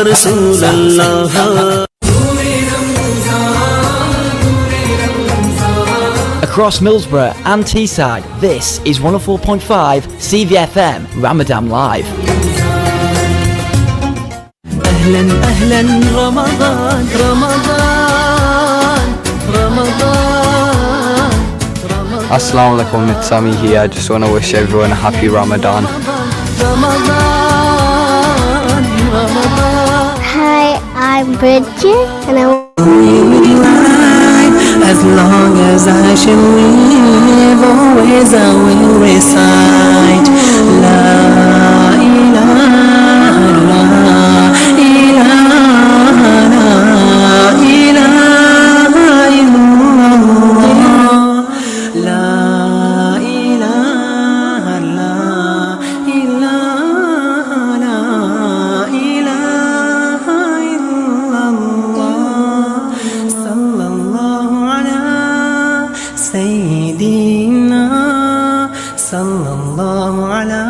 رسول الله. Across Millsborough and Teesside, this is 104.5 CVFM Ramadan Live. أهلا أهلا Ramzan Ramzan Ramzan. Assalamu alaikum, it's Sami here. I just want to wish everyone a happy Ramadan. Hi, I'm Bridget and I as long as I shall live, always I will recite La ilaha la ilaha la ilaha illallah La ilaha la ilaha la ilaha illallah Sallallahu ala Sayyidina Sallallahu ala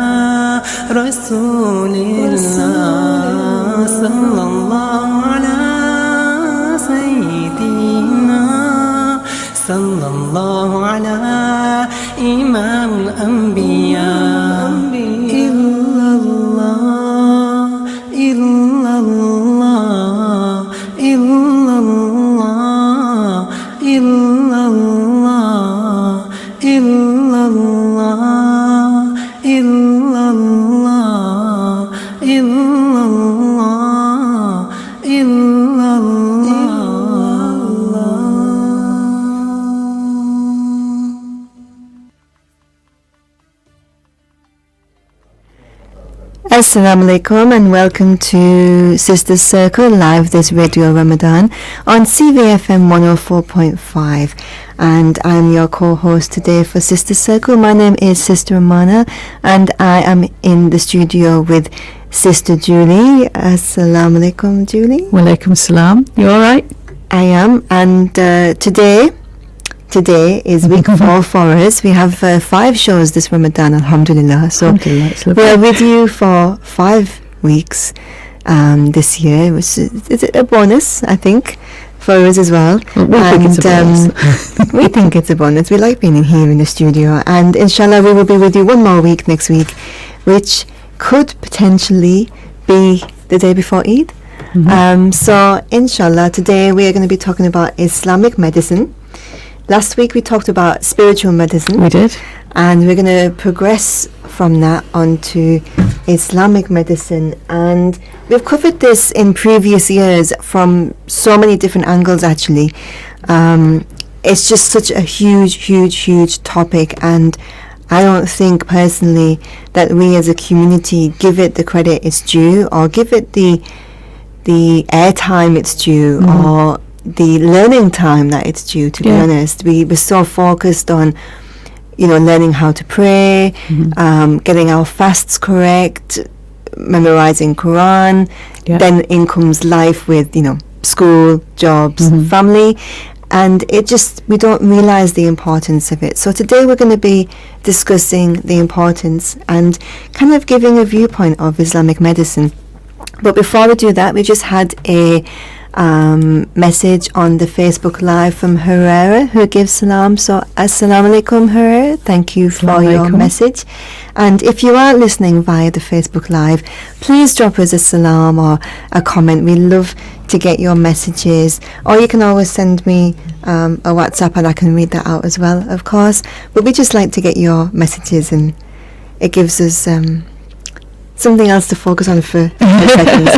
Rasulillah Sallallahu ala Sayyidina Sallallahu ala Imam al-Anbiya Illallah Illallah Illallah Illallah Illallah Illallah Illallah Illallah. Assalamu alaikum and welcome to Sisters Circle live this Radio Ramadan on CVFM 104.5, and I'm your co-host today for Sisters Circle. My name is Sister Amanah and I am in the studio with Sister Julie. Assalamu alaikum, Julie. Walaikum salam. You alright? I am, and today is week 4 for us. We have 5 shows this Ramadan, alhamdulillah. So we're with you for 5 weeks this year, which is a bonus, I think, for us as well. We think it's a bonus. We think it's a bonus. We like being in here in the studio, and inshallah we will be with you one more week next week, which could potentially be the day before Eid. So inshallah today we are going to be talking about Islamic medicine. Last week we talked about spiritual medicine. We did. And we're going to progress from that onto Islamic medicine. And we've covered this in previous years from so many different angles, actually. It's just such a huge topic. And I don't think personally that we as a community give it the credit it's due, or give it the airtime it's due, or the learning time that it's due, to be honest. We were so focused on, learning how to pray, getting our fasts correct, memorizing Quran. Then in comes life with, school, jobs, family. And we don't realize the importance of it. So today we're going to be discussing the importance and kind of giving a viewpoint of Islamic medicine. But before we do that, we just had a message on the Facebook Live from Herrera, who gives salam. So assalamu alaikum, Herrera, thank you for your message. And if you are listening via the Facebook Live, please drop us a salam or a comment. We love to get your messages, or you can always send me a WhatsApp and I can read that out as well, of course. But we just like to get your messages, and it gives us something else to focus on for 10 seconds.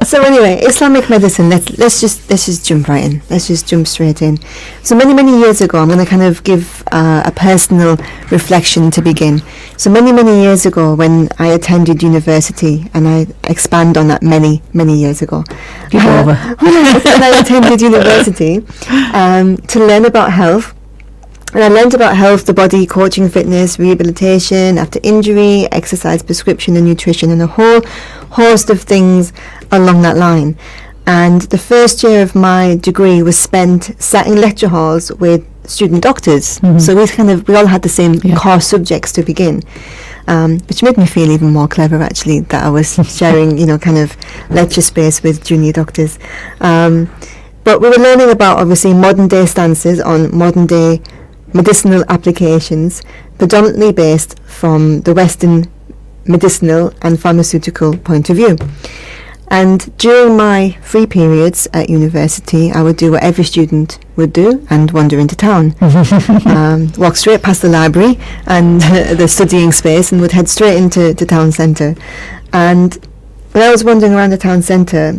So anyway, Islamic medicine, let's just jump right in. Let's just jump straight in. So many years ago, I'm going to kind of give a personal reflection to begin. So many years ago, when I attended university, and I expand on that many years ago. Give over. When I attended university to learn about health. And I learned about health, the body, coaching, fitness, rehabilitation after injury, exercise prescription and nutrition, and a whole host of things along that line. And the first year of my degree was spent sat in lecture halls with student doctors. So we all had the same core subjects to begin. which made me feel even more clever, actually, that I was sharing, kind of lecture space with junior doctors. But we were learning about, obviously, modern-day stances on modern-day medicinal applications, predominantly based from the Western medicinal and pharmaceutical point of view. And during my free periods at university, I would do what every student would do and wander into town. Walk straight past the library and the studying space and would head straight into the town centre. And when I was wandering around the town centre,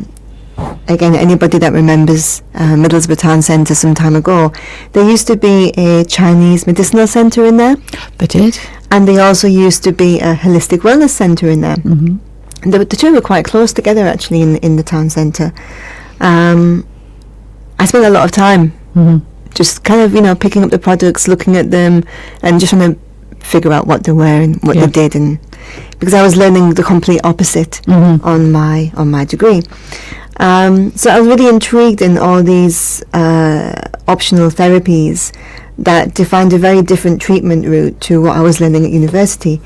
again, anybody that remembers Middlesbrough Town Centre some time ago, there used to be a Chinese medicinal centre in there. They did. And there also used to be a holistic wellness centre in there. Mm-hmm. The two were quite close together, actually, in the town centre. I spent a lot of time just kind of, picking up the products, looking at them, and just trying to figure out what they were and what they did, and because I was learning the complete opposite on my degree. So I was really intrigued in all these optional therapies that defined a very different treatment route to what I was learning at university.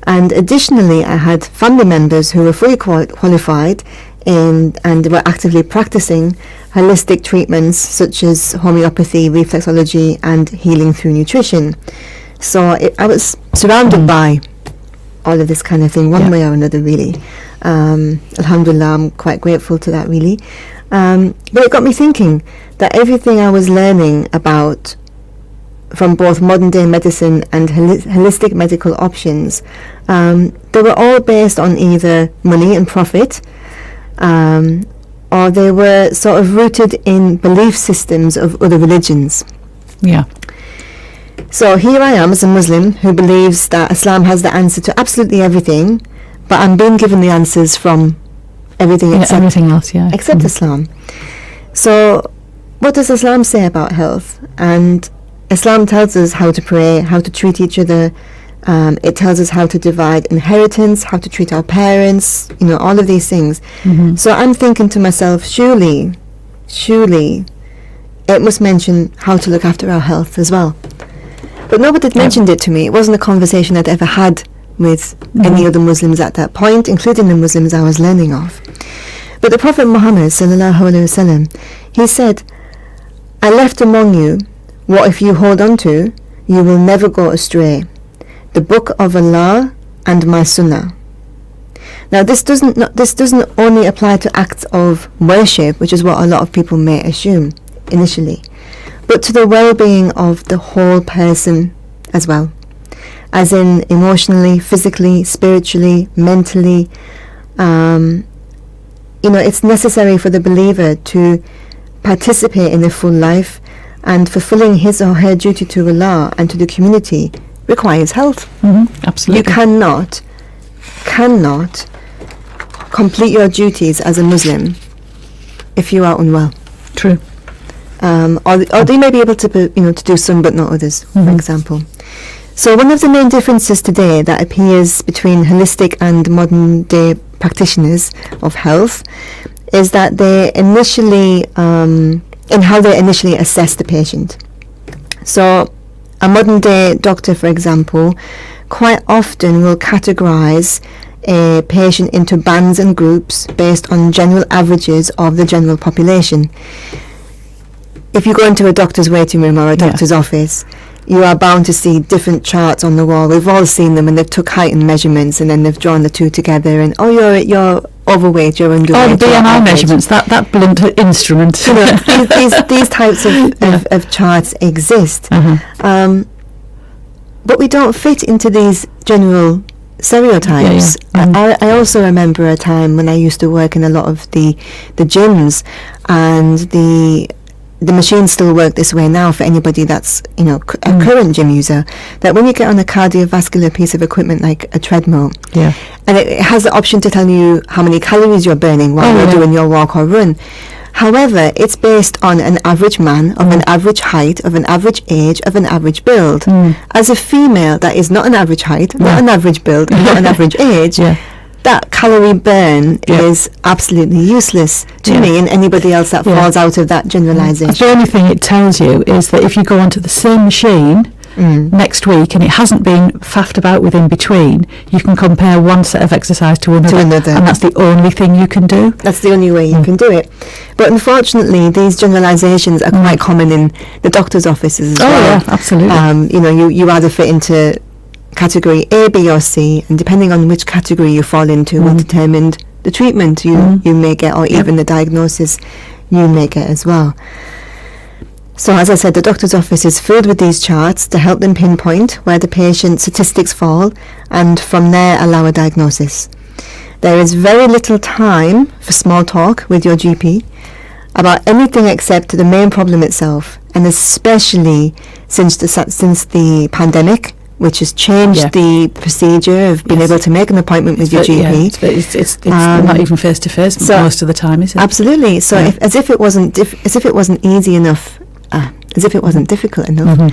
And additionally, I had family members who were fully qualified and were actively practicing holistic treatments such as homeopathy, reflexology, and healing through nutrition. So I was surrounded by all of this kind of thing, one way or another, really. Alhamdulillah, I'm quite grateful to that, really. But it got me thinking that everything I was learning about from both modern day medicine and holistic medical options, they were all based on either money and profit, or they were sort of rooted in belief systems of other religions. Yeah. So here I am as a Muslim who believes that Islam has the answer to absolutely everything, but I'm being given the answers from everything except everything else, except Islam. So what does Islam say about health? And Islam tells us how to pray, how to treat each other. It tells us how to divide inheritance, how to treat our parents, all of these things. So I'm thinking to myself, surely it must mention how to look after our health as well. But nobody had mentioned it to me. It wasn't a conversation I'd ever had with any other Muslims at that point, including the Muslims I was learning of. But the Prophet Muhammad sallallahu alaihi wasallam, he said, I left among you what if you hold on to, you will never go astray. The Book of Allah and my Sunnah. Now this doesn't only apply to acts of worship, which is what a lot of people may assume initially, but to the well-being of the whole person as well, as in emotionally, physically, spiritually, mentally. It's necessary for the believer to participate in a full life, and fulfilling his or her duty to Allah and to the community requires health. Absolutely. You cannot complete your duties as a Muslim if you are unwell. True. Or they may be able to to do some but not others, for example. So one of the main differences today that appears between holistic and modern day practitioners of health is that they initially in how they initially assess the patient. So a modern day doctor, for example, quite often will categorize a patient into bands and groups based on general averages of the general population. If you go into a doctor's waiting room or a doctor's office, you are bound to see different charts on the wall. We've all seen them, and they've took height and measurements, and then they've drawn the two together, and you're overweight, you're underweight. The BMI measurements, that blunt instrument. These types of charts exist, but we don't fit into these general stereotypes. I also remember a time when I used to work in a lot of the gyms, and the machines still work this way now for anybody that's a current gym user, that when you get on a cardiovascular piece of equipment like a treadmill, and it has the option to tell you how many calories you're burning while you're doing your walk or run. However, it's based on an average man of an average height, of an average age, of an average build. As a female that is not an average height, not an average build, not an average age, that calorie burn is absolutely useless to me and anybody else that falls out of that generalisation. The only thing it tells you is that if you go onto the same machine next week and it hasn't been faffed about with in between, you can compare one set of exercise to another, and that's the only thing you can do. That's the only way you can do it. But unfortunately, these generalisations are quite common in the doctor's offices as well. Yeah, absolutely. You either fit into category A, B or C, and depending on which category you fall into will determine the treatment you may get, or even the diagnosis you may get as well. So as I said, the doctor's office is filled with these charts to help them pinpoint where the patient's statistics fall, and from there allow a diagnosis. There is very little time for small talk with your GP about anything except the main problem itself, and especially since the pandemic, which has changed the procedure of being able to make an appointment with your GP. It's not even face to face most of the time, is it? Absolutely. So as if it wasn't easy enough, as if it wasn't difficult enough.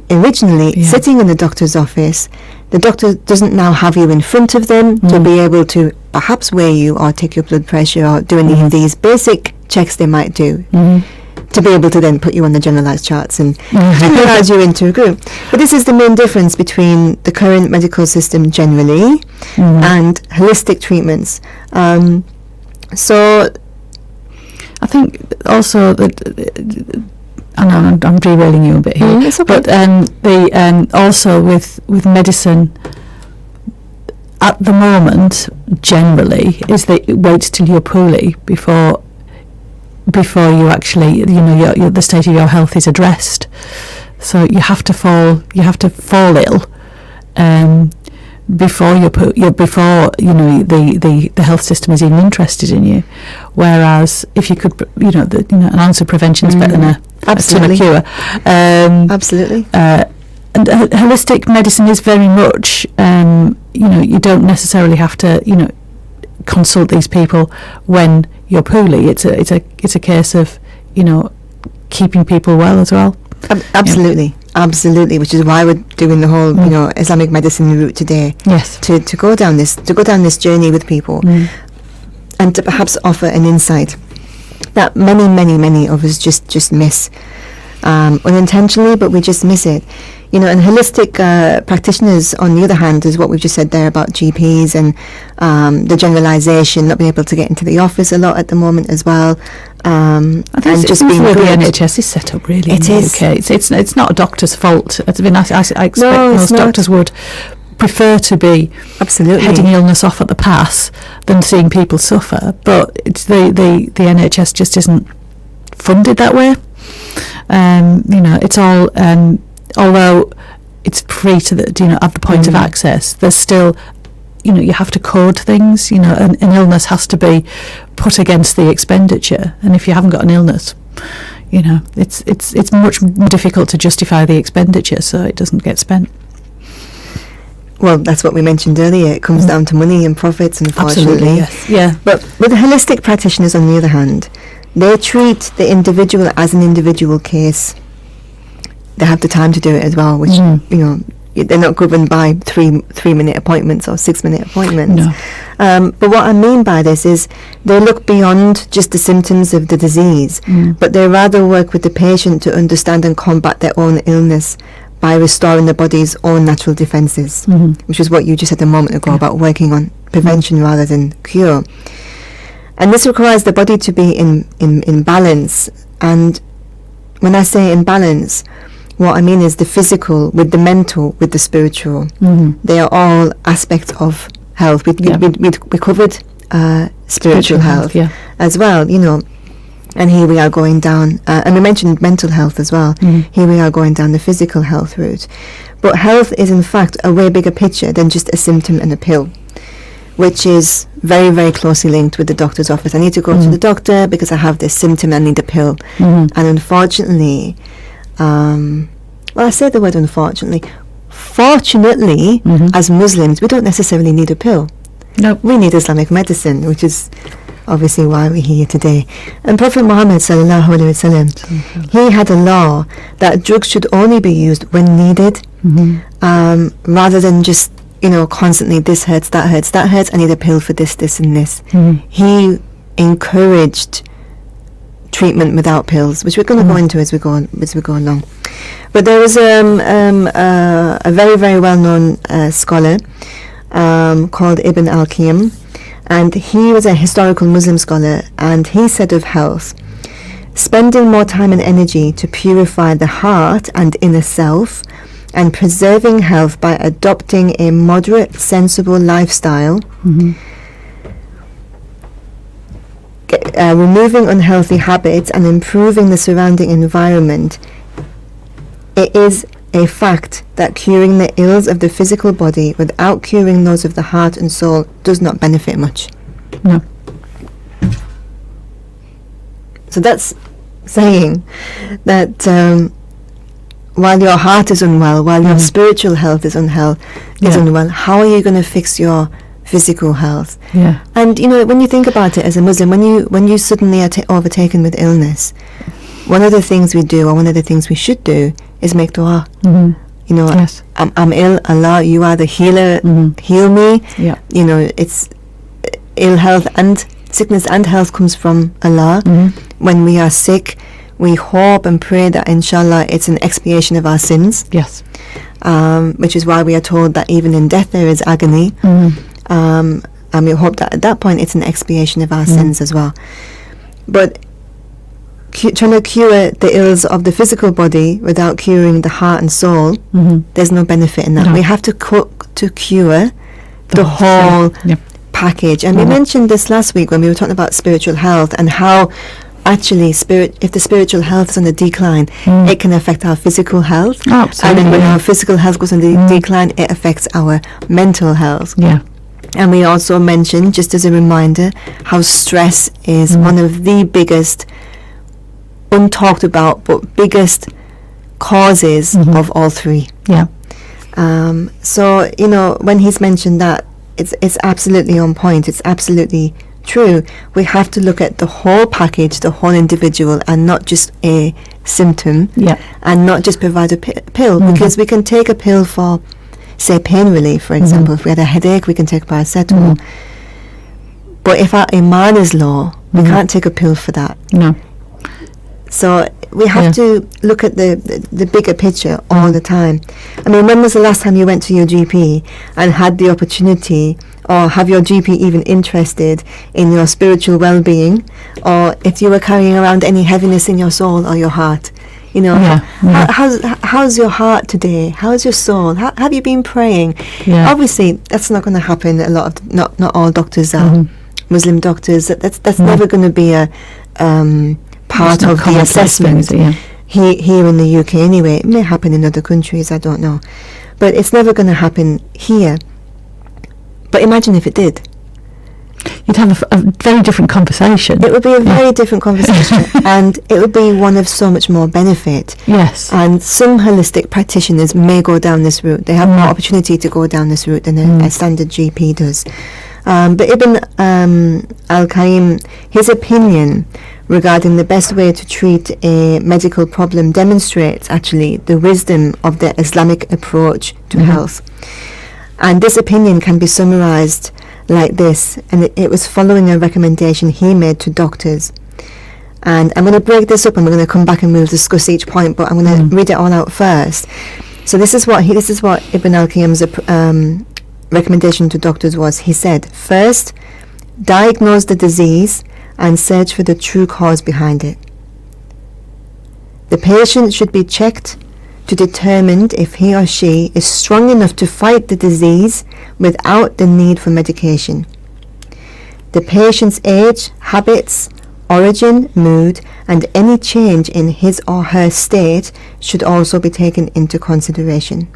Originally, sitting in the doctor's office, the doctor doesn't now have you in front of them to be able to perhaps weigh you or take your blood pressure or do any of these basic checks they might do, to be able to then put you on the generalised charts and generalise you into a group. But this is the main difference between the current medical system generally and holistic treatments. So I think also that, I know I'm derailing you a bit here, it's okay. But also with medicine at the moment, generally, is that it waits till you're poorly before you actually, the state of your health is addressed. So you have to fall ill before the health system is even interested in you. Whereas if you could, an ounce of prevention is better than a ton of cure. Absolutely. And holistic medicine is very much, you don't necessarily have to, consult these people when you're poorly. It's a case of, keeping people well as well. Absolutely. Absolutely, which is why we're doing the whole, Islamic medicine route today. Yes. To go down this journey with people, and to perhaps offer an insight that many of us just miss, unintentionally, but we just miss it. And holistic practitioners, on the other hand, is what we've just said there about GPs and the generalisation, not being able to get into the office a lot at the moment as well. And just being the NHS is set up really in the UK. It's not a doctor's fault. I expect most doctors would prefer to be heading illness off at the pass than seeing people suffer. But it's the NHS just isn't funded that way. It's all. Although it's free to at the point of access, there's still, you have to code things. An illness has to be put against the expenditure, and if you haven't got an illness, it's much more difficult to justify the expenditure, so it doesn't get spent. Well, that's what we mentioned earlier. It comes down to money and profits, unfortunately. Absolutely, yes. Yeah. But with the holistic practitioners, on the other hand, they treat the individual as an individual case. They have the time to do it as well, which they're not governed by 3-minute appointments or 6-minute appointments. No. But what I mean by this is they look beyond just the symptoms of the disease, but they rather work with the patient to understand and combat their own illness by restoring the body's own natural defences, which is what you just said a moment ago about working on prevention rather than cure. And this requires the body to be in balance. And when I say in balance, what I mean is the physical with the mental with the spiritual. They are all aspects of health. We covered spiritual health as well, and here we are going down, and we mentioned mental health as well. Here we are going down the physical health route. But health is in fact a way bigger picture than just a symptom and a pill, which is very, very closely linked with the doctor's office. I need to go to the doctor because I have this symptom, I need a pill. And unfortunately, I say the word unfortunately. Fortunately, as Muslims, we don't necessarily need a pill. No, we need Islamic medicine, which is obviously why we're here today. And Prophet Muhammad sallallahu alaihi wasallam, he had a law that drugs should only be used when needed, rather than just constantly this hurts, that hurts, I need a pill for this, and this. He encouraged treatment without pills, which we're going to go into as we go along. But there was a very, very well-known scholar called Ibn al-Qayyim, and he was a historical Muslim scholar, and he said of health, spending more time and energy to purify the heart and inner self, and preserving health by adopting a moderate, sensible lifestyle, removing unhealthy habits and improving the surrounding environment. It is a fact that curing the ills of the physical body without curing those of the heart and soul does not benefit much. No. So that's saying that while your heart is unwell, while your spiritual health is unwell, how are you going to fix your physical health? Yeah. And you know, when you think about it as a Muslim, when you suddenly are overtaken with illness, one of the things we do, or one of the things we should do, is make dua. You know, Yes. I'm ill, Allah, you are the healer, heal me. Yeah. You know, it's ill health and sickness and health comes from Allah. When we are sick, we hope and pray that inshallah it's an expiation of our sins. Yes. Which is why we are told that even in death there is agony. And we hope that at that point it's an expiation of our sins as well. But trying to cure the ills of the physical body without curing the heart and soul, there's no benefit in that. No. We have to cure the whole package. And we mentioned this last week when we were talking about spiritual health, and how actually if the spiritual health is on the decline, it can affect our physical health. Absolutely. And then when our physical health goes on the decline, it affects our mental health. Yeah. And we also mentioned, just as a reminder, how stress is one of the biggest untalked about but biggest causes of all three. Yeah. So you know, when he's mentioned that, it's absolutely on point. It's absolutely true. We have to look at the whole package, the whole individual, and not just a symptom. Yeah. And not just provide a pill, because we can take a pill for, say, pain relief, for example. If we had a headache, we can take paracetamol. But if our iman is low, we can't take a pill for that. No. So we have to look at the bigger picture all the time. I mean, when was the last time you went to your GP and had the opportunity, or have your GP even interested in your spiritual well-being, or if you were carrying around any heaviness in your soul or your heart? You know, how's your heart today? How's your soul? Have you been praying? Yeah. Obviously, that's not going to happen. A lot of not all doctors are Muslim doctors. That's never going to be a part of the assessment. Here in the UK anyway. It may happen in other countries, I don't know, but it's never going to happen here. But imagine if it did. You'd have a very different conversation. It would be a very different conversation, and it would be one of so much more benefit. Yes. And some holistic practitioners may go down this route. They have more opportunity to go down this route than a standard GP does. But Ibn al-Qayyim, his opinion regarding the best way to treat a medical problem demonstrates actually the wisdom of the Islamic approach to health. And this opinion can be summarized like this, and it was following a recommendation he made to doctors. And I'm going to break this up, and we're going to come back and we'll discuss each point, but I'm going to read it all out first. So this is what Ibn al-Qayyim's recommendation to doctors was. He said, first, diagnose the disease and search for the true cause behind it. The patient should be checked to determine if he or she is strong enough to fight the disease without the need for medication. The patient's age, habits, origin, mood, and any change in his or her state should also be taken into consideration.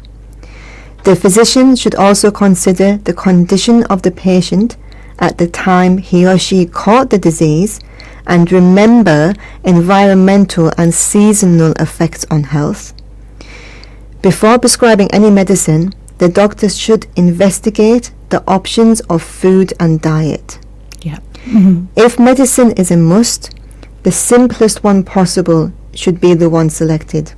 The physician should also consider the condition of the patient at the time he or she caught the disease, and remember environmental and seasonal effects on health. Before prescribing any medicine, the doctor should investigate the options of food and diet. Yeah. If medicine is a must, the simplest one possible should be the one selected.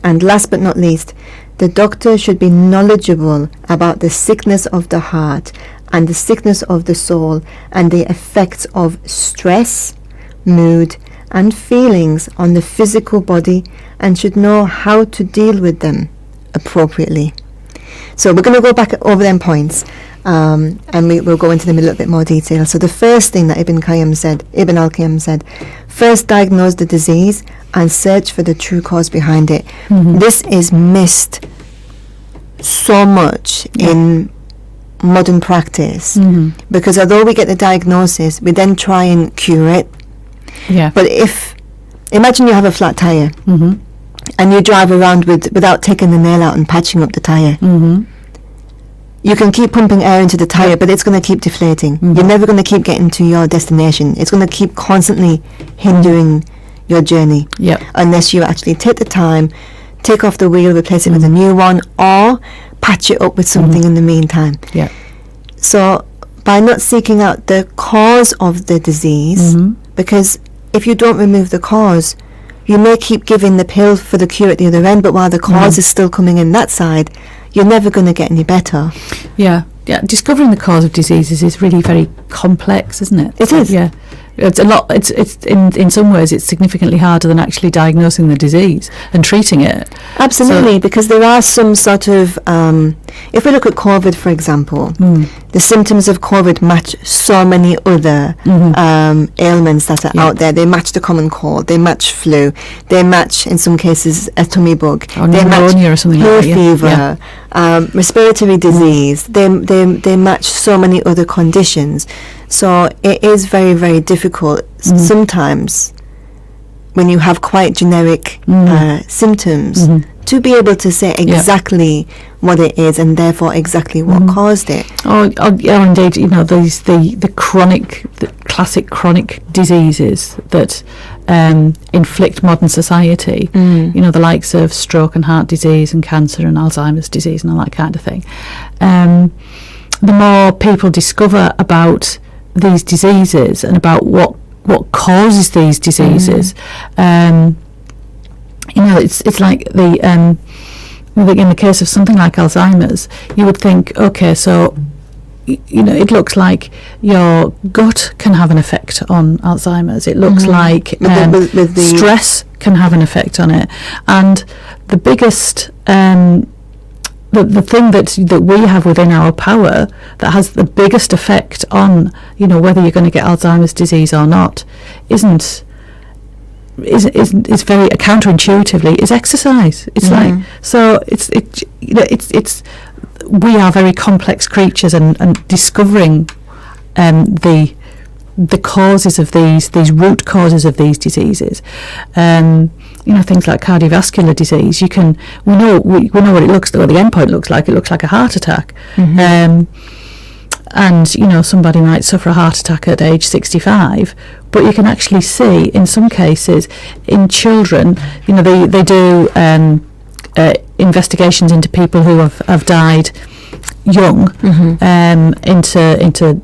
And last but not least, the doctor should be knowledgeable about the sickness of the heart and the sickness of the soul and the effects of stress, mood, and feelings on the physical body and should know how to deal with them appropriately. So we're going to go back over them points, and we'll go into them in a little bit more detail. So the first thing that Ibn al-Qayyim said, first diagnose the disease and search for the true cause behind it. This is missed so much in modern practice, because although we get the diagnosis, we then try and cure it. But imagine you have a flat tire, and you drive around without taking the nail out and patching up the tire. You can keep pumping air into the tire, but it's going to keep deflating. You're never going to keep getting to your destination. It's going to keep constantly hindering your journey, unless you actually take the time, take off the wheel, replace it with a new one, or patch it up with something in the meantime. So by not seeking out the cause of the disease, because if you don't remove the cause, you may keep giving the pill for the cure at the other end, but while the cause is still coming in that side, you're never going to get any better. Discovering the cause of diseases is really very complex, isn't it? It is. It's a lot. It's in some ways it's significantly harder than actually diagnosing the disease and treating it. Absolutely, because there are some sort of if we look at COVID, for example, the symptoms of COVID match so many other ailments that are out there. They match the common cold, they match flu, they match in some cases a tummy bug, or they match pneumonia or something like fever, respiratory disease. They match so many other conditions. So it is very, very difficult sometimes when you have quite generic symptoms to be able to say exactly what it is and therefore exactly what caused it. Indeed, you know, the classic chronic diseases that inflict modern society, you know, the likes of stroke and heart disease and cancer and Alzheimer's disease and all that kind of thing. The more people discover about these diseases and about what causes these diseases, you know, it's like in the case of something like Alzheimer's, you would think, okay, so you know, it looks like your gut can have an effect on Alzheimer's. It looks like with stress can have an effect on it, and the biggest the thing that we have within our power that has the biggest effect on, you know, whether you're going to get Alzheimer's disease or not is very counterintuitively is exercise. It's like, so it's we are very complex creatures, and discovering the causes of these root causes of these diseases, you know, things like cardiovascular disease, we know what it looks like, what the endpoint looks like. It looks like a heart attack. And, you know, somebody might suffer a heart attack at age 65, but you can actually see in some cases in children, you know, they do investigations into people who have died young, into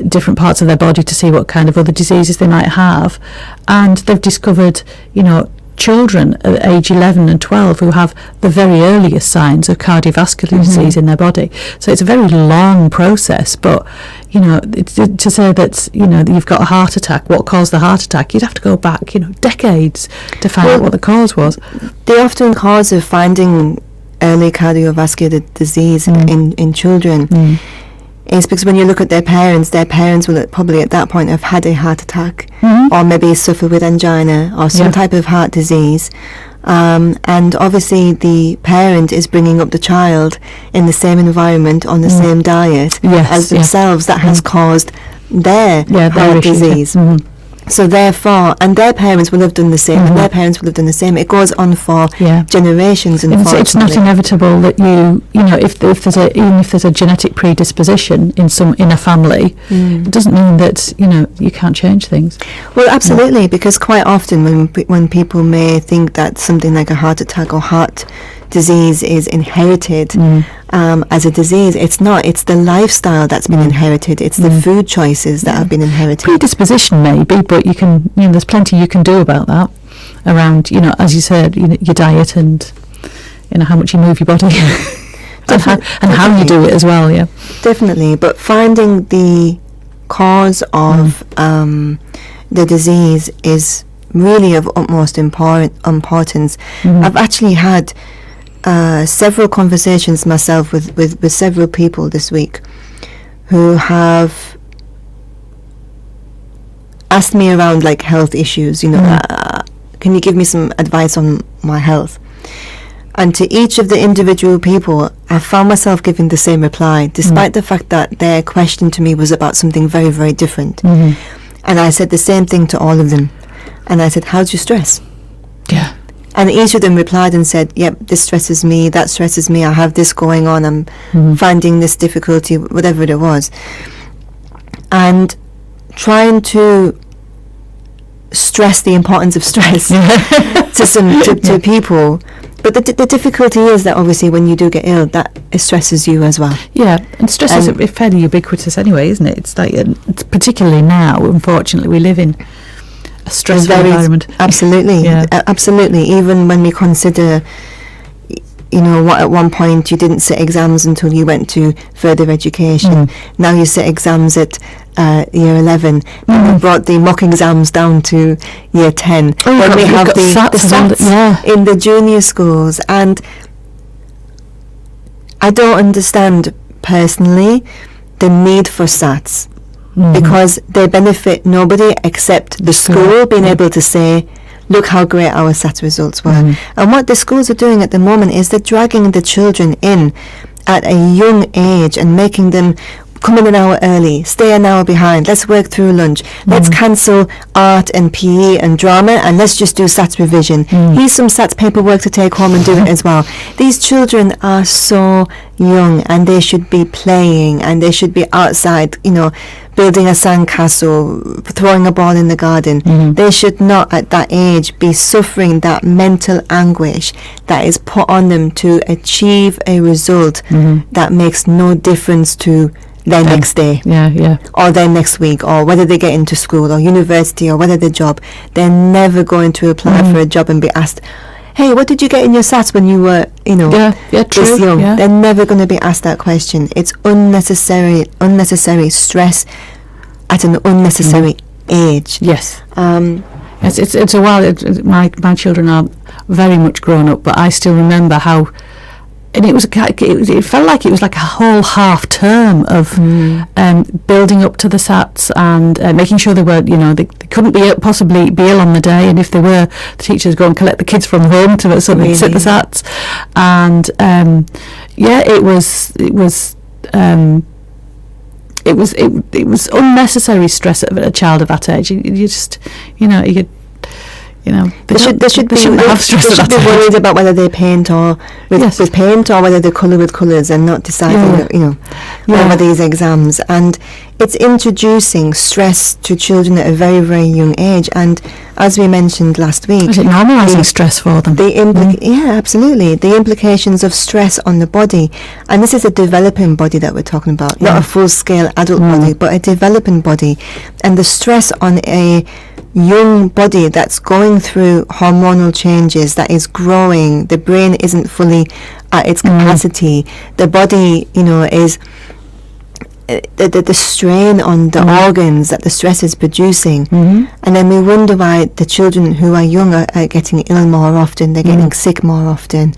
different parts of their body to see what kind of other diseases they might have, and they've discovered, you know, children at age 11 and 12 who have the very earliest signs of cardiovascular disease in their body. So it's a very long process, but, you know, to say that, you know, you've got a heart attack, what caused the heart attack, you'd have to go back, you know, decades to find out what the cause was. The often cause of finding early cardiovascular disease in children is because when you look at their parents will probably at that point have had a heart attack, or maybe suffer with angina or some type of heart disease, and obviously the parent is bringing up the child in the same environment on the same diet as themselves that has caused their heart disease. So therefore, and their parents will have done the same, and their parents will have done the same. It goes on for generations. It's not inevitable that you know, if there's a genetic predisposition in a family, it doesn't mean that, you know, you can't change things. Well, absolutely, because quite often when people may think that something like a heart attack or heart disease is inherited as a disease, it's not. It's the lifestyle that's been inherited. It's the food choices that have been inherited. Predisposition maybe, but you can, you know, there's plenty you can do about that around, you know, as you said, you know, your diet and, you know, how much you move your body and how you do it as well. Yeah, definitely. But finding the cause of the disease is really of utmost importance. I've actually had several conversations myself with several people this week who have asked me around like health issues, can you give me some advice on my health? And to each of the individual people, I found myself giving the same reply, despite the fact that their question to me was about something very, very different. And I said the same thing to all of them. And I said, how's your stress? Yeah. And each of them replied and said, yep, this stresses me, that stresses me, I have this going on, I'm finding this difficulty, whatever it was. And trying to stress the importance of stress to people. But the difficulty is that obviously when you do get ill, that it stresses you as well. Yeah, and stress is fairly ubiquitous anyway, isn't it? It's like, it's particularly now, unfortunately, we live in a stressful environment. Absolutely, absolutely. Even when we consider, what at one point you didn't sit exams until you went to further education. Now you sit exams at year 11, and we brought the mock exams down to year 10. When we have the SATs in the junior schools, and I don't understand personally the need for SATs. Because they benefit nobody except the school being able to say, look how great our SAT results were. And what the schools are doing at the moment is they're dragging the children in at a young age and making them come in an hour early, stay an hour behind, let's work through lunch, let's cancel art and PE and drama, and let's just do SATs revision. Here's some SATs paperwork to take home and do it as well. These children are so young, and they should be playing, and they should be outside, building a sandcastle, throwing a ball in the garden. They should not at that age be suffering that mental anguish that is put on them to achieve a result that makes no difference to their next day, or their next week, or whether they get into school or university, or whether the job. They're never going to apply for a job and be asked, hey, what did you get in your SATs when you were, this young? They're never going to be asked that question. It's unnecessary stress at an unnecessary age. Yes. It's a while. My children are very much grown up, but I still remember how. And it felt like it was like a whole half term of building up to the SATs and making sure they were, they couldn't possibly be ill on the day, and if they were, the teachers go and collect the kids from home to sit the SATs, and it was unnecessary stress at a child of that age. You just, they should be worried about whether they paint or with paint, or whether they colour with colours, and not deciding over these exams. And it's introducing stress to children at a very, very young age. And as we mentioned last week, is it normalising stress for them? Absolutely. The implications of stress on the body, and this is a developing body that we're talking about, not a full-scale adult body, but a developing body, and the stress on a young body that's going through hormonal changes, that is growing, the brain isn't fully at its capacity, the body, is the strain on the organs that the stress is producing, and then we wonder why the children who are young are getting ill more often, they're getting sick more often.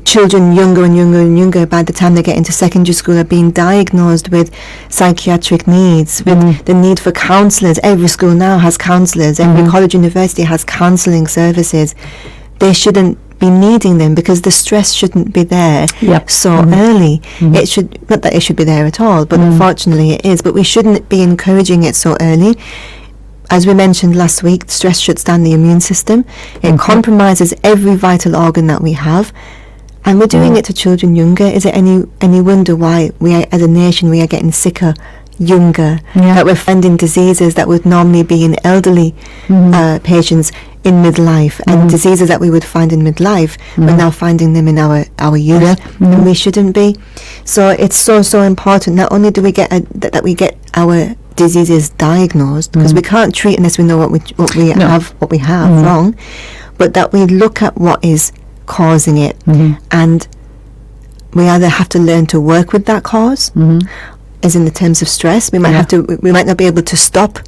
Children younger and younger and younger, by the time they get into secondary school, are being diagnosed with psychiatric needs, with the need for counsellors. Every school now has counsellors, every college, university has counselling services. They shouldn't be needing them because the stress shouldn't be there so early. It should, not that it should be there at all, but unfortunately it is, but we shouldn't be encouraging it so early. As we mentioned last week, stress shuts down the immune system. It compromises every vital organ that we have, and we're doing it to children younger. Is it any wonder why we are, as a nation, we are getting sicker younger, that we're finding diseases that would normally be in elderly patients in midlife, and diseases that we would find in midlife, we're now finding them in our youth, and we shouldn't be. So it's so important. Not only do we get that we get our diseases diagnosed, because we can't treat unless we know what we have wrong, but that we look at what is causing it, and we either have to learn to work with that cause, as in the terms of stress. We might have to. We might not be able to stop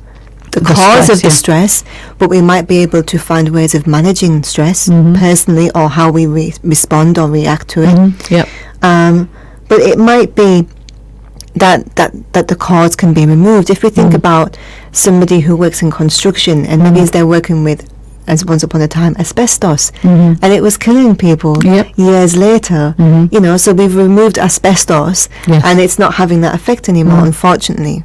the cause stress, of the stress, but we might be able to find ways of managing stress personally, or how we respond or react to it. Yep. But it might be that the cause can be removed. If we think about somebody who works in construction, and maybe they're working with, as once upon a time, asbestos, and it was killing people years later, you know, so we've removed asbestos, and it's not having that effect anymore, unfortunately.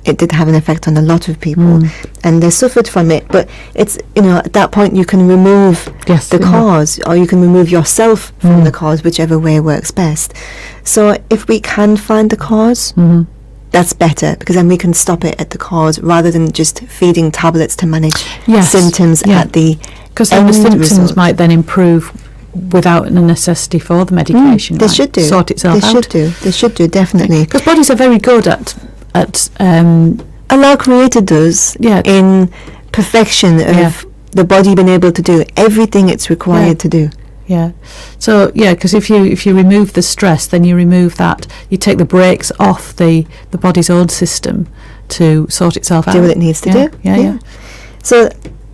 It did have an effect on a lot of people, and they suffered from it. But it's, you know, at that point you can remove the cause, or you can remove yourself from the cause, whichever way works best. So if we can find the cause, that's better, because then we can stop it at the cause, rather than just feeding tablets to manage symptoms at the because then the symptoms might then improve without the necessity for the medication. They should do. Sort itself out. They should do, definitely. Because bodies are very good at and our Creator does in perfection of the body being able to do everything it's required to do. Yeah. So because if you remove the stress, then you remove that, you take the brakes off the body's own system to sort itself out. Do what it needs to do. Yeah. So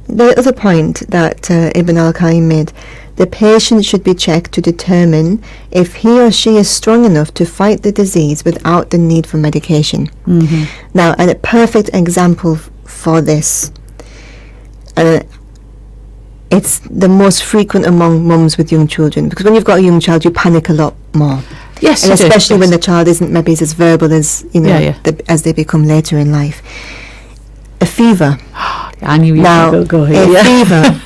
the other point that Ibn al-Qayyim made, the patient should be checked to determine if he or she is strong enough to fight the disease without the need for medication. Now, and a perfect example for this, it's the most frequent among mums with young children, because when you've got a young child, you panic a lot more. Yes, and especially when the child isn't maybe as verbal as, you know, as they become later in life. A fever. I knew you were going to go here. A fever.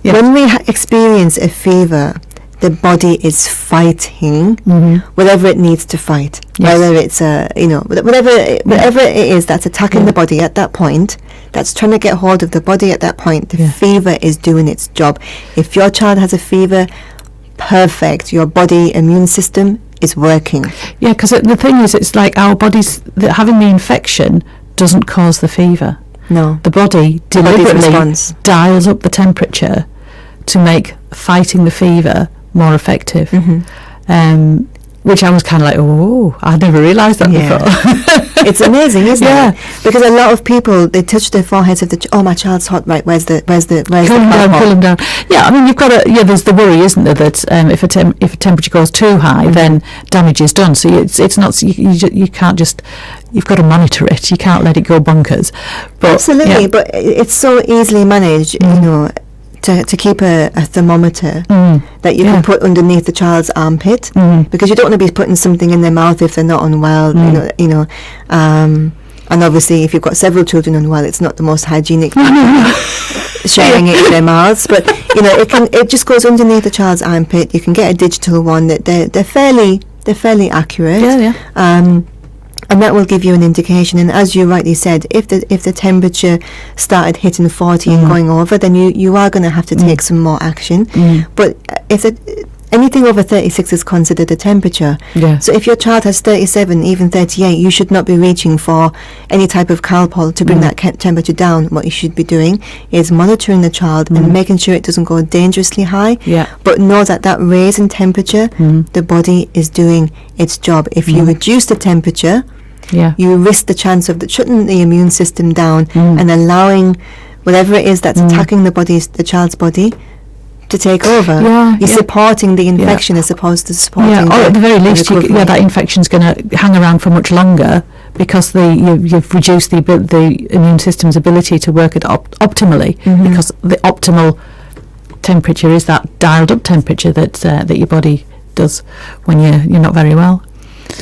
When we experience a fever, the body is fighting whatever it needs to fight. Whether it's whatever it is that's attacking the body at that point, that's trying to get hold of the body at that point, the fever is doing its job. If your child has a fever, perfect, your body immune system is working. Yeah, because the thing is, it's like our bodies, having the infection doesn't cause the fever. No. The body deliberately dials up the temperature to make fighting the fever more effective. Which I was kind of like, oh, I'd never realised that before. It's amazing, isn't it? Because a lot of people, they touch their foreheads of my child's hot, right, where's the cool them down. Yeah, I mean, you've got there's the worry, isn't there, that if a temperature goes too high, then damage is done. So it's not, you can't just, you've got to monitor it. You can't let it go bonkers. But, absolutely, but it's so easily managed, you know, to keep a thermometer that you can put underneath the child's armpit, because you don't want to be putting something in their mouth if they're not unwell, you know. And obviously, if you've got several children unwell, it's not the most hygienic sharing it in their mouths. But you know, it just goes underneath the child's armpit. You can get a digital one that they're fairly accurate. And that will give you an indication. And as you rightly said, if the temperature started hitting 40 and going over, then you are going to have to take some more action. But if anything over 36 is considered a temperature. So if your child has 37, even 38, you should not be reaching for any type of Calpol to bring that temperature down. What you should be doing is monitoring the child and making sure it doesn't go dangerously high. But know that raise in temperature, the body is doing its job. If you reduce the temperature, you risk the chance of shutting the immune system down and allowing whatever it is that's attacking the child's body to take over. You're supporting the infection as opposed to supporting or at the very least, that infection's going to hang around for much longer, because you've reduced the immune system's ability to work it optimally, because the optimal temperature is that dialed up temperature that your body does when you're not very well.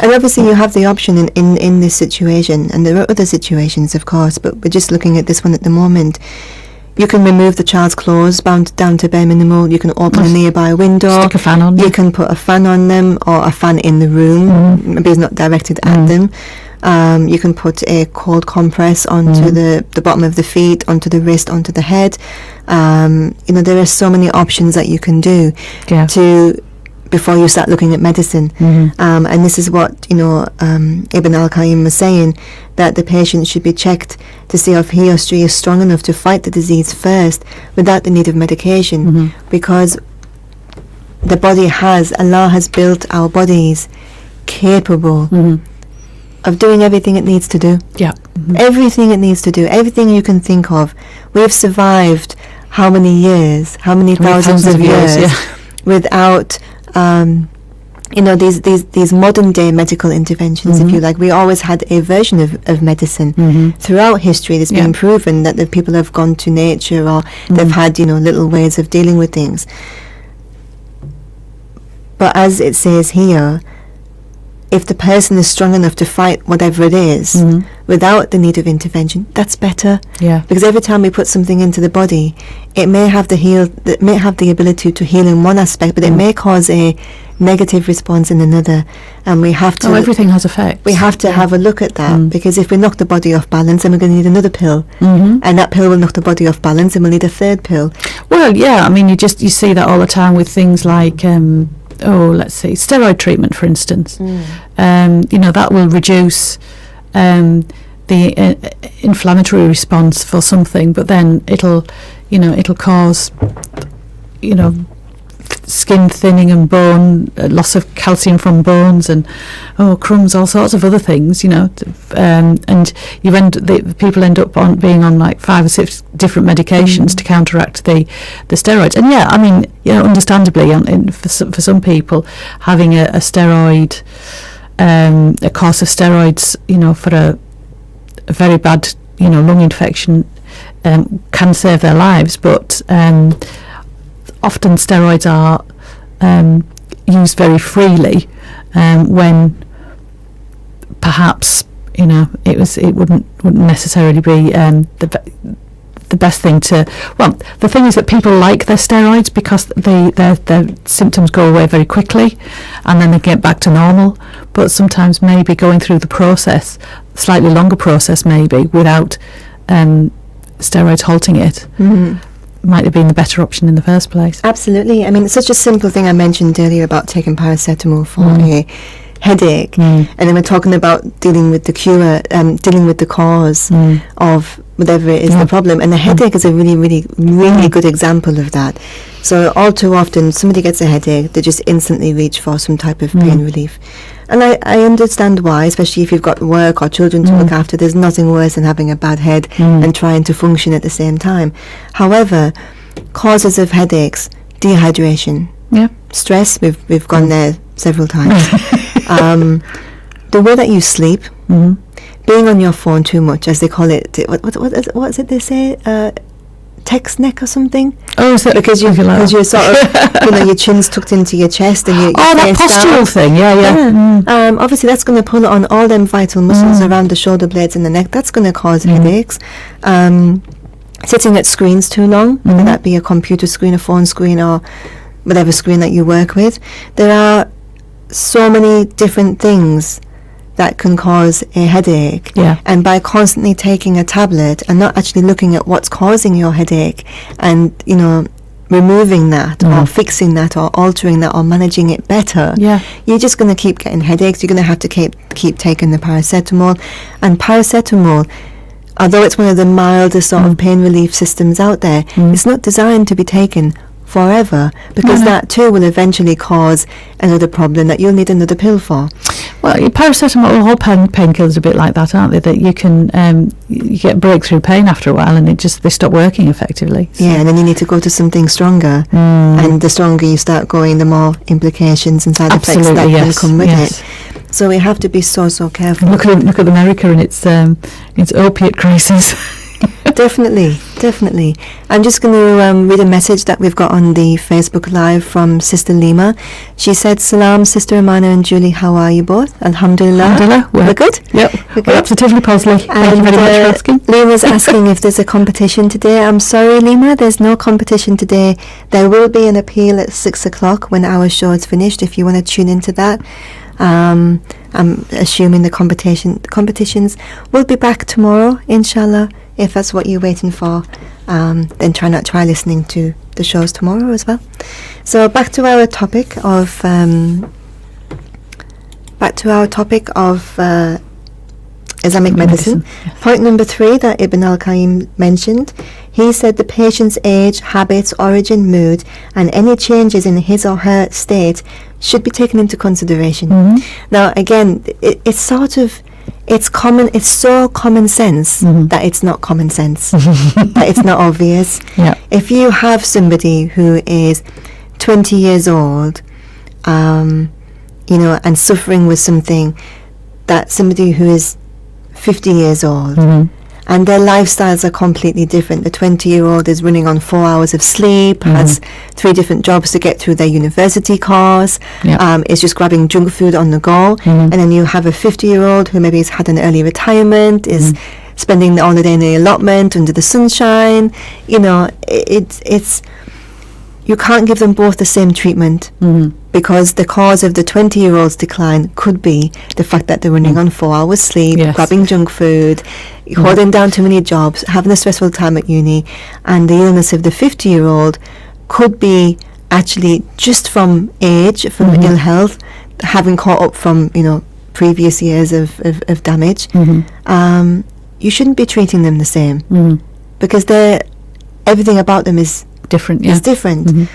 And obviously you have the option in this situation, and there are other situations, of course, but we're just looking at this one at the moment. You can remove the child's clothes bound down to bare minimal. You can open a nearby window. Stick a fan on. You can put a fan on them, or a fan in the room. Maybe it's not directed at them. You can put a cold compress onto the bottom of the feet, onto the wrist, onto the head. You know, there are so many options that you can do before you start looking at medicine. And this is what, you know, Ibn al-Qayyim was saying, that the patient should be checked to see if he or she is strong enough to fight the disease first without the need of medication, because the body Allah has built our bodies capable of doing everything it needs to do. Everything it needs to do, everything you can think of. We've survived how many years, how many thousands of years without these modern day medical interventions, if you like. We always had a version of medicine throughout history. It's been proven that the people have gone to nature, or they've had little ways of dealing with things. But as it says here, if the person is strong enough to fight whatever it is without the need of intervention, that's better. Yeah. Because every time we put something into the body, it may have the ability to heal in one aspect, but it may cause a negative response in another, and we have to. Oh, everything has effects. We have to have a look at that, because if we knock the body off balance, then we're going to need another pill, and that pill will knock the body off balance, and we'll need a third pill. Well, yeah, I mean, you see that all the time with things like. Let's see, steroid treatment, for instance. That will reduce the inflammatory response for something, but then it'll cause, skin thinning and bone loss of calcium from bones, and crumbs, all sorts of other things. And people end up being on like 5 or 6 different medications to counteract the steroids. And I mean, understandably, for some people, having a steroid, a course of steroids, for a very bad, lung infection, can save their lives, but often steroids are used very freely when perhaps it wouldn't necessarily be the best thing to. Well, the thing is that people like their steroids because their symptoms go away very quickly, and then they get back to normal. But sometimes maybe going through the process, slightly longer process maybe, without steroids halting it. Might have been the better option in the first place. Absolutely. I mean, it's such a simple thing I mentioned earlier about taking paracetamol for a headache, and then we're talking about dealing with the cure, dealing with the cause of whatever is the problem, and the headache is a really, really, really good example of that. So all too often, somebody gets a headache, they just instantly reach for some type of pain relief. And I understand why, especially if you've got work or children to look after. There's nothing worse than having a bad head and trying to function at the same time. However, causes of headaches, dehydration, stress, we've gone there several times. The way that you sleep, being on your phone too much, as they call it, what is it they say? Text neck or something? Oh, is that because you're sort of, your chin's tucked into your chest and you. Oh, that postural thing, yeah. Obviously, that's going to pull on all them vital muscles around the shoulder blades and the neck. That's going to cause headaches. Sitting at screens too long, whether that be a computer screen, a phone screen, or whatever screen that you work with. There are so many different things that can cause a headache, and by constantly taking a tablet and not actually looking at what's causing your headache and removing that or fixing that or altering that or managing it better, you're just going to keep getting headaches. You're going to have to keep taking the paracetamol. And paracetamol, although it's one of the mildest sort of pain relief systems out there, it's not designed to be taken forever, because that too will eventually cause another problem that you'll need another pill for. Well, paracetamol, all painkillers are a bit like that, aren't they? That you can you get breakthrough pain after a while, and they stop working effectively. So. Yeah, and then you need to go to something stronger, and the stronger you start going, the more implications and side effects that can come with it. So we have to be so careful. Look at America and its opiate crisis. Definitely. I'm just going to read a message that we've got on the Facebook Live from Sister Lima. She said, "Salam, Sister Amanah and Julie. How are you both? Alhamdulillah. We're good. Yep. We're absolutely positive. Thank you very much for asking." Lima's asking if there's a competition today. I'm sorry, Lima. There's no competition today. There will be an appeal at 6 o'clock when our show is finished. If you want to tune into that. I'm assuming the competitions will be back tomorrow, inshallah. If that's what you're waiting for, then try listening to the shows tomorrow as well. So back to our topic of Islamic medicine. Point number 3 that Ibn al-Qayyim mentioned. He said the patient's age, habits, origin, mood, and any changes in his or her state should be taken into consideration. Now, again, it's it's so common sense that it's not common sense, that it's not obvious. Yeah. If you have somebody who is 20 years old, and suffering with something that somebody who is 50 years old, and their lifestyles are completely different. The 20-year-old is running on 4 hours of sleep, has 3 different jobs to get through their university course, is just grabbing junk food on the go. And then you have a 50-year-old who maybe has had an early retirement, is spending all the day in the allotment under the sunshine. It's you can't give them both the same treatment, because the cause of the 20-year-old's decline could be the fact that they're running on 4 hours sleep, grabbing junk food, holding down too many jobs, having a stressful time at uni, and the illness of the 50-year-old could be actually just from age, from ill health, having caught up from previous years of damage. You shouldn't be treating them the same, because everything about them is different. Is different.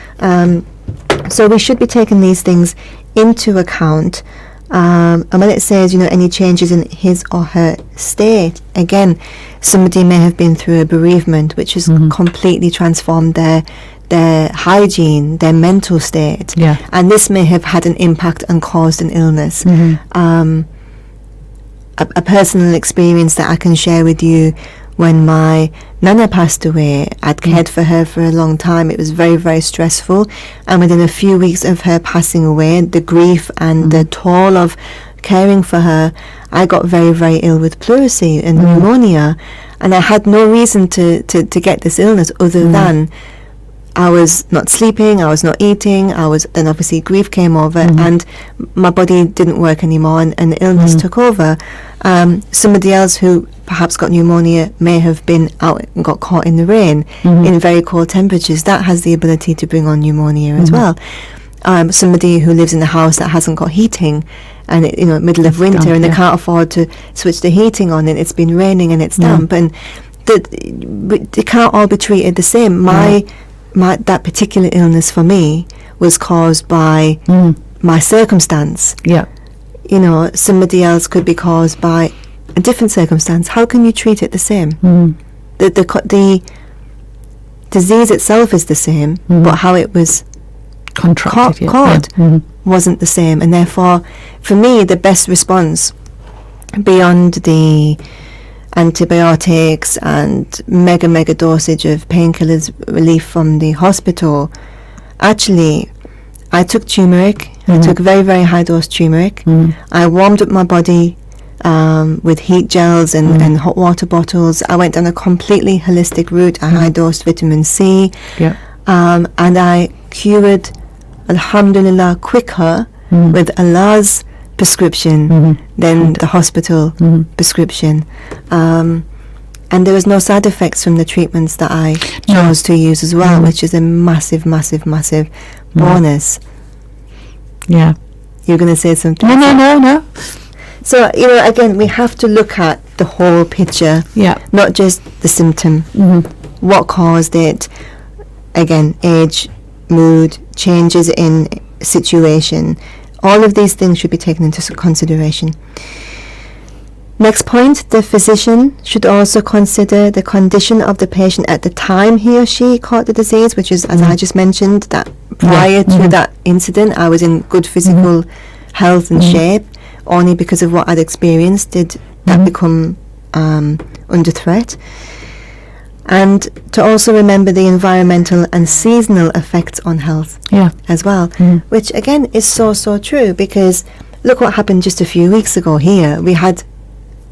So we should be taking these things into account. And when it says, any changes in his or her state, again, somebody may have been through a bereavement which has completely transformed their hygiene, their mental state. And this may have had an impact and caused an illness. A personal experience that I can share with you: when my nana passed away, I'd cared for her for a long time. It was very, very stressful. And within a few weeks of her passing away, the grief and the toll of caring for her, I got very, very ill with pleurisy and pneumonia. And I had no reason to get this illness other than I was not sleeping, I was not eating, then obviously grief came over, and my body didn't work anymore, and the illness took over. Somebody else who perhaps got pneumonia may have been out and got caught in the rain in very cold temperatures. That has the ability to bring on pneumonia as well. Somebody who lives in a house that hasn't got heating, and middle of winter, and they can't afford to switch the heating on, and it's been raining and it's damp, and they can't all be treated the same. That particular illness for me was caused by my circumstance. Somebody else could be caused by a different circumstance. How can you treat it the same? The disease itself is the same, but how it was caught wasn't the same. And therefore, for me, the best response, beyond the antibiotics and mega dosage of painkillers, relief from the hospital, actually I took turmeric. I took very, very high dose turmeric. I warmed up my body with heat gels and hot water bottles. I went down a completely holistic route. I high dosed vitamin C, and I cured, alhamdulillah, quicker with Allah's prescription than the hospital prescription. And there was no side effects from the treatments that I chose to use as well, which is a massive bonus. You're going to say something? No. So, again, we have to look at the whole picture, not just the symptom. What caused it? Again, age, mood, changes in situation. All of these things should be taken into consideration. Next point, the physician should also consider the condition of the patient at the time he or she caught the disease, which is, as I just mentioned, that prior to that incident, I was in good physical health and shape. Only because of what I'd experienced did that become under threat. And to also remember the environmental and seasonal effects on health as well, which again is so true, because look what happened just a few weeks ago here. We had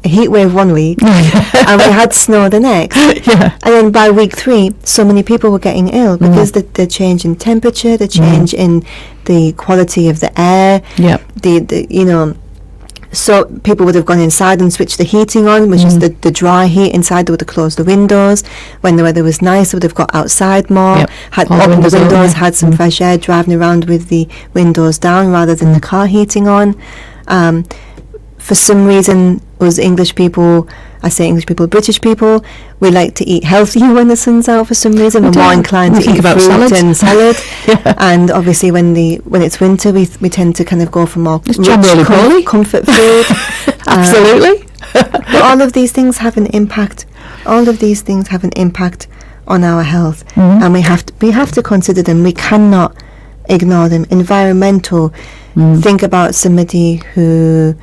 a heat wave one week and we had snow the next. And then by week 3, so many people were getting ill because the change in temperature, the change in the quality of the air, so people would have gone inside and switched the heating on, which is the dry heat inside. They would have closed the windows. When the weather was nice, they would have got outside more, had opened the windows, had some fresh air, driving around with the windows down rather than the car heating on. For some reason, us English people, I say English people, British people, we like to eat healthier when the sun's out for some reason. We're more inclined to eat fruit and salad. And obviously when it's winter, we tend to kind of go for more rich, comfort food. Absolutely. But all of these things have an impact. All of these things have an impact on our health, and we have to consider them. We cannot ignore them. Environmental. Think about somebody who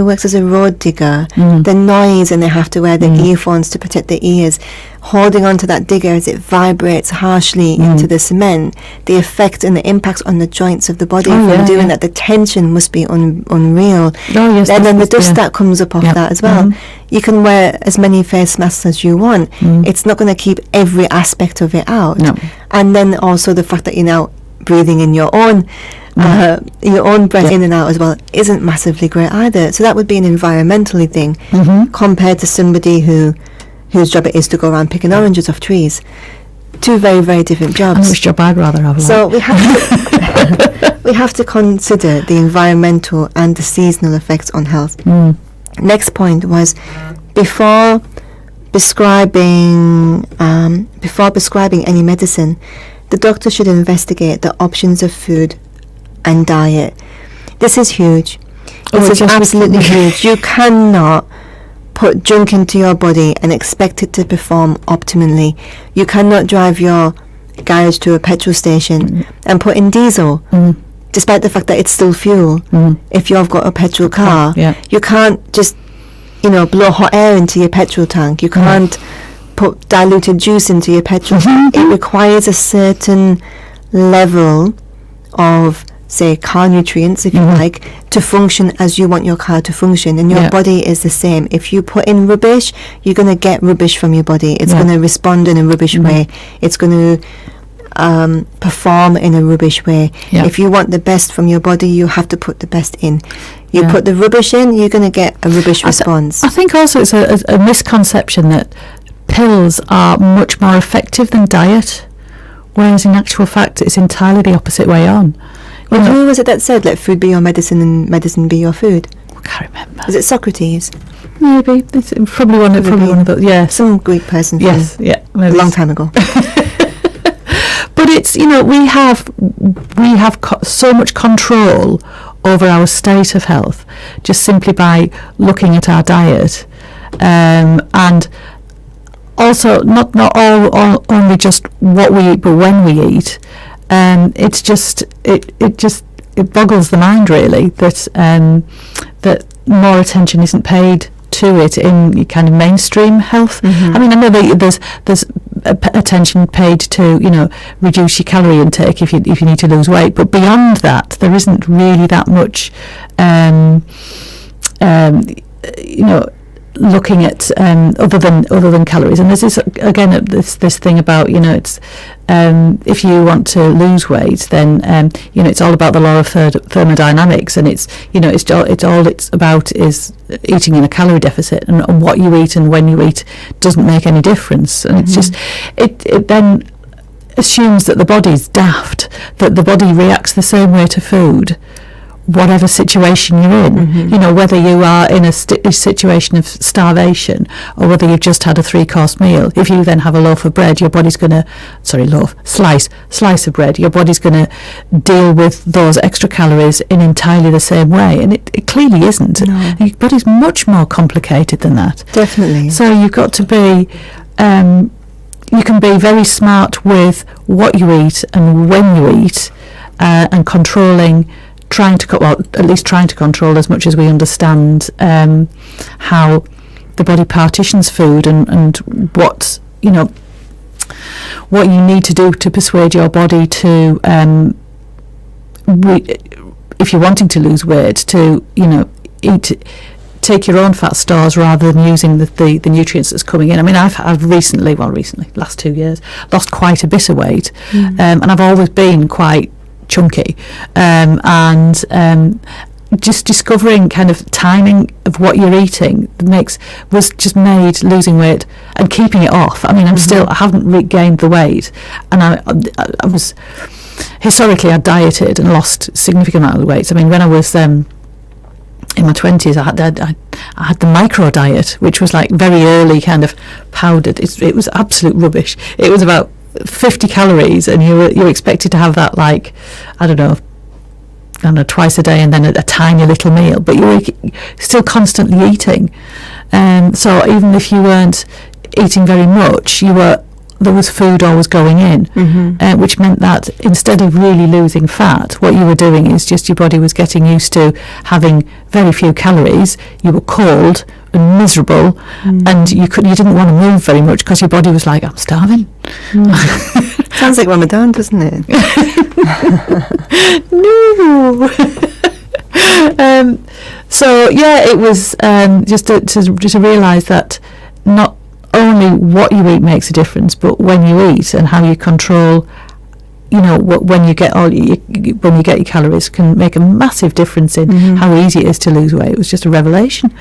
works as a road digger. The noise, and they have to wear the earphones to protect their ears, holding onto that digger as it vibrates harshly into the cement. The effect and the impact on the joints of the body from doing that. The tension must be unreal. Yes, and then the dust that comes up off that as well. You can wear as many face masks as you want. It's not going to keep every aspect of it out. No. And then also the fact that you're now breathing in your own breath in and out as well isn't massively great either. So that would be an environmentally thing compared to somebody whose job it is to go around picking oranges off trees. Two very, very different jobs. And which job I'd rather have. So we have to consider the environmental and the seasonal effects on health. Next point was before prescribing any medicine, the doctor should investigate the options of food and diet. This is huge. This is absolutely huge. You cannot put junk into your body and expect it to perform optimally. You cannot drive your garage to a petrol station and put in diesel, despite the fact that it's still fuel. If you've got a petrol car, you can't just, blow hot air into your petrol tank. You can't put diluted juice into your petrol tank. It requires a certain level of, say, car nutrients, if you like, to function as you want your car to function. And your body is the same. If you put in rubbish, you're going to get rubbish from your body. It's going to respond in a rubbish way. It's going to perform in a rubbish way. If you want the best from your body, you have to put the best in. You put the rubbish in, you're going to get a rubbish response. I think also it's a misconception that pills are much more effective than diet, whereas in actual fact it's entirely the opposite way on. Well, who was it that said, let food be your medicine and medicine be your food? I can't remember. Is it Socrates? Maybe. It's probably one of those, yeah. Some Greek person. Yes, maybe. A long time ago. But it's, we have so much control over our state of health just simply by looking at our diet, and also not all only just what we eat, but when we eat. It's just it boggles the mind really that more attention isn't paid to it in kind of mainstream health. I mean, I know there's attention paid to reduce your calorie intake if you need to lose weight, but beyond that there isn't really that much looking at other than calories. And there's this again this thing about it's if you want to lose weight, then it's all about the law of thermodynamics, and it's about is eating in a calorie deficit, and what you eat and when you eat doesn't make any difference. And it's just it then assumes that the body's daft, that the body reacts the same way to food whatever situation you're in, whether you are in a situation of starvation or whether you've just had a 3-course meal. If you then have a loaf of bread, your body's going to, slice of bread, your body's going to deal with those extra calories in entirely the same way. And it clearly isn't. No. Your body's much more complicated than that. Definitely. So you've got to be, you can be very smart with what you eat and when you eat, and trying to control as much as we understand how the body partitions food and what you need to do to persuade your body to if you're wanting to lose weight, to take your own fat stores rather than using the nutrients that's coming in. I mean, I've recently, last 2 years, lost quite a bit of weight, and I've always been quite chunky, and just discovering kind of timing of what you're eating was just made losing weight and keeping it off. I mean, I haven't regained the weight, and I was historically I dieted and lost significant amount of weight. I mean, when I was in my 20s, I had the micro diet, which was like very early kind of powdered. It was absolute rubbish. It was about 50 calories, and you were expected to have that, like, I don't know, twice a day and then a tiny little meal, but you were still constantly eating. So even if you weren't eating very much, there was food always going in, which meant that instead of really losing fat, what you were doing is just your body was getting used to having very few calories. You were cold and miserable, and you didn't want to move very much because your body was like, I'm starving. Sounds like Ramadan, doesn't it? No. So yeah, it was just to realise that not only what you eat makes a difference, but when you eat and how you control, when you get your calories can make a massive difference in how easy it is to lose weight. It was just a revelation.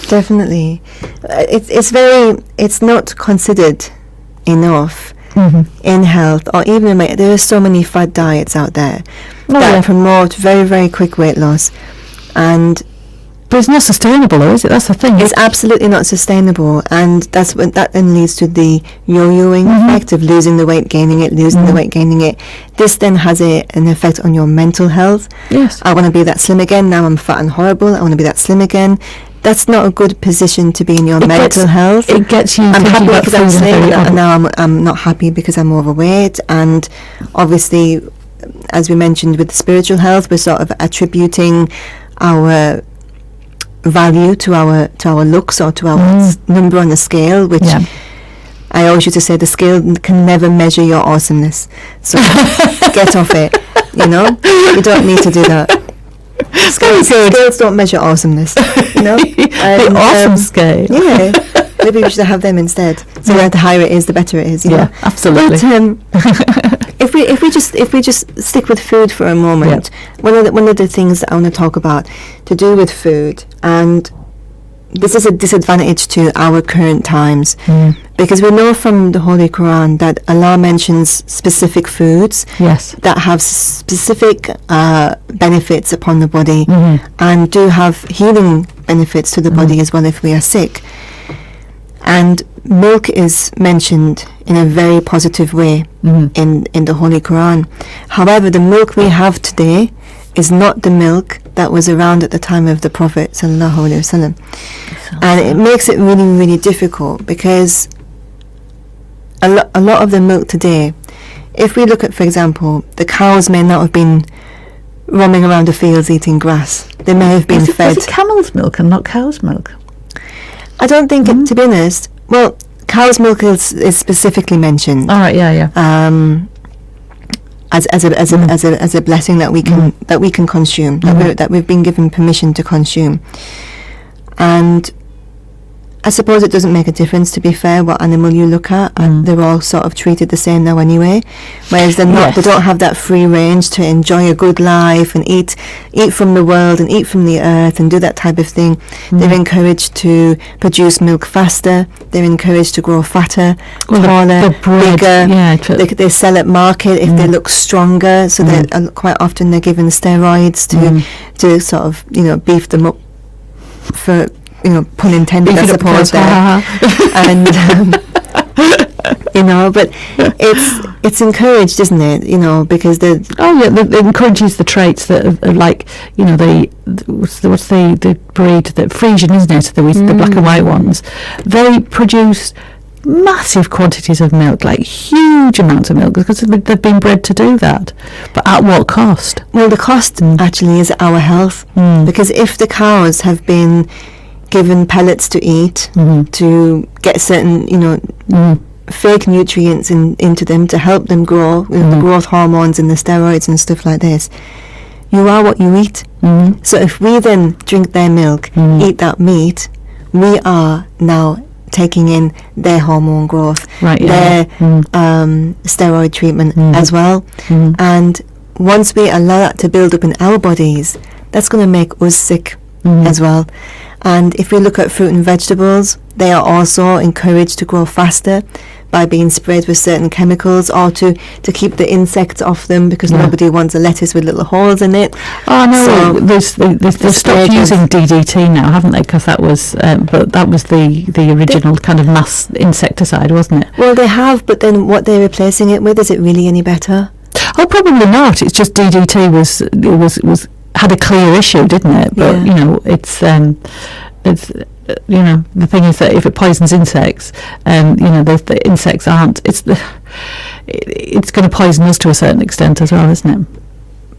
Definitely, it's not considered enough in health, or even in there are so many fad diets out there that promote very, very quick weight loss, but it's not sustainable, though, is it? That's the thing. It's absolutely not sustainable, and that then leads to the yo-yoing effect of losing the weight, gaining it, losing the weight, gaining it. This then has an effect on your mental health. Yes. I want to be that slim again. Now I'm fat and horrible. I want to be that slim again. That's not a good position to be in your mental health. It gets you. I'm happy about because I'm slim, and now now I'm not happy because I'm overweight. And obviously, as we mentioned with the spiritual health, we're sort of attributing our value to our looks or to our number on the scale, which I always used to say the scale can never measure your awesomeness. So get off it. You don't need to do that. Scales don't measure awesomeness. The awesome scale. Yeah. Maybe we should have them instead. So the higher it is, the better it is. Yeah, absolutely. But, if we just stick with food for a moment, one of the things that I want to talk about to do with food, and this is a disadvantage to our current times, because we know from the Holy Quran that Allah mentions specific foods that have specific benefits upon the body, and do have healing benefits to the body as well if we are sick. And milk is mentioned in a very positive way in the Holy Quran. However, the milk we have today is not the milk that was around at the time of the Prophet sallallahu alaihi wasallam, and it makes it really, really difficult, because a lot of the milk today, if we look at, for example, the cows may not have been roaming around the fields eating grass. They may have been fed. Was it camel's milk and not cow's milk? I don't think it, to be honest. Well, cow's milk is specifically mentioned. All right, yeah. As a blessing that we can consume, that we've been given permission to consume. And I suppose it doesn't make a difference, to be fair, what animal you look at. They're all sort of treated the same now anyway, whereas they're not. They don't have that free range to enjoy a good life and eat from the world and eat from the earth and do that type of thing. They're encouraged to produce milk faster. They're encouraged to grow fatter, taller, bigger. Yeah, they sell at market if they look stronger. So quite often they're given steroids to sort of beef them up, for pun intended, I suppose there. And but it's encouraged, isn't it? Because it encourages the traits that are like what's the breed, that Frisian, isn't it? The black and white ones. They produce massive quantities of milk, like huge amounts of milk, because they've been bred to do that. But at what cost? Well, the cost actually is our health, because if the cows have been given pellets to eat to get certain fake nutrients into them to help them grow, the growth hormones and the steroids and stuff like this, you are what you eat. So if we then drink their milk, eat that meat, we are now taking in their hormone growth, their steroid treatment as well. And once we allow that to build up in our bodies, that's going to make us sick as well. And if we look at fruit and vegetables, they are also encouraged to grow faster by being sprayed with certain chemicals, or to keep the insects off them, because nobody wants a lettuce with little holes in it. Oh no, so they've stopped using DDT now, haven't they? Because that was the original kind of mass insecticide, wasn't it? Well, they have, but then what they're replacing it with, is it really any better? Oh, probably not. It's just DDT was had a clear issue, didn't it? But it's the thing is that if it poisons insects, the insects aren't. It's going to poison us to a certain extent as well, isn't it?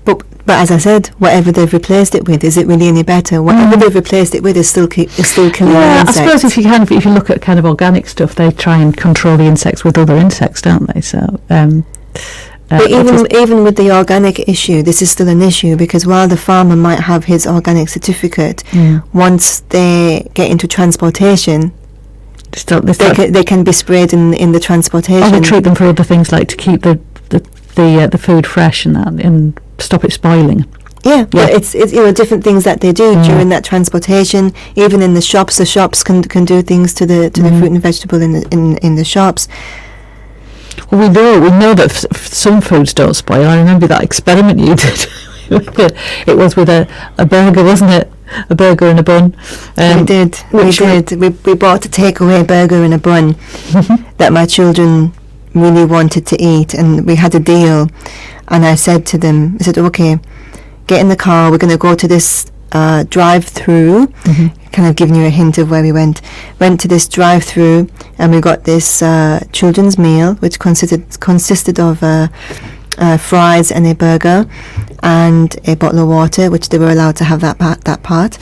But as I said, whatever they've replaced it with, is it really any better? Whatever they've replaced it with is still killing the insects. I suppose if you look at kind of organic stuff, they try and control the insects with other insects, don't they? So. But even with the organic issue, this is still an issue, because while the farmer might have his organic certificate, once they get into transportation, they can be sprayed in the transportation. Or they treat them for other things, like to keep the food fresh and stop it spoiling. Yeah, but it's different things that they do during that transportation. Even in the shops can do things to the fruit and vegetable in the shops. Well, we know that some foods don't spoil. I remember that experiment you did. It was with a burger, wasn't it? A burger and a bun. We did. We bought a takeaway burger and a bun that my children really wanted to eat, and we had a deal. And I said to them, okay, get in the car, we're going to go to this drive-through, kind of giving you a hint of where we went to this drive-through, and we got this children's meal, which consisted of fries and a burger and a bottle of water, which they were allowed to have that part.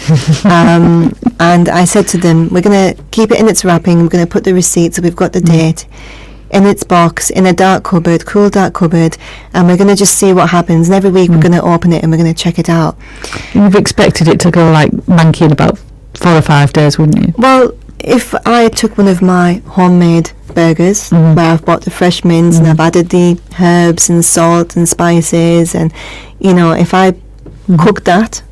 And I said to them, we're going to keep it in its wrapping, we're going to put the receipt, so we've got the date in its box, in a cool dark cupboard, and we're going to just see what happens. And every week we're going to open it and we're going to check it out. You've expected it to go like manky in about 4 or 5 days, wouldn't you? Well, if I took one of my homemade burgers, where I've bought the fresh mince and I've added the herbs and salt and spices, and if I cooked that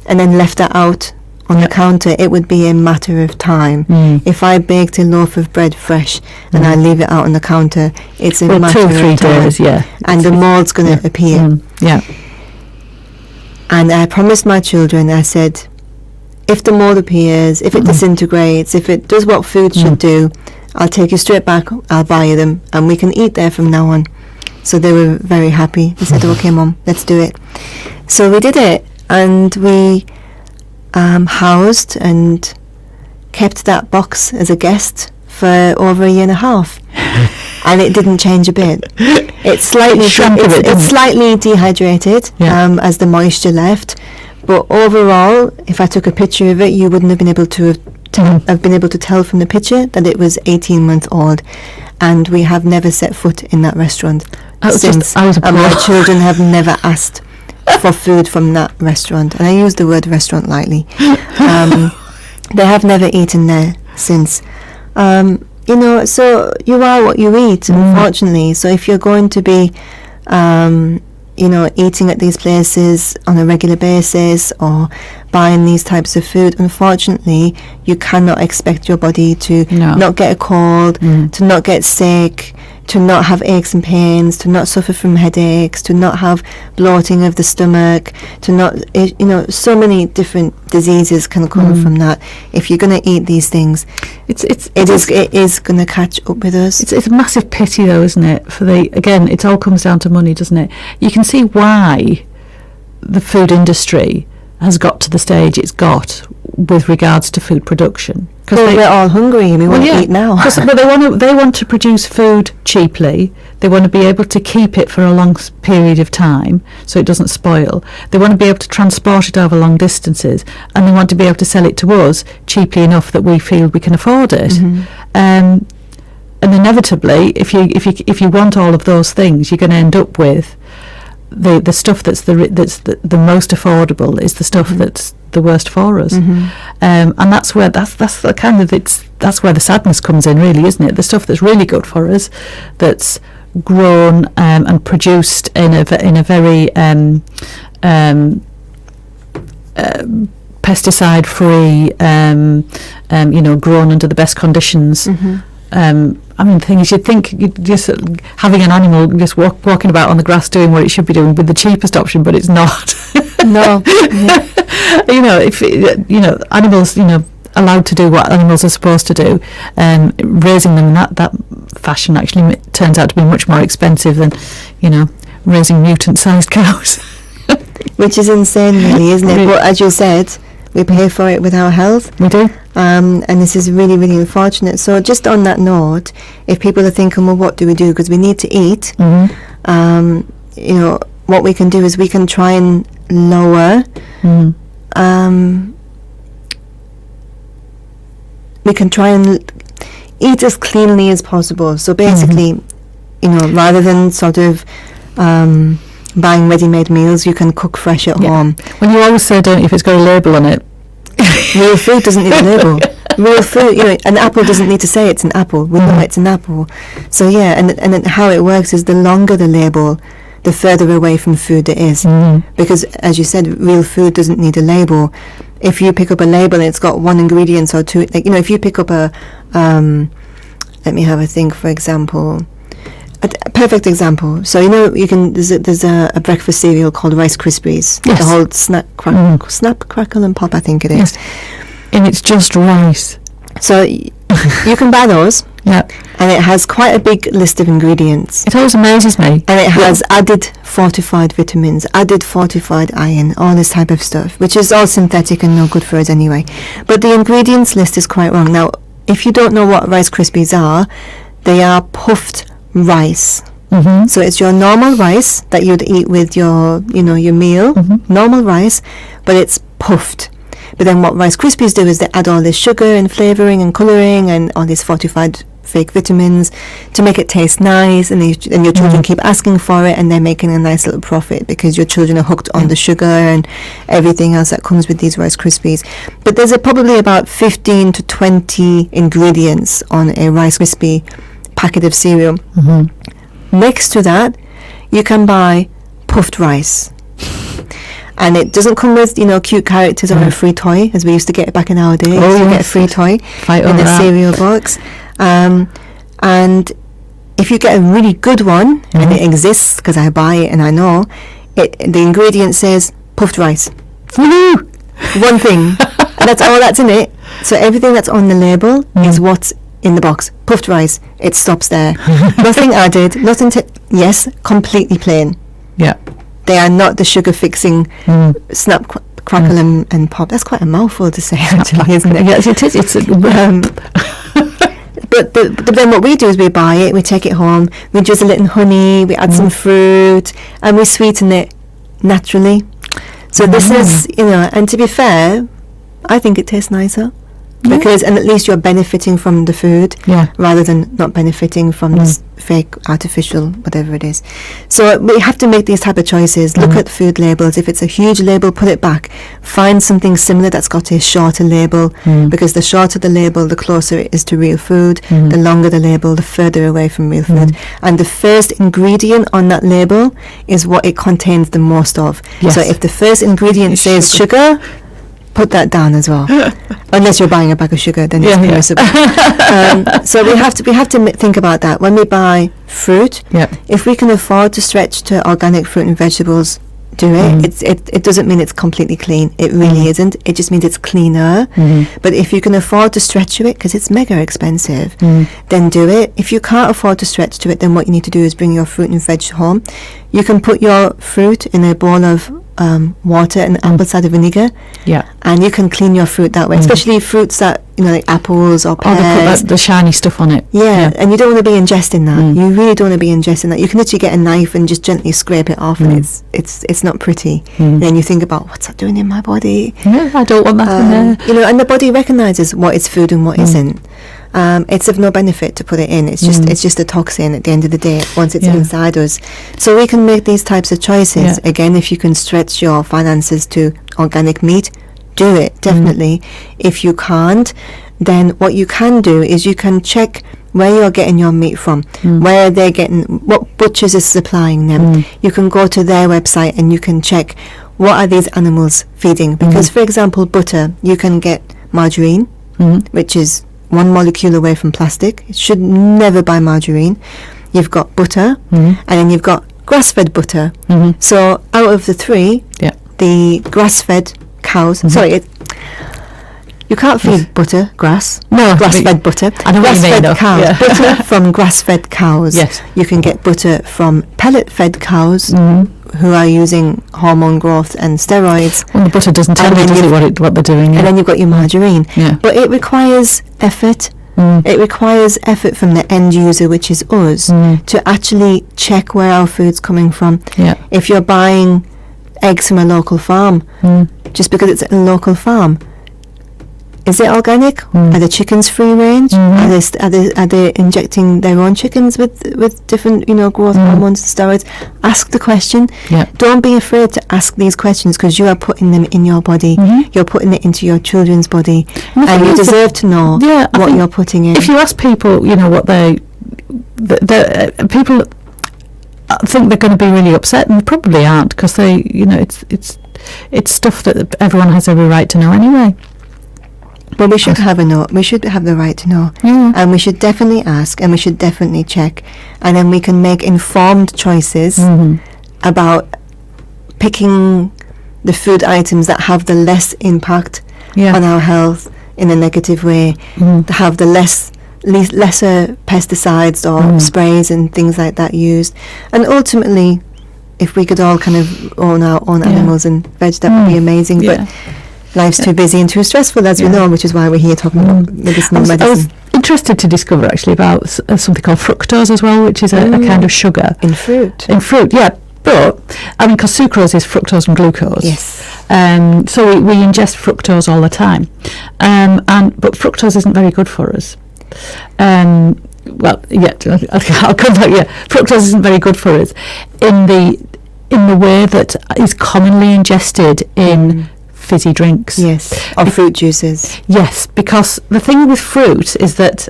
and then left that out on the counter, it would be a matter of time. If I baked a loaf of bread fresh and I leave it out on the counter, it's a matter 2 or 3 of time. days, And the mold's going to appear. And I promised my children, I said, if the mold appears, if it disintegrates, if it does what food should do, I'll take you straight back, I'll buy you them, and we can eat there from now on. So they were very happy. They said, okay, Mum, let's do it. So we did it, and we housed and kept that box as a guest for over 1.5 years. And it didn't change a bit. It's slightly dehydrated as the moisture left, but overall, if I took a picture of it, you wouldn't have been able to have been able to tell from the picture that it was 18 months old, and we have never set foot in that restaurant since. And my children have never asked for food from that restaurant, and I use the word restaurant lightly. They have never eaten there since. So you are what you eat, unfortunately. So if you're going to be eating at these places on a regular basis or buying these types of food, unfortunately, you cannot expect your body to not get a cold, to not get sick, to not have aches and pains, to not suffer from headaches, to not have bloating of the stomach, to not, so many different diseases can come from that. If you're going to eat these things, it is going to catch up with us. It's a massive pity, though, isn't it? Again, it all comes down to money, doesn't it? You can see why the food industry has got to the stage it's got with regards to food production. Because we're all hungry and we want to eat now. But they want to produce food cheaply. They want to be able to keep it for a long period of time so it doesn't spoil. They want to be able to transport it over long distances, and they want to be able to sell it to us cheaply enough that we feel we can afford it. And inevitably, if you want all of those things, you're going to end up with the stuff that's the most affordable is the stuff that's the worst for us, and that's where that's where the sadness comes in, really, isn't it? The stuff that's really good for us, that's grown and produced in a very pesticide free, grown under the best conditions. The thing is, you'd think just having an animal just walking about on the grass doing what it should be doing would be the cheapest option, but it's not. No. If animals, allowed to do what animals are supposed to do, raising them in that fashion actually turns out to be much more expensive than, raising mutant-sized cows. which is insane, really, isn't it? But as you said, we pay for it with our health. We do. And this is really, really unfortunate. So just on that note, if people are thinking, well, what do we do? Because we need to eat. You know, what we can do is we can try and lower. We can try and eat as cleanly as possible. So basically, you know, rather than sort of buying ready-made meals, you can cook fresh at home. Well, you always say, don't you, if it's got a label on it. Real food doesn't need a label. Real food, you know, an apple doesn't need to say it's an apple. We know it's an apple. So yeah, and how it works is the longer the label, the further away from food it is. Because as you said, real food doesn't need a label. If you pick up a label and it's got one ingredient or two, like, you know, if you pick up a, let me have a think, for example, a perfect example. So, you know, you can, there's a breakfast cereal called Rice Krispies. Yes. The whole snap, crackle and pop, I think it is. Yes. And it's just rice. So you can buy those. Yeah. And it has quite a big list of ingredients. It always amazes me. And it has added fortified vitamins, added fortified iron, all this type of stuff, which is all synthetic and no good for us anyway. But the ingredients list is quite wrong. Now, if you don't know what Rice Krispies are, they are puffed rice. So it's your normal rice that you'd eat with your, you know, your meal, normal rice, but it's puffed. But then what Rice Krispies do is they add all this sugar and flavouring and colouring and all these fortified fake vitamins to make it taste nice, and your children keep asking for it, and they're making a nice little profit because your children are hooked on the sugar and everything else that comes with these Rice Krispies. But there's probably about 15 to 20 ingredients on a Rice Krispie packet of cereal. Next to that, you can buy puffed rice. And it doesn't come with, you know, cute characters or a free toy, as we used to get back in our day. Oh, you yes. get a free toy in the cereal box. And if you get a really good one, and it exists because I buy it and I know, the ingredient says puffed rice. One thing. And that's all that's in it. So everything that's on the label is what's in the box. Puffed rice. It stops there. Nothing added. Nothing yes, completely plain. Yeah. They are not the sugar fixing snap, crackle and pop. That's quite a mouthful to say, actually, isn't it? Yes, it is. It's but then what we do is we buy it, we take it home, we drizzle it in honey, we add some fruit, and we sweeten it naturally. So this is, you know, and to be fair, I think it tastes nicer. Because, and at least you're benefiting from the food rather than not benefiting from this fake, artificial, whatever it is. So we have to make these type of choices. Look at food labels. If it's a huge label, put it back. Find something similar that's got a shorter label, because the shorter the label, the closer it is to real food. The longer the label, the further away from real food. And the first ingredient on that label is what it contains the most of. Yes. So if the first ingredient says sugar, put that down as well. Unless you're buying a bag of sugar, then it's permissible. So we have to think about that when we buy fruit. If we can afford to stretch to organic fruit and vegetables, do it. It doesn't mean it's completely clean. It really isn't. It just means it's cleaner. But if you can afford to stretch to it, because it's mega expensive, then do it. If you can't afford to stretch to it, then what you need to do is bring your fruit and veg home. You can put your fruit in a bowl of water and apple cider vinegar, and you can clean your fruit that way, especially fruits that, you know, like apples or pears. Or they put the shiny stuff on it. And you don't want to be ingesting that. You really don't want to be ingesting that. You can literally get a knife and just gently scrape it off, and it's not pretty. And then you think about, what's that doing in my body? I don't want that in there. You know, and the body recognises what is food and what isn't. It's of no benefit to put it in. It's just a toxin at the end of the day once it's inside us. So we can make these types of choices. Again, if you can stretch your finances to organic meat, do it, definitely. If you can't, then what you can do is you can check where you're getting your meat from, where they're getting, what butchers is supplying them. You can go to their website and you can check, what are these animals feeding? Because, for example, butter, you can get margarine, which is one molecule away from plastic. You should never buy margarine. You've got butter, and then you've got grass-fed butter. So out of the three, the grass-fed cows, you can't feed butter, grass. No, grass-fed butter. I know what you mean, grass-fed cows. Butter from grass-fed cows. Yes. You can get butter from pellet-fed cows, who are using hormone growth and steroids. Well, the butter doesn't tell you, does it, what they're doing. Yeah. And then you've got your margarine. Yeah. But it requires effort. It requires effort from the end user, which is us, to actually check where our food's coming from. Yeah. If you're buying eggs from a local farm, just because it's a local farm, is it organic? Are the chickens free range? Are they injecting their own chickens with different growth hormones and steroids? Ask the question. Yeah. Don't be afraid to ask these questions, because you are putting them in your body. You're putting it into your children's body, and you deserve to know what you're putting in. If you ask people, what people think they're going to be really upset, and they probably aren't, because they, it's stuff that everyone has every right to know anyway. Well, we should have the right to know, and we should definitely ask, and we should definitely check, and then we can make informed choices about picking the food items that have the less impact on our health in a negative way, to have the lesser pesticides or sprays and things like that used. And ultimately, if we could all kind of own our own animals and veg, that would be amazing. But life's too busy and too stressful, as we know, which is why we're here talking about medicinal medicine. I was interested to discover actually about something called fructose as well, which is a kind of sugar. In fruit? In fruit, yeah. But, because sucrose is fructose and glucose. Yes. So we ingest fructose all the time. But fructose isn't very good for us. I'll come back. Yeah, fructose isn't very good for us in the way that is commonly ingested in fizzy drinks. Yes, or fruit juices. Yes, because the thing with fruit is that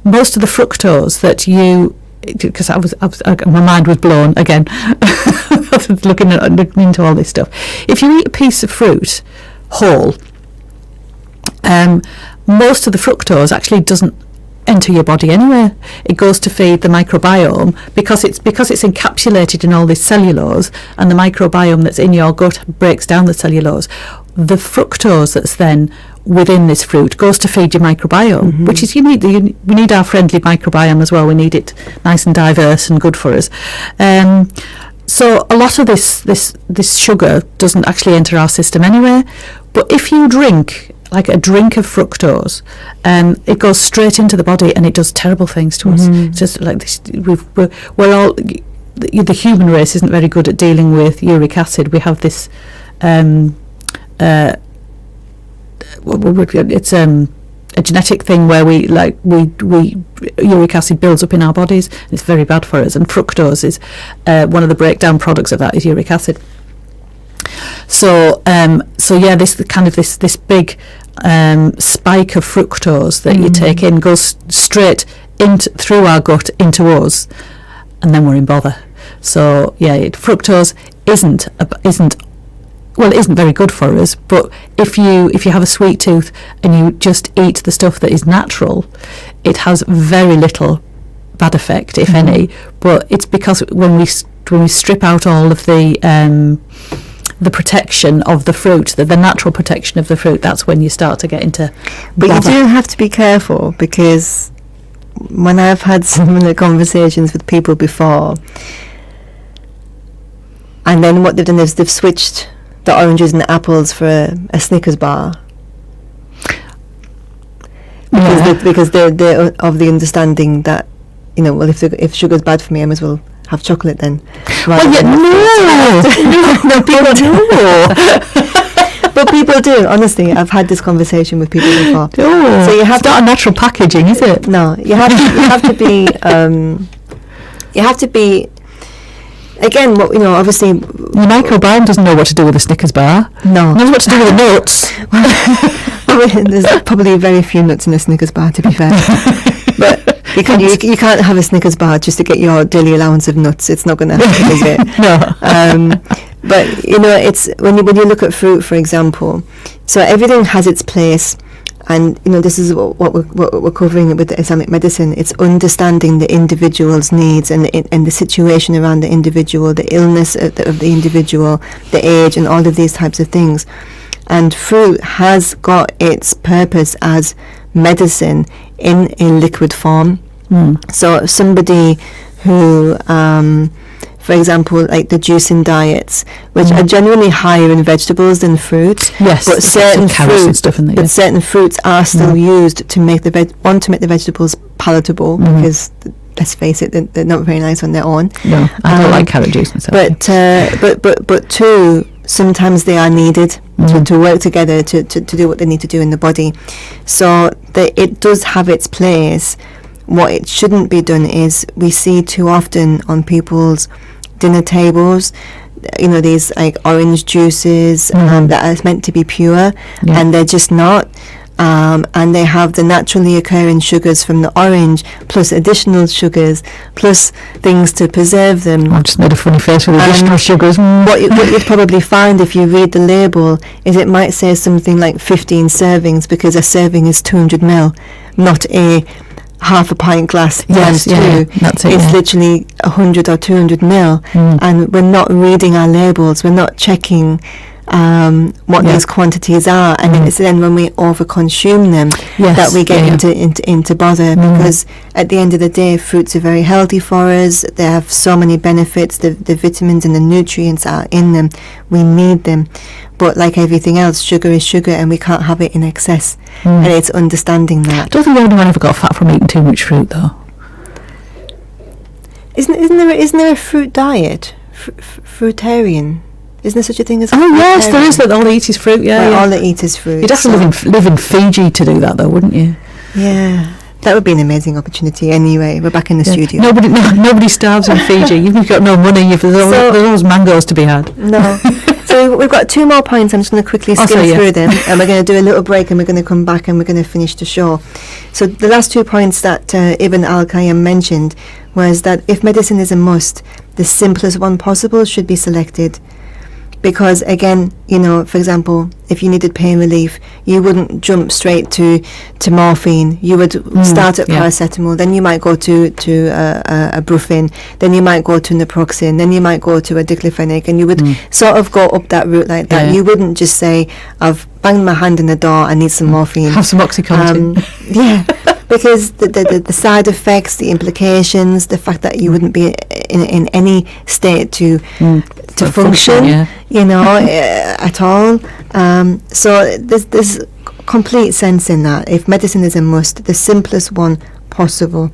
most of the fructose that you, because my mind was blown again looking into all this stuff. If you eat a piece of fruit whole, most of the fructose actually doesn't enter your body anywhere. It goes to feed the microbiome, because it's encapsulated in all this cellulose, and the microbiome that's in your gut breaks down the cellulose. The fructose that's then within this fruit goes to feed your microbiome, which is we need our friendly microbiome as well. We need it nice and diverse and good for us. So a lot of this sugar doesn't actually enter our system anywhere. But if you drink like a drink of fructose, it goes straight into the body and it does terrible things to us. It's just like this, we're all, the human race isn't very good at dealing with uric acid. We have this it's a genetic thing where we uric acid builds up in our bodies. It's very bad for us, and fructose is one of the breakdown products of that is uric acid. So this big spike of fructose that you take in goes straight through our gut into us, and then we're in bother. So fructose isn't very good for us. But if you have a sweet tooth and you just eat the stuff that is natural, it has very little bad effect, if any. But it's because when we strip out all of the protection of the fruit, the natural protection of the fruit, that's when you start to get into But you do have to be careful, because when I've had similar conversations with people before, and then what they've done is they've switched the oranges and the apples for a Snickers bar, because they're of the understanding that if sugar's bad for me, I might as well have chocolate then. No, people do. But people do, honestly. I've had this conversation with people before. Oh, so it's not a natural packaging, is it? No, you have to be. You have to be. Again, obviously, the microbiome doesn't know what to do with a Snickers bar. No, it knows what to do with the nuts. There's probably very few nuts in a Snickers bar, to be fair. But you can't have a Snickers bar just to get your daily allowance of nuts. It's not going to happen, is it? No. But it's when you look at fruit, for example. So everything has its place, and this is what we're covering with the Islamic medicine. It's understanding the individual's needs and the situation around the individual, the illness of the individual, the age, and all of these types of things. And fruit has got its purpose as medicine in a liquid form. So somebody who for example, like the juicing diets, which are generally higher in vegetables than fruit. Yes, but certain carrots and fruits, stuff in there. but certain fruits are still used to make the vegetables palatable, because let's face it, they're not very nice on their own. No, I don't like carrot juice myself. But too, sometimes they are needed to work together to do what they need to do in the body. So it does have its place. What it shouldn't be done is, we see too often on people's dinner tables, these like orange juices that are meant to be pure, and they're just not. And they have the naturally occurring sugars from the orange, plus additional sugars, plus things to preserve them. I just made a funny face with additional sugars. What you'd probably find if you read the label is it might say something like 15 servings, because a serving is 200 ml, not a half a pint glass times two. That's it, it's literally 100 or 200 ml, and we're not reading our labels, we're not checking what these quantities are, and it's then when we overconsume them that we get into bother, because at the end of the day, fruits are very healthy for us. They have so many benefits. The vitamins and the nutrients are in them. We need them. But like everything else, sugar is sugar, and we can't have it in excess. And it's understanding that. I don't think anyone ever got fat from eating too much fruit, though. Isn't there a fruit diet? Fruitarian? Isn't there such a thing as? Oh yes, there is. That all they eat is fruit. All they eat is fruit. You'd have to live in Fiji to do that, though, wouldn't you? Yeah, that would be an amazing opportunity. Anyway, we're back in the studio. Nobody starves in Fiji. You've got no money. There's always mangoes to be had. No. So we've got 2 more points. I'm just going to quickly skim through them, and we're going to do a little break, and we're going to come back, and we're going to finish the show. So the last 2 points that Ibn al-Qayyim mentioned was that if medicine is a must, the simplest one possible should be selected. Because again, for example, if you needed pain relief, you wouldn't jump straight to morphine. You would start at paracetamol, then you might go to a Brufen, then you might go to naproxen, then you might go to a diclofenac, and you would sort of go up that route like that. You wouldn't just say, I've banged my hand in the door, I need some morphine. Have some Oxycontin. Because the side effects, the implications, the fact that you wouldn't be in any state to function, at all. So there's complete sense in that. If medicine is a must, the simplest one possible.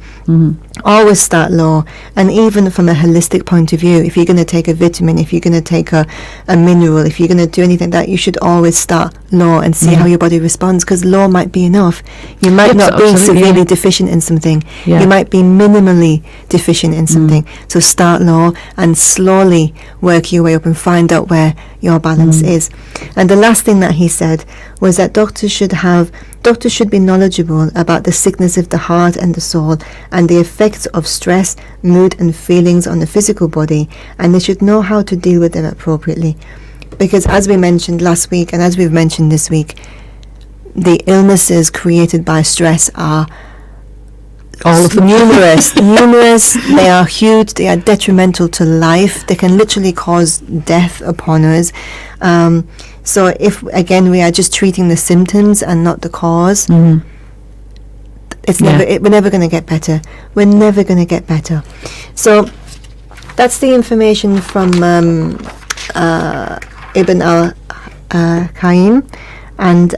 Always start low, and even from a holistic point of view, if you're going to take a vitamin, if you're going to take a mineral, if you're going to do anything like that, you should always start low and see how your body responds, because low might be enough. You might not be severely deficient in something. You might be minimally deficient in something. So start low and slowly work your way up and find out where your balance is. And the last thing that he said was that doctors should be knowledgeable about the sickness of the heart and the soul, and the effects of stress, mood and feelings on the physical body, and they should know how to deal with them appropriately. Because as we mentioned last week, and as we've mentioned this week, the illnesses created by stress are all of them numerous. They are huge. They are detrimental to life. They can literally cause death upon us. So if again we are just treating the symptoms and not the cause, we're never going to get better. We're never going to get better. So that's the information from Ibn al-Qayyim, and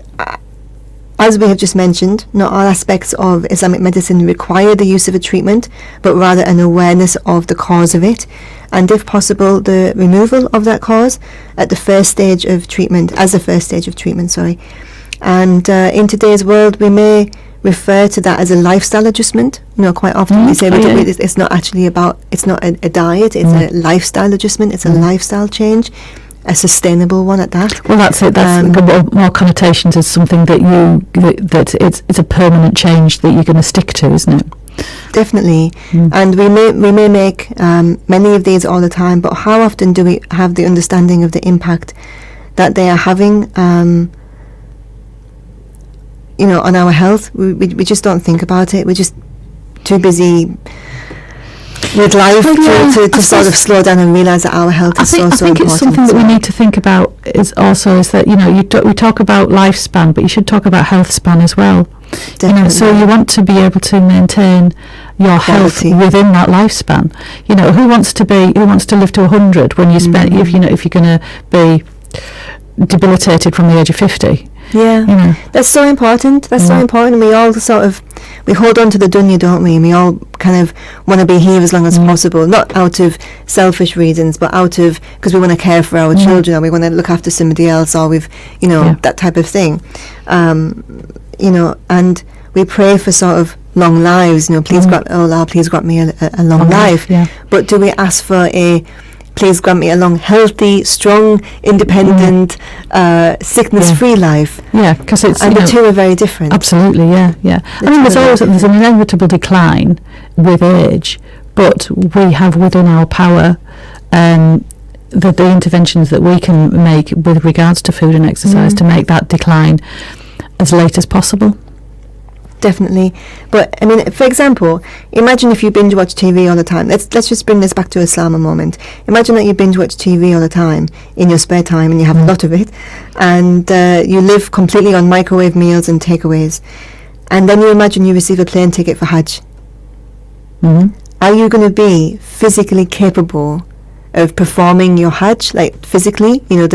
as we have just mentioned, not all aspects of Islamic medicine require the use of a treatment, but rather an awareness of the cause of it, and if possible, the removal of that cause at the first stage of treatment, And in today's world, we may refer to that as a lifestyle adjustment. Quite often we say it's not actually it's not a diet, it's a lifestyle adjustment, it's a lifestyle change. A sustainable one at that. Well, that's it. That's more connotations as something that it's a permanent change that you're going to stick to, isn't it? Definitely. And we may make many of these all the time, but how often do we have the understanding of the impact that they are having, on our health? We just don't think about it. We're just too busy with life to sort of slow down and realise that our health is so important. I think it's something that we need to think about is that, you know, we talk about lifespan, but you should talk about health span as well. Definitely. You know, so you want to be able to maintain your health within that lifespan. You know, who wants to live to 100 when you spend, if you're going to be debilitated from the age of 50? Yeah, you know. That's so important. That's so important. We all we hold on to the dunya, don't we? And we all kind of want to be here as long as possible, not out of selfish reasons, but because we want to care for our children, or we want to look after somebody else, or that type of thing. You know, and we pray for sort of long lives. You know, please Allah, please grant me a long life. Yeah. But do we ask for please grant me a long, healthy, strong, independent, sickness-free life? Yeah, because the two are very different. Absolutely, yeah. I mean, there's an inevitable decline with age, but we have within our power the interventions that we can make with regards to food and exercise to make that decline as late as possible. Definitely. But I mean, for example, imagine if you binge watch TV all the time. Let's just bring this back to Islam a moment. Imagine that you binge watch TV all the time in your spare time, and you have a lot of it, and you live completely on microwave meals and takeaways, and then you imagine you receive a plane ticket for Hajj. Are you going to be physically capable of performing your Hajj, like physically, you know,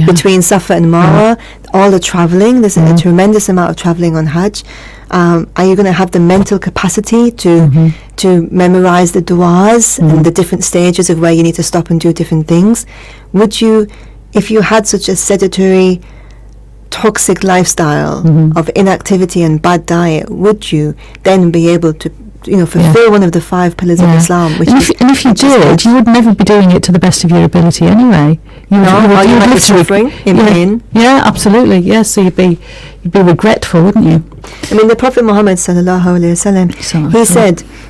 between Safa and Marwa, all the travelling, there's a tremendous amount of travelling on Hajj. Are you going to have the mental capacity to memorize the du'as and the different stages of where you need to stop and do different things? Would you, if you had such a sedentary, toxic lifestyle of inactivity and bad diet, would you then be able to fulfill one of the 5 pillars of Islam? If you did, you would never be doing it to the best of your ability anyway. You would be suffering in pain. Yeah, absolutely. Yeah, so you'd be regretful, wouldn't you? I mean, the Prophet Muhammad sallallahu alaihi wasallam,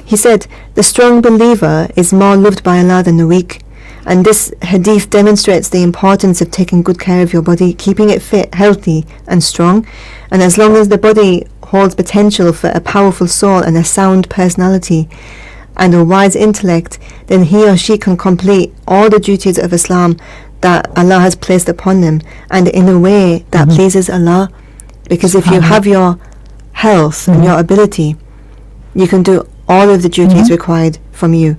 he said, the strong believer is more loved by Allah than the weak. And this hadith demonstrates the importance of taking good care of your body, keeping it fit, healthy and strong. And as long as the body holds potential for a powerful soul and a sound personality and a wise intellect, then he or she can complete all the duties of Islam that Allah has placed upon them, and in a way that pleases Allah. Because if you have your health and your ability, you can do all of the duties required from you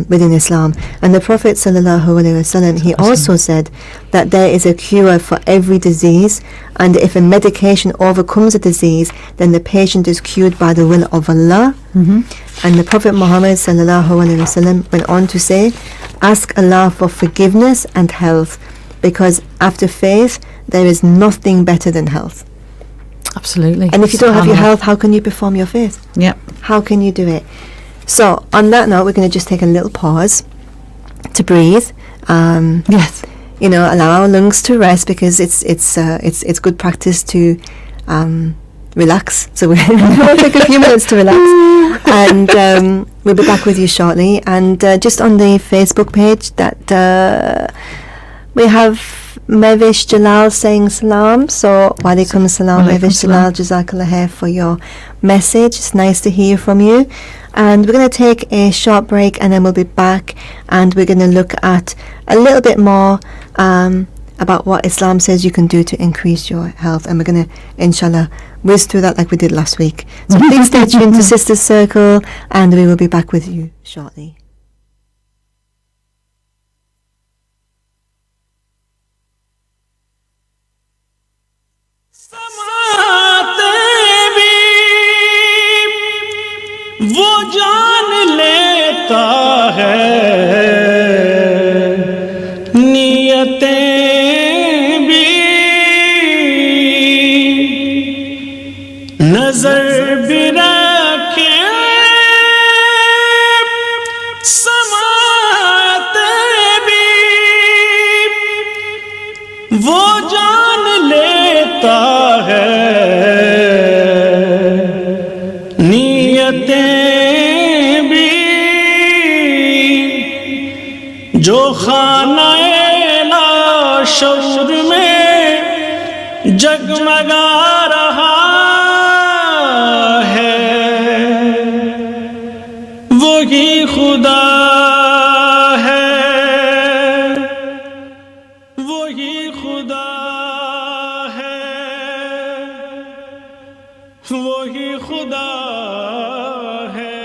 within Islam. And the Prophet ﷺ, he also said that there is a cure for every disease, and if a medication overcomes a disease, then the patient is cured by the will of Allah. And the Prophet Muhammad ﷺ went on to say, ask Allah for forgiveness and health, because after faith there is nothing better than health. Absolutely. And if you don't have your health, how can you perform your faith? Yep. How can you do it? So on that note, we're going to just take a little pause to breathe. Yes. You know, allow our lungs to rest, because it's good practice to relax. So we'll take a few minutes to relax, and we'll be back with you shortly. And just on the Facebook page, that we have Mevish Jalal saying salam. So walaikum salam, Mevish Jalal, jazakallah khair for your message. It's nice to hear from you. And we're going to take a short break, and then we'll be back, and we're going to look at a little bit more about what Islam says you can do to increase your health, and we're going to inshallah whiz through that like we did last week. So please stay tuned to Sister's Circle, and we will be back with you shortly. वो जान लेता है नियतें भी नजर भी रखे समाते भी वो जान लेता है जो खानाए लाशौर में जगमगा रहा है वो وہی خدا ہے، وہی خدا ہے، وہی خدا ہے،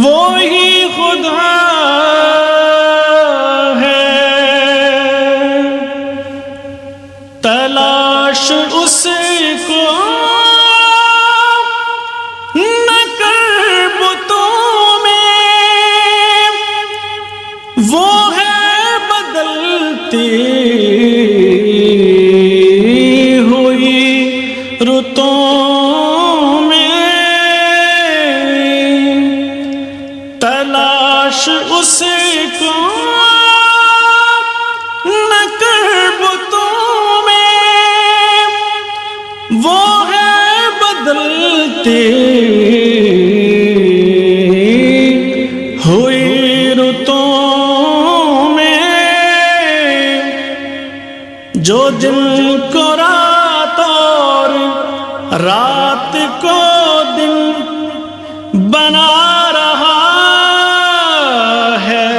وہی خدا ہے، تلاش اس کو نہ کر بتوں میں، وہ ہے بدلتی ہوئی رتوں میں، تلاش اس کو نہ کر بتوں میں، وہ ہے بدلتی ہوئی رتوں میں، جو دن کو رات اور رات کو دن بنا رہا ہے،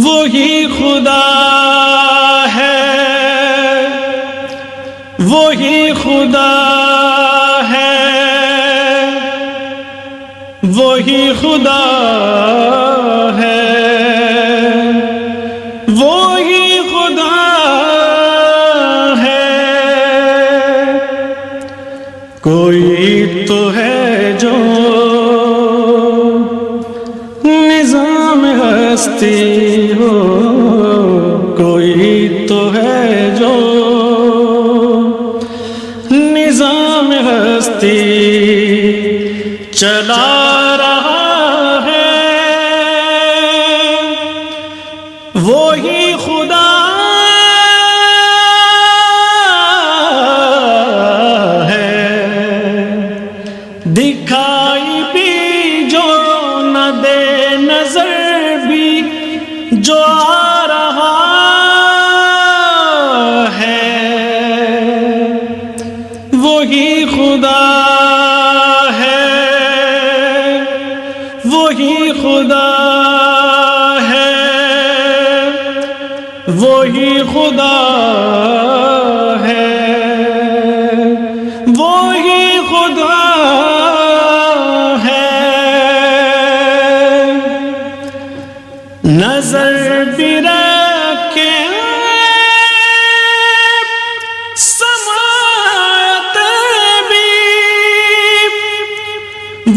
وہی خدا ہے، وہی خدا ہے، وہی خدا ہے، وہی خدا ہے، کوئی تو ہے جو نظام ہستی ہو، کوئی تو ہے جو نظام ہستی چلا رہا ہے، وہی خدا ہے، دکھائی بھی جو نہ دے نظر بھی جو آ رہا ہے، وہی خدا ہے، وہی خدا ہے، وہی خدا ہے، وہی خدا ہے، نظر بھی رکھے سماعت بھی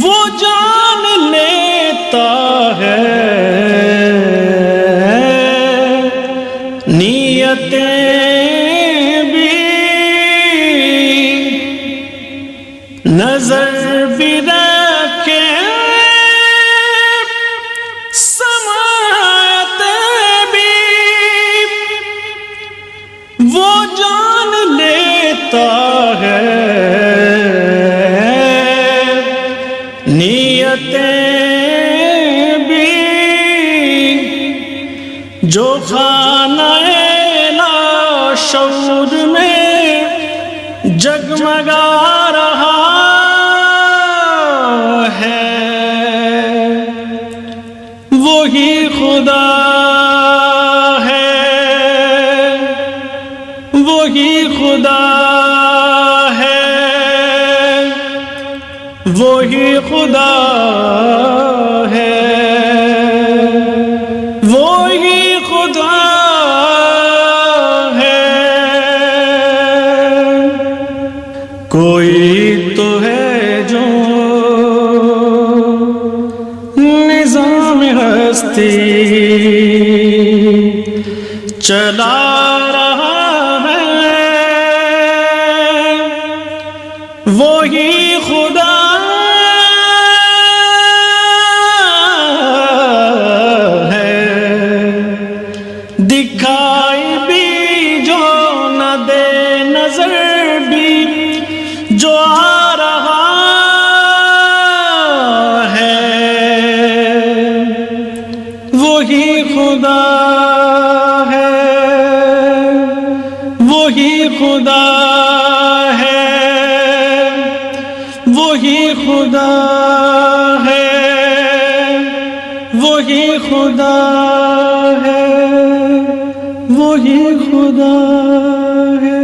وہ جان لیتا ہے، نیتیں بھی نظر بھی رکھے سماعت بھی وہ جان لیتا ہے، نیتیں بھی جو خانہ لاشعور میں جگمگا رہا ہے، وہی خدا ہے، وہی خدا ہے، وہی خدا ہے، وہی خدا ہے، کوئی تو ہے جو نظام ہستی چلا رہا ہے، وہی خدا ہے، دکھائی بھی جو نہ دے نظر بھی جو آ رہا ہے، وہی خدا ہے، वही खुदा है, वही खुदा है, वही खुदा है।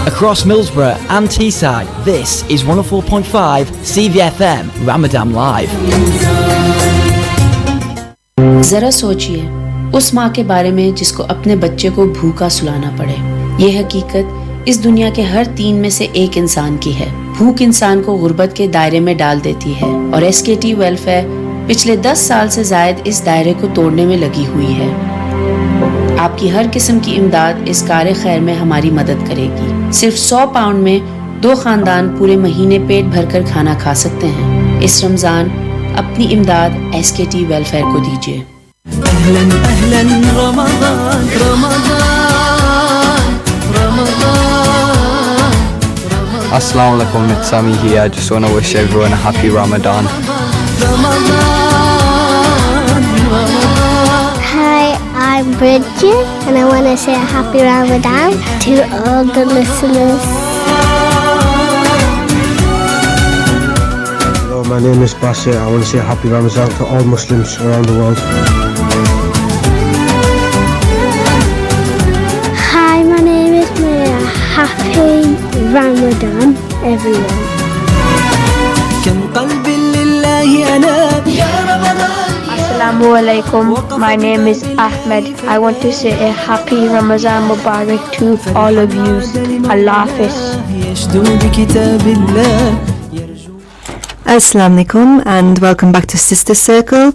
Across Millsborough and Teesside, this is 104.5 CVFM Ramadan Live. जरा सोचिए उस माँ के बारे में जिसको अपने बच्चे को भूखा सुलाना पड़े। ये हकीकत इस दुनिया के हर 3 में से 1 इंसान की है। भूख इंसान को गुर्बत के दायरे में डाल देती है और SKT वेलफेयर पिछले 10 साल से जायद इस दायरे को तोड़ने में लगी हुई है। आपकी हर किस्म की इमदाद इस कार्य खैर में हमारी मदद करेगी। सिर्फ 100 पाउंड में 2 खानदान पूरे महीने पेट भरकर खाना खा सकते हैं। इस रमजान अपनी इमदाद SKT वेलफेयर को दीजिए। أهلا أهلا Ramzan Ramzan Ramzan Assalamu alaikum, it's Sami here. I just want to wish everyone a happy Ramadan. Hi, I'm Bridget, and I want to say a happy Ramadan to all the listeners. Hello, my name is Bassett. I want to say a happy Ramadan to all Muslims around the world. Hi, my name is Maya. Happy Ramadan, everyone. كم قلب لله أنا يا رمضان. Assalamu alaikum. My name is Ahmed. I want to say a happy Ramadan Mubarak to all of you. Allah Hafiz. يشدو بكتاب الله. Assalamu alaikum and welcome back to Sister Circle.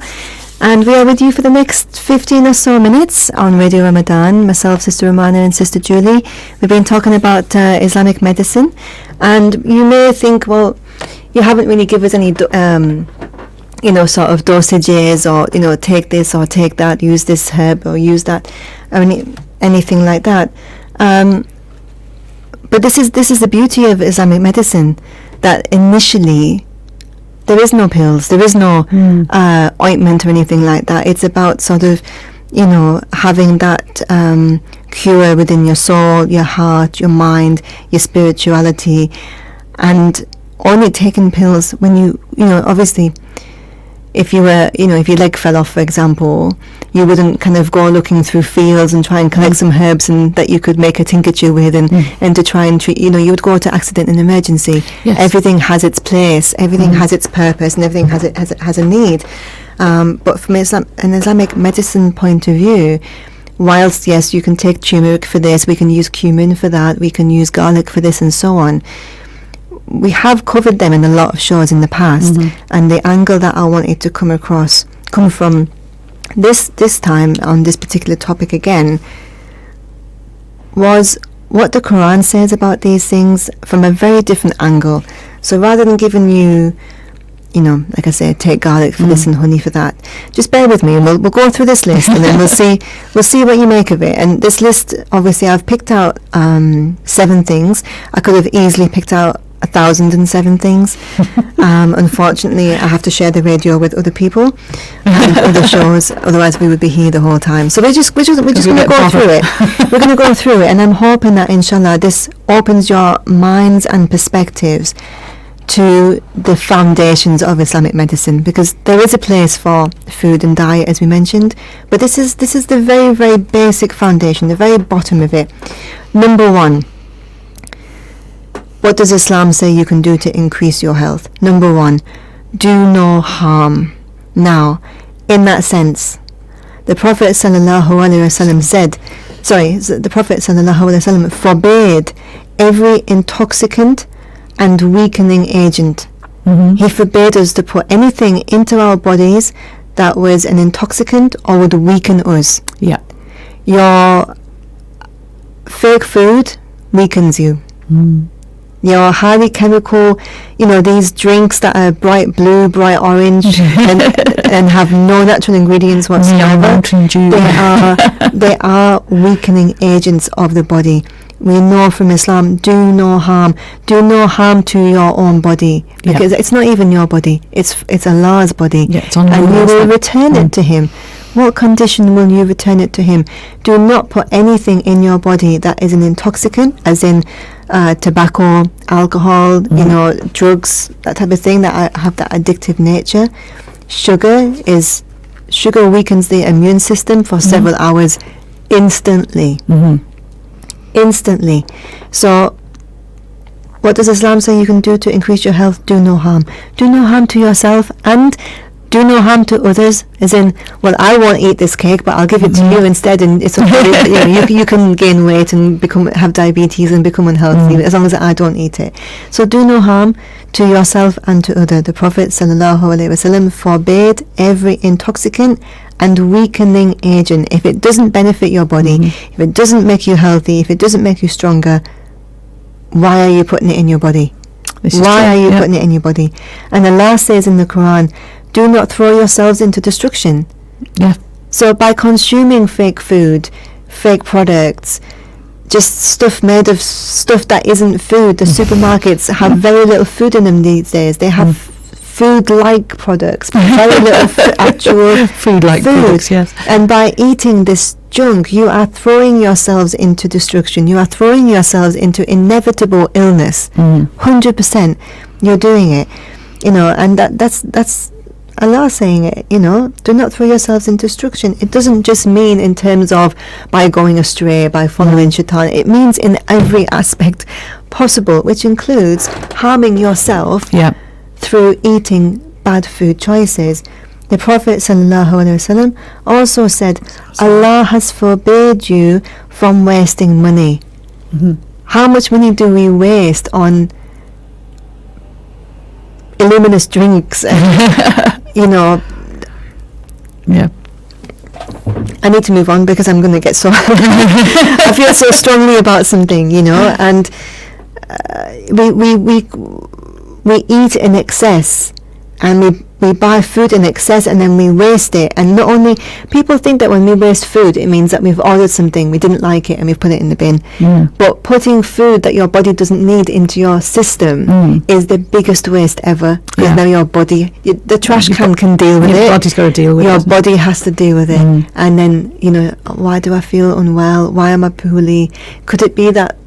And we are with you for the next 15 or so minutes on Radio Ramadan. Myself, Sister Amanah and Sister Julie. We've been talking about Islamic medicine. And you may think, well, you haven't really given us any, sort of dosages or, take this or take that, use this herb or use that, or anything like that. But this is the beauty of Islamic medicine, that initially there is no pills, there is no ointment or anything like that. It's about sort of, having that cure within your soul, your heart, your mind, your spirituality, and only taking pills when you obviously, if you were, if your leg fell off, for example, you wouldn't kind of go looking through fields and try and collect some herbs and that you could make a tincture with and to try and treat, you would go to accident and emergency. Yes. Everything has its place, everything has its purpose, and everything has a need. But from an Islamic medicine point of view, whilst yes, you can take turmeric for this, we can use cumin for that, we can use garlic for this and so on. We have covered them in a lot of shows in the past, and the angle that I wanted to come from this time on this particular topic again was what the Quran says about these things from a very different angle. So rather than giving you, like I said, take garlic for this and honey for that, just bear with me and we'll go through this list and then we'll see what you make of it. And this list, obviously, I've picked out 7 things. I could have easily picked out 1,007 things. Unfortunately, I have to share the radio with other people and other shows, otherwise we would be here the whole time. So we're just going to go through it. We're going to go through it, and I'm hoping that inshallah this opens your minds and perspectives to the foundations of Islamic medicine, because there is a place for food and diet, as we mentioned, but this is the very, very basic foundation, the very bottom of it. Number 1, what does Islam say you can do to increase your health? Number 1, do no harm. Now, in that sense, the Prophet ﷺ forbade every intoxicant and weakening agent. He forbade us to put anything into our bodies that was an intoxicant or would weaken us. Yeah. Your fake food weakens you. Your highly chemical, these drinks that are bright blue, bright orange, and have no natural ingredients whatsoever. They are weakening agents of the body. we know from Islam, do no harm to your own body, because it's not even your body, it's Allah's body, it's on and you yours, will return it to Him. What condition will you return it to Him? Do not put anything in your body that is an intoxicant, as in tobacco, alcohol, drugs, that type of thing that have that addictive nature. Sugar weakens the immune system for several hours instantly. Instantly. So what does Islam say you can do to increase your health? Do no harm. Do no harm to yourself, and do no harm to others, as in, well, I won't eat this cake, but I'll give it to you instead, and it's okay. You can gain weight and have diabetes and become unhealthy as long as I don't eat it. So do no harm to yourself and to others. The Prophet ﷺ forbade every intoxicant and weakening agent. If it doesn't benefit your body, if it doesn't make you healthy, if it doesn't make you stronger, why are you putting it in your body? Why are you putting it in your body? And Allah says in the Quran, do not throw yourselves into destruction. So by consuming fake food, fake products, just stuff made of stuff that isn't food, the supermarkets have very little food in them these days. They have food-like products, but very little actual food-like products, yes. And by eating this junk, you are throwing yourselves into destruction. You are throwing yourselves into inevitable illness. 100%. You're doing it. And that's Allah saying it, do not throw yourselves into destruction. It doesn't just mean in terms of by going astray, by following shaitan. It means in every aspect possible, which includes harming yourself through eating bad food choices. The Prophet ﷺ also said, Allah has forbade you from wasting money. How much money do we waste on illuminous drinks and I need to move on because I'm going to get so I feel so strongly about something, and we eat in excess, and we buy food in excess, and then we waste it. And not only, people think that when we waste food, it means that we've ordered something, we didn't like it, and we've put it in the bin. But putting food that your body doesn't need into your system is the biggest waste ever. Because now your body, the trash can deal with it. Your body's got to deal with it. Your body has to deal with it. And then, why do I feel unwell? Why am I poorly? Could it be that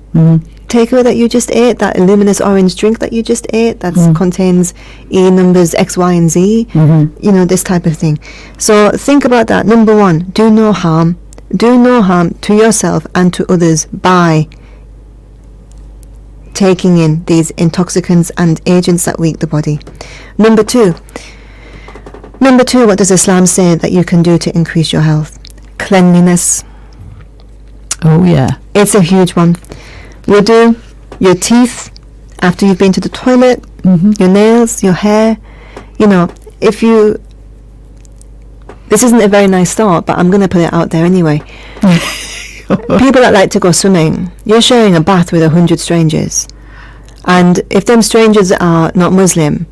takeaway that you just ate, that luminous orange drink that you just ate, that contains E numbers X, Y, and Z, this type of thing. So think about that. Number one, do no harm to yourself and to others by taking in these intoxicants and agents that weaken the body. Number two, what does Islam say that you can do to increase your health? Cleanliness. Oh yeah, it's a huge one. Wudu, your teeth after you've been to the toilet, your nails, your hair. This isn't a very nice thought, but I'm going to put it out there anyway. People that like to go swimming, you're sharing a bath with 100 strangers. And if them strangers are not Muslim,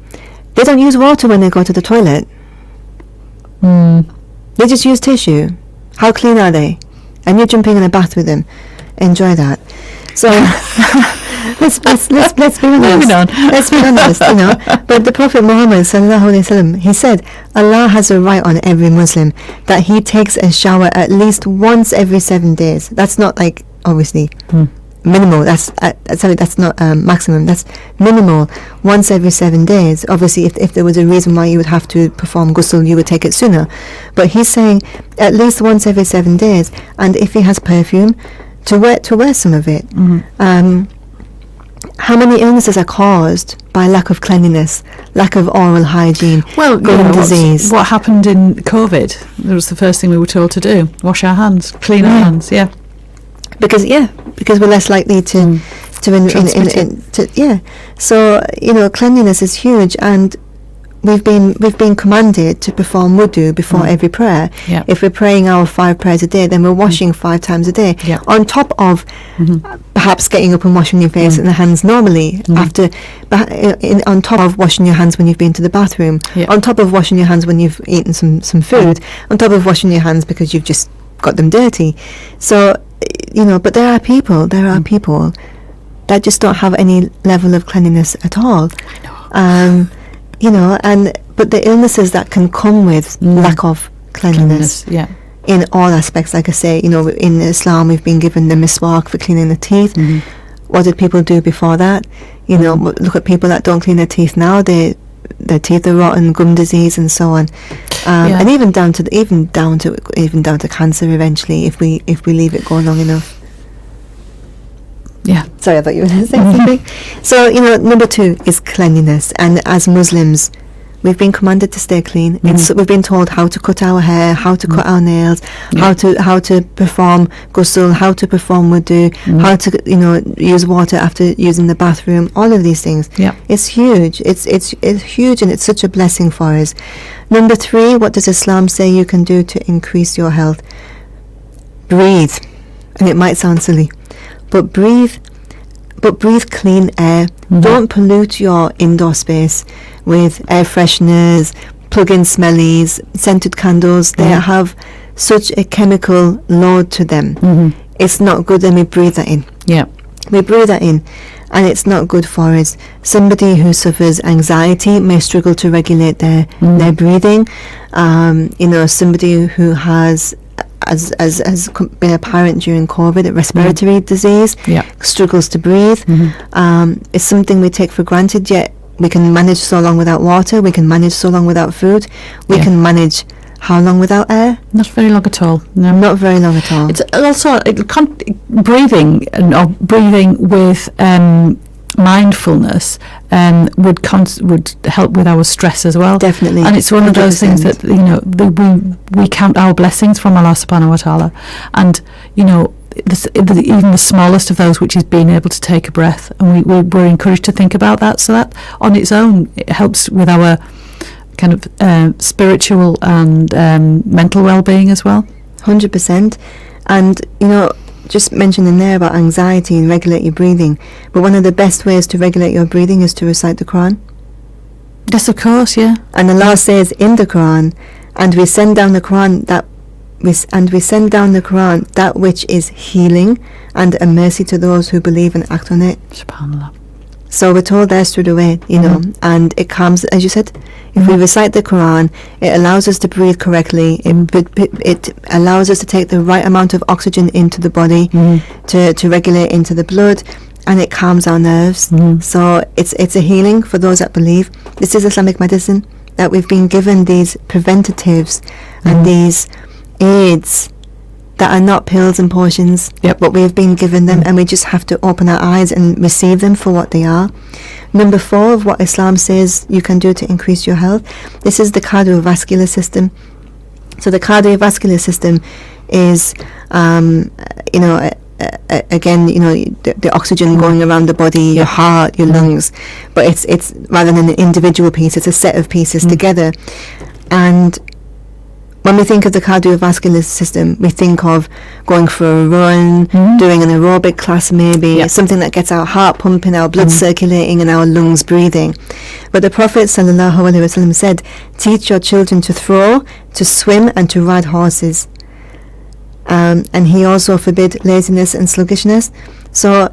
they don't use water when they go to the toilet. They just use tissue. How clean are they? And you're jumping in a bath with them. Enjoy that. So let's be honest. Let's be honest, But the Prophet Muhammad ﷺ, he said, Allah has a right on every Muslim that he takes a shower at least once every 7 days. That's not like obviously minimal. That's not maximum. That's minimal. Once every 7 days. Obviously, if there was a reason why you would have to perform ghusl, you would take it sooner. But he's saying at least once every 7 days. And if he has perfume, to wear some of it. How many illnesses are caused by lack of cleanliness, lack of oral hygiene, gum disease? What happened in COVID? That was the first thing we were told to do: wash our hands, clean our hands. Because we're less likely to So cleanliness is huge, and we've been commanded to perform wudu before every prayer. If we're praying our 5 prayers a day, then we're washing 5 times a day. On top of perhaps getting up and washing your face and the hands normally, on top of washing your hands when you've been to the bathroom, on top of washing your hands when you've eaten some food, on top of washing your hands because you've just got them dirty. So but there are people that just don't have any level of cleanliness at all. I know. But the illnesses that can come with lack of cleanliness. Yeah. In all aspects, like I say, in Islam we've been given the miswak for cleaning the teeth. What did people do before that? Look at people that don't clean their teeth now. Their teeth are rotten, gum disease, and so on. And even down to cancer eventually, if we leave it go long enough. Yeah. Sorry, I thought you were going to say something. So number 2 is cleanliness, and as Muslims, we've been commanded to stay clean. We've been told how to cut our hair, how to cut our nails, how to perform ghusl, how to perform wudu, how to use water after using the bathroom. All of these things. Yeah. It's huge. It's huge, and it's such a blessing for us. Number 3, what does Islam say you can do to increase your health? Breathe. And it might sound silly, but breathe clean air. Don't pollute your indoor space with air fresheners, plug-in smellies, scented candles. They have such a chemical load to them. It's not good, and we breathe that in. Yeah. We breathe that in, and it's not good for us. Somebody who suffers anxiety may struggle to regulate their breathing. Somebody who has as been apparent during COVID, a respiratory disease, struggles to breathe. It's something we take for granted, yet we can manage so long without water, we can manage so long without food, we can manage how long without air? Not very long at all. No. Not very long at all. It's also breathing with mindfulness would help with our stress as well. Definitely. And it's one of those things that we count our blessings from Allah subhanahu wa ta'ala, and even the smallest of those, which is being able to take a breath, and we're encouraged to think about that. So that on its own, it helps with our kind of spiritual and mental well-being as well. 100%. And just mentioning there about anxiety and regulate your breathing, but one of the best ways to regulate your breathing is to recite the Quran. Yes, of course, yeah. And Allah says in the Quran, and we send down the Quran that which is healing and a mercy to those who believe and act on it. SubhanAllah. So we're told there straight away, and it calms, as you said, if we recite the Quran, it allows us to breathe correctly, it allows us to take the right amount of oxygen into the body, to regulate into the blood, and it calms our nerves. So it's a healing for those that believe. This is Islamic medicine, that we've been given these preventatives and these aids that are not pills and potions, but we've been given them, and we just have to open our eyes and receive them for what they are. Number 4 of what Islam says you can do to increase your health, this is the cardiovascular system. So the cardiovascular system is, the oxygen going around the body, your heart, your lungs, but it's rather than an individual piece, it's a set of pieces together. And when we think of the cardiovascular system, we think of going for a run, doing an aerobic class maybe, something that gets our heart pumping, our blood circulating, and our lungs breathing. But the Prophet ﷺ said, teach your children to throw, to swim, and to ride horses. And he also forbid laziness and sluggishness. So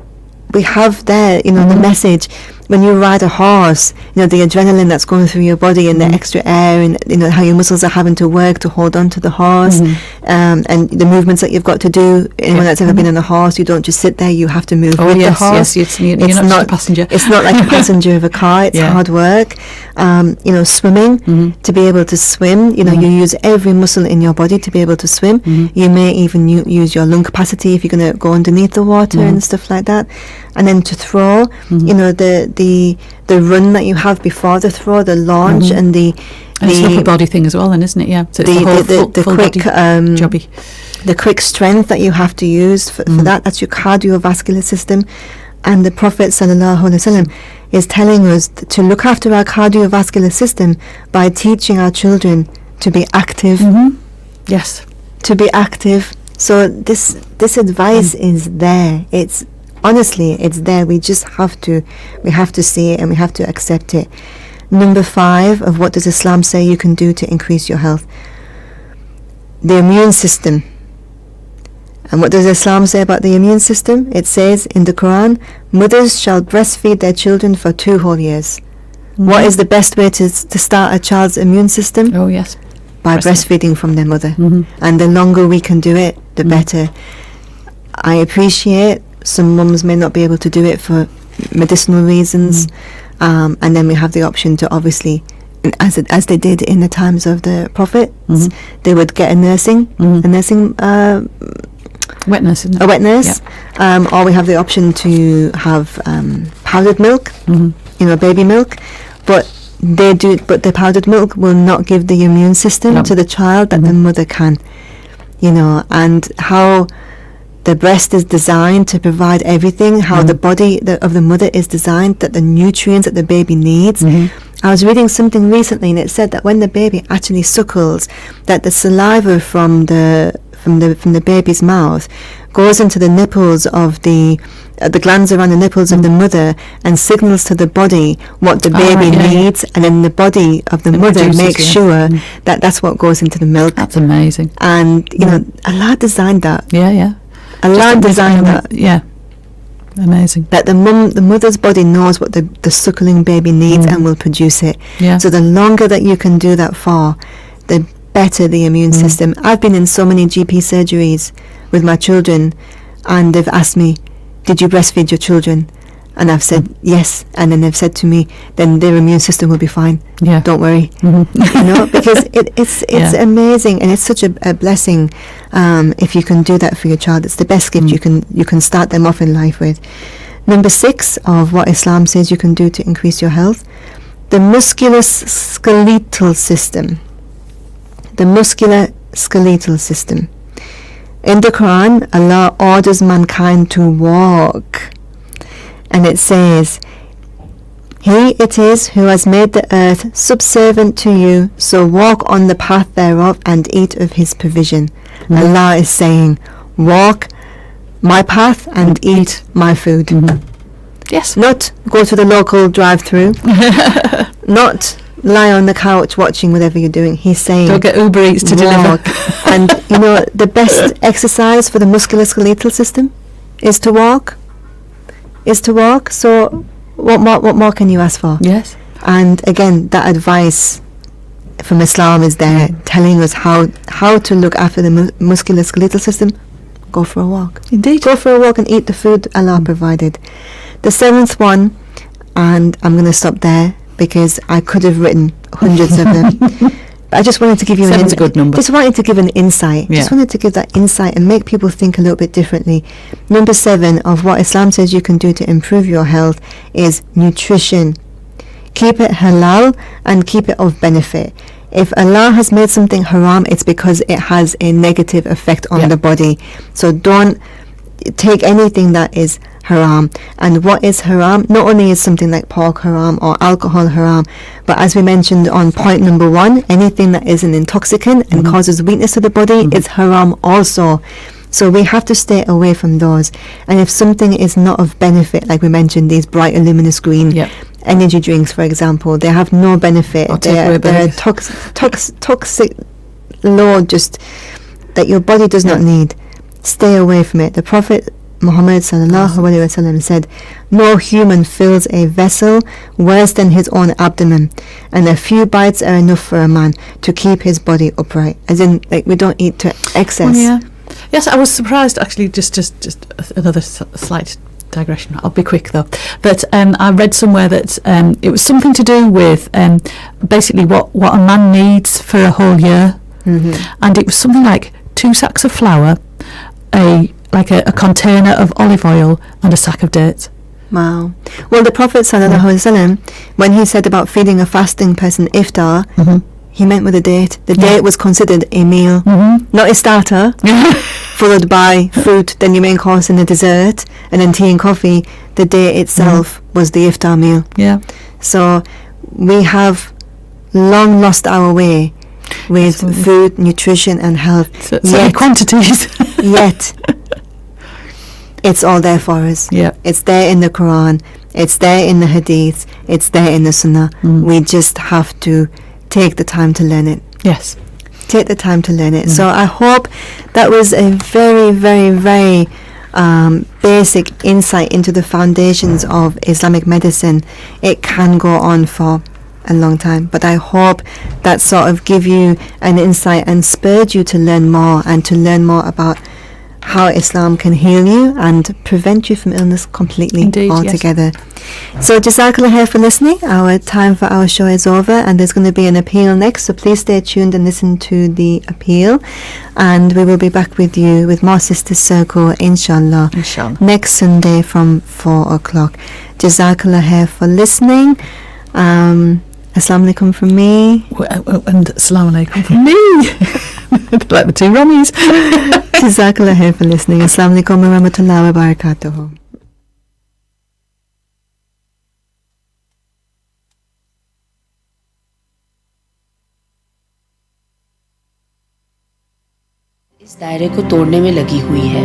we have there, the message. When you ride a horse, the adrenaline that's going through your body and the extra air, and how your muscles are having to work to hold on to the horse, and the movements that you've got to do. Anyone that's ever been on a horse, you don't just sit there, you have to move with the horse. Yes, you're not just a passenger. It's not like a passenger of a car, it's hard work. Swimming, to be able to swim, you use every muscle in your body to be able to swim. You may even use your lung capacity if you're going to go underneath the water and stuff like that. And then to throw, the run that you have before the throw, the launch, and it's an upper body thing as well, then, isn't it? Yeah. So it's the quick jobby. The quick strength that you have to use for that's your cardiovascular system. And the Prophet ﷺ is telling us to look after our cardiovascular system by teaching our children to be active. Yes. To be active. So this advice is there. Honestly, it's there. We just have to see it, and we have to accept it. Number 5 of what does Islam say you can do to increase your health? The immune system. And what does Islam say about the immune system? It says in the Quran, mothers shall breastfeed their children for 2 whole years. What is the best way to start a child's immune system? Oh, yes. By breastfeeding from their mother. And the longer we can do it, the better. I appreciate some mums may not be able to do it for medicinal reasons. And then we have the option to obviously, as they did in the times of the Prophet, they would get a nursing wet nurse, isn't it? A wet nurse, or we have the option to have powdered milk, baby milk, but the powdered milk will not give the immune system to the child that the mother can, and how the breast is designed to provide everything, how the body of the mother is designed, that the nutrients that the baby needs. I was reading something recently, and it said that when the baby actually suckles, that the saliva from the baby's mouth goes into the nipples of the glands around the nipples of the mother and signals to the body what the baby needs, and then the body of the mother makes sure that that's what goes into the milk. That's amazing. And Allah designed that. Allah Just designed that. Amazing. That the mother's body knows what the suckling baby needs and will produce it. So the longer that you can do that for, the better the immune system. I've been in so many GP surgeries with my children, and they've asked me, did you breastfeed your children? And I've said yes, and then they've said to me, then their immune system will be fine. Don't worry. Because it's amazing, and it's such a blessing if you can do that for your child. It's the best gift you can start them off in life with. Number 6 of what Islam says you can do to increase your health: the musculoskeletal system. The musculoskeletal system. In the Quran, Allah orders mankind to walk. And it says, He it is who has made the earth subservient to you, so walk on the path thereof and eat of His provision. Allah is saying, walk my path and eat my food. Yes. Not go to the local drive-through. Not lie on the couch watching whatever you're doing. He's saying, don't get Uber Eats to deliver. And the best exercise for the musculoskeletal system is to walk. So what more can you ask for? Yes. And again, that advice from Islam is there, telling us how to look after the musculoskeletal system. Go for a walk. Indeed. Go for a walk and eat the food Allah provided. The 7th one, and I'm going to stop there because I could have written hundreds of them. But I just wanted to give you a good number. Just wanted to give an insight. Just wanted to give that insight and make people think a little bit differently. Number 7 of what Islam says you can do to improve your health is nutrition. Keep it halal and keep it of benefit. If Allah has made something haram, it's because it has a negative effect on the body. So don't take anything that is haram. And what is haram? Not only is something like pork haram or alcohol haram, but as we mentioned on point number 1, anything that is an intoxicant and causes weakness to the body is haram also. So we have to stay away from those. And if something is not of benefit, like we mentioned, these bright luminous green energy drinks, for example, they have no benefit. They're a toxic load just that your body does not need. Stay away from it. The Prophet Muhammad sallallahu alaihi wasallam said, no human fills a vessel worse than his own abdomen, and a few bites are enough for a man to keep his body upright. As in, like, we don't eat to excess. Yes, I was surprised actually. Just another slight digression. I'll be quick though. But I read somewhere that it was something to do with basically what a man needs for a whole year, and it was something like 2 sacks of flour, a container of olive oil, and a sack of dates. Wow. Well, the Prophet sallallahu alaihi wasallam, when he said about feeding a fasting person iftar, he meant with a date. The date was considered a meal, not a starter, followed by fruit, then your main course and a dessert, and then tea and coffee. The date itself was the iftar meal. So we have long lost our way with food, nutrition and health. Yet quantities. Yet it's all there for us. It's there in the Quran, it's there in the Hadith, it's there in the Sunnah. We just have to take the time to learn it. Yes. Take the time to learn it. So I hope that was a very, very, very basic insight into the foundations of Islamic medicine. It can go on for a long time, but I hope that sort of give you an insight and spurred you to learn more and to learn more about how Islam can heal you and prevent you from illness completely. Indeed, altogether. Yes. So Jazakallah khair for listening. Our time for our show is over, and there's going to be an appeal next, so please stay tuned and listen to the appeal, and we will be back with you with more Sisters Circle inshallah next Sunday from 4 o'clock. Jazakallah khair for listening. Assalamu alaikum from me. And assalamu alaikum from me. Like the two Rommies. Jazakallah khair for listening. Assalamu alaikum wa rahmatullahi wa barakatuhu. इस दायरे को तोड़ने में लगी हुई है।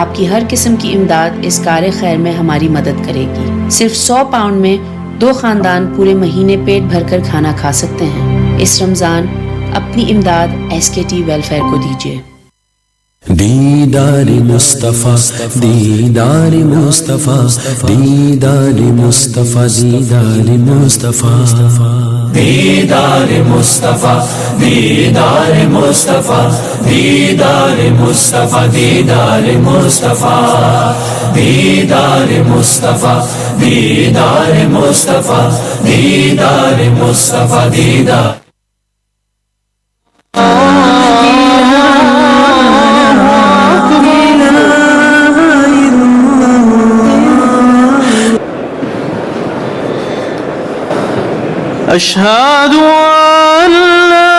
आपकी हर किस्म की इमदाद इस कार्य खैर में हमारी मदद करेगी। सिर्फ 100 पाउंड में 2 खानदान पूरे महीने पेट भरकर खाना खा सकते हैं। इस रमजान अपनी इमदाद SKT वेलफेयर को दीजिए। दीदार मुस्तफा दीदार मुस्तफा दीदार मुस्तफा दीदार मुस्तफा दीदार मुस्तफा दीदार मुस्तफा दीदार मुस्तफा दीदार मुस्तफा दीदार मुस्तफा दीदार मुस्तफा दीदार मुस्तफा दीदार أشهد أن لا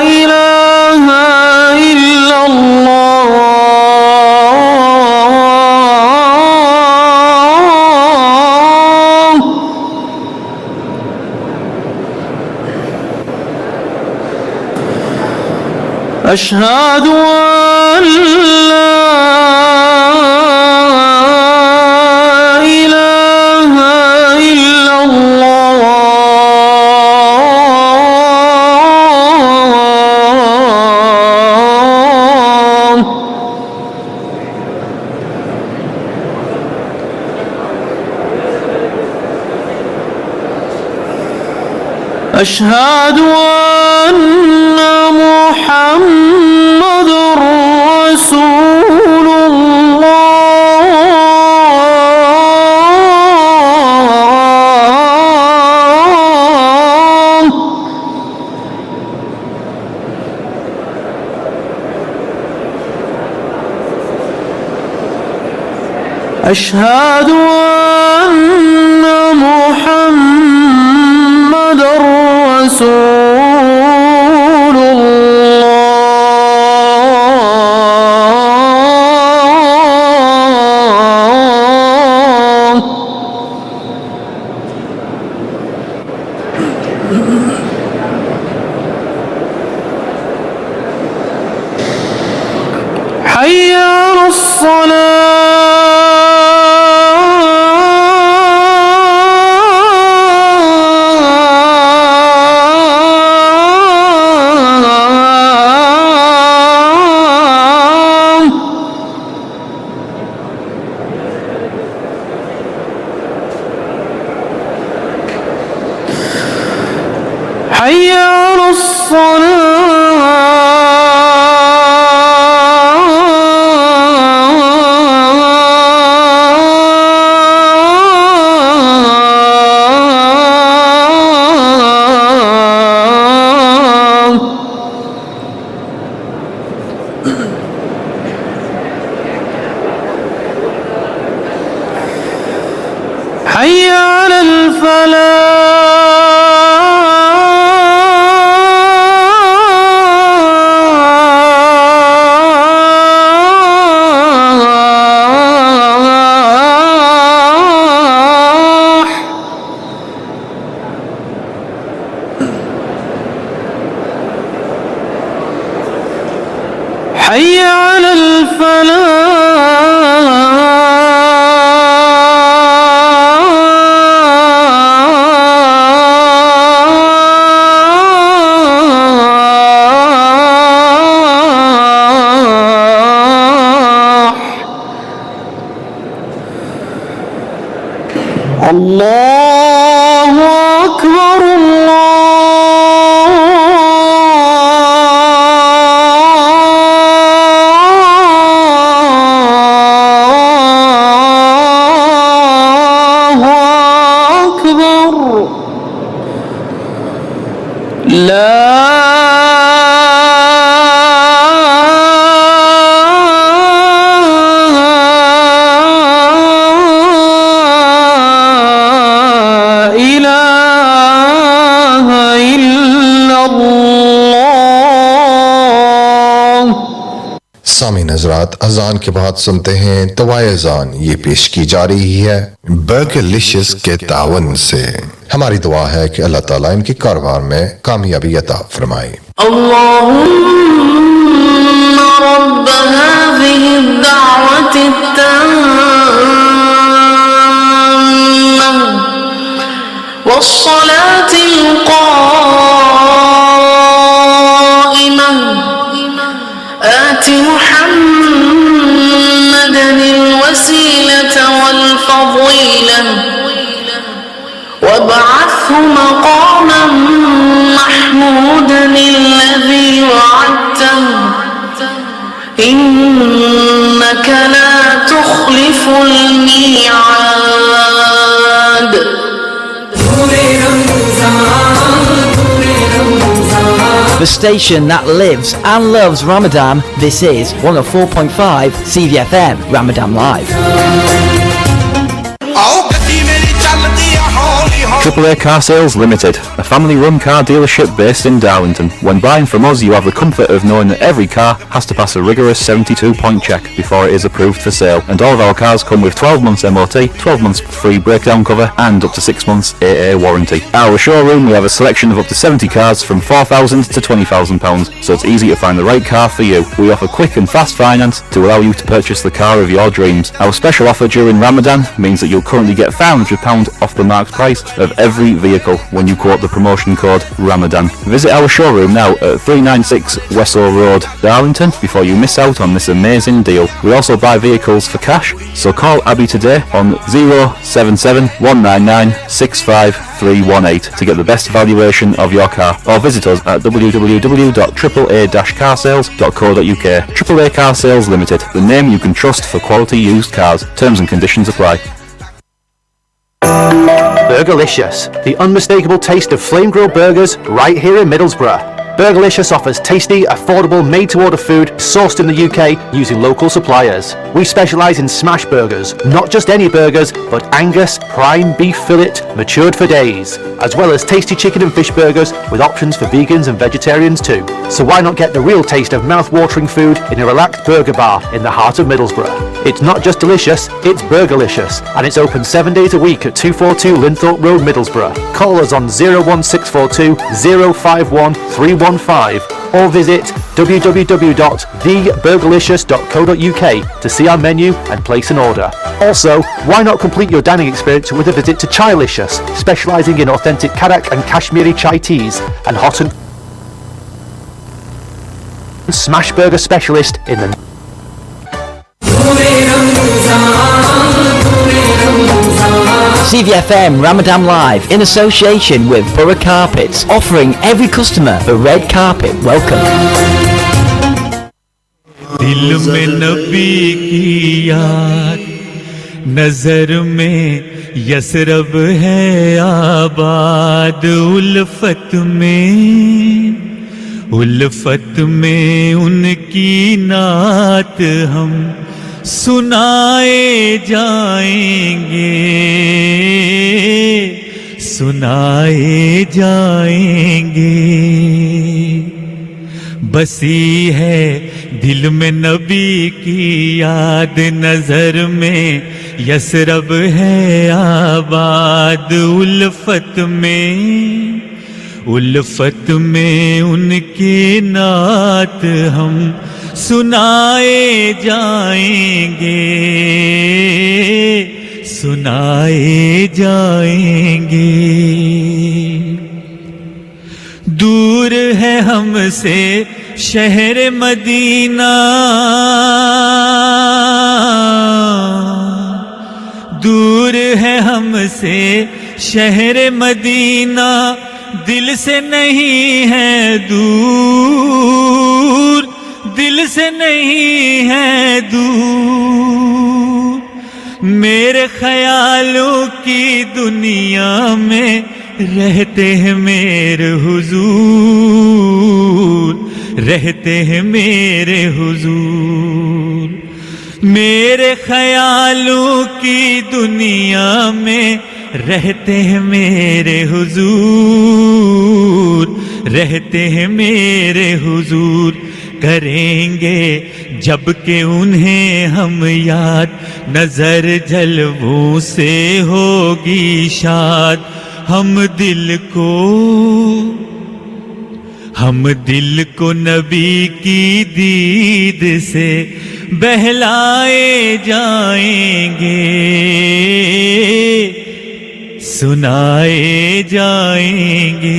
إله إلا الله أشهد أن لا أشهد أن محمد رسول الله أشهد أن محمد رسول الله حي على حي على Allahu Akbar, Allahu Akbar. La सामीन हज़रात, अजान के बाद सुनते हैं तवाए अजान। ये पेश की जा रही है बर्गलिशियस के तावन से। हमारी दुआ है कि अल्लाह ताला इनके कारोबार में कामयाबी अता फरमाए। अल्लाहुम्मा रब्ब हाज़िहि दावति ताम्मा वस्सलातिल क़ाइमा आति मुहम्मदनिल वसीलता वल फ़ज़ीला वबअथहु मक़ामन महमूदन الذي وعدته إنك لا تخلف الميعاد. The station that lives and loves Ramadan. This is 104.5 CVFM Ramadan Live. AAA Car Sales Limited, a family-run car dealership based in Darlington. When buying from us, you have the comfort of knowing that every car has to pass a rigorous 72-point check before it is approved for sale. And all of our cars come with 12 months MOT, 12 months free breakdown cover, and up to 6 months AA warranty. At our showroom, we have a selection of up to 70 cars from £4,000 to £20,000, so it's easy to find the right car for you. We offer quick and fast finance to allow you to purchase the car of your dreams. Our special offer during Ramadan means that you'll currently get £500 off the marked price of every vehicle when you quote the promotion code Ramadan. Visit our showroom now at 396 Westall Road, Darlington, before you miss out on this amazing deal. We also buy vehicles for cash, so call Abby today on 077 199 65318 to get the best valuation of your car, or visit us at www.aaa-carsales.co.uk. AAA Car Sales Limited, the name you can trust for quality used cars. Terms and conditions apply. Burgerlicious, the unmistakable taste of flame grilled burgers right here in Middlesbrough. Burgerlicious offers tasty, affordable, made-to-order food sourced in the UK using local suppliers. We specialise in smash burgers, not just any burgers, but Angus, prime beef fillet, matured for days, as well as tasty chicken and fish burgers with options for vegans and vegetarians too. So why not get the real taste of mouth-watering food in a relaxed burger bar in the heart of Middlesbrough? It's not just delicious, it's Burgerlicious, and it's open 7 days a week at 242 Linthorpe Road, Middlesbrough. Call us on 01642 051 315 or visit www.theburgerlicious.co.uk to see our menu and place an order. Also, why not complete your dining experience with a visit to Chailicious, specialising in authentic Karak and Kashmiri chai teas and hot and smash burger specialist in the CVFM Ramadan Live in association with Borough Carpets, offering every customer a red carpet welcome. दिल में नबी की याद, नजर में Yathrib है आबाद, उल्फत में उनकी नात हम सुनाए जाएंगे, बसी है दिल में नबी की याद, नजर में यसरब है आबाद, उल्फत में उनकी नात हम सुनाए जाएंगे। दूर है हमसे शहर मदीना, दूर ہے ہم سے شہر مدینہ دل سے نہیں ہے دور دل سے نہیں ہے دور میرے خیالوں کی دنیا میں رہتے ہیں میرے حضور رہتے ہیں میرے حضور میرے خیالوں کی دنیا میں رہتے ہیں میرے حضور رہتے ہیں میرے حضور کریں گے جب کہ انہیں ہم یاد نظر جلووں سے ہوگی شاد ہم دل کو نبی کی دید سے بہلائے جائیں گے سنائے جائیں گے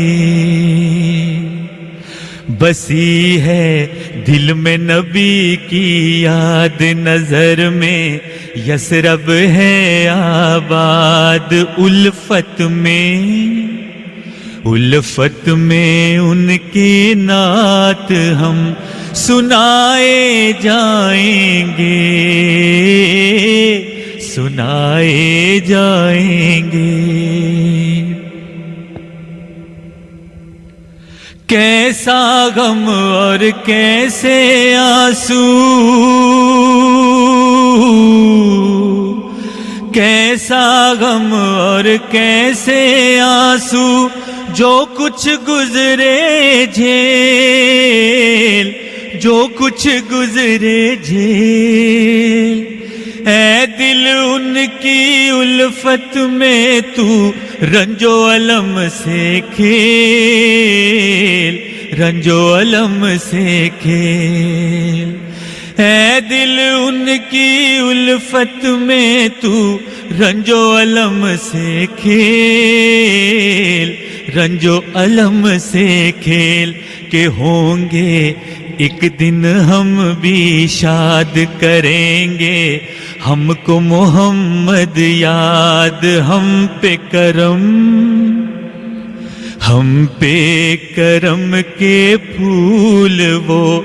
بسی ہے دل میں نبی کی یاد نظر میں یثرب ہے آباد الفت میں ان کی نعت ہم سنائے جائیں گے سنائے جائیں گے کیسا غم اور کیسے آنسو کیسا غم اور کیسے آنسو جو کچھ گزرے جھیل جو کچھ گزرے جھیل اے دل ان کی الفت میں تو رنج و علم سے کھیل رنج و علم سے کھیل اے دل ان کی الفت میں تو رنج و علم سے کھیل رنج و علم سے کھیل کہ ہوں گے ایک دن ہم بھی شاد کریں گے ہم کو محمد یاد ہم پہ کرم کے پھول وہ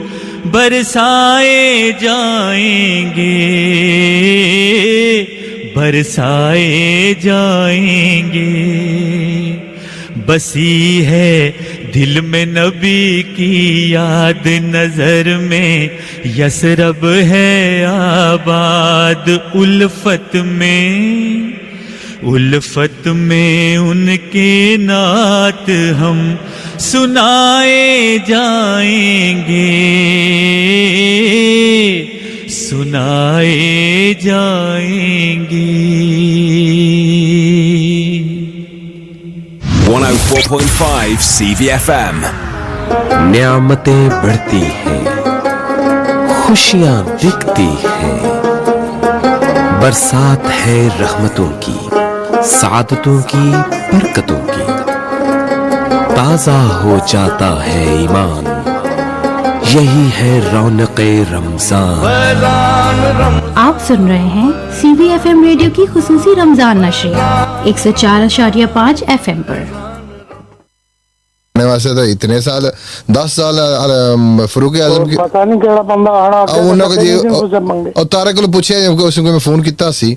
برسائے جائیں گے برسائے جائیں گے بسی ہے دل میں نبی کی یاد نظر میں یثرب ہے آباد الفت میں ان کی نعت ہم سنائے جائیں گے سنائے جائیں گے 104.5 CVFM نعمتیں بڑھتی ہیں خوشیاں دکھتی ہیں برسات ہے رحمتوں کی سعادتوں کی برکتوں کی تازہ ہو جاتا ہے ایمان یہی ہے رونق رمضان آپ سن رہے ہیں CVFM ریڈیو کی خصوصی رمضان نشریات 104.5 FM پر واسطے تو اتنے سال 10 سال فاروق اعظم کی پتہ نہیں کیڑا بندہ آنا انہوں کو جی اور تارے کو پوچھیا اس کو میں فون کیتا سی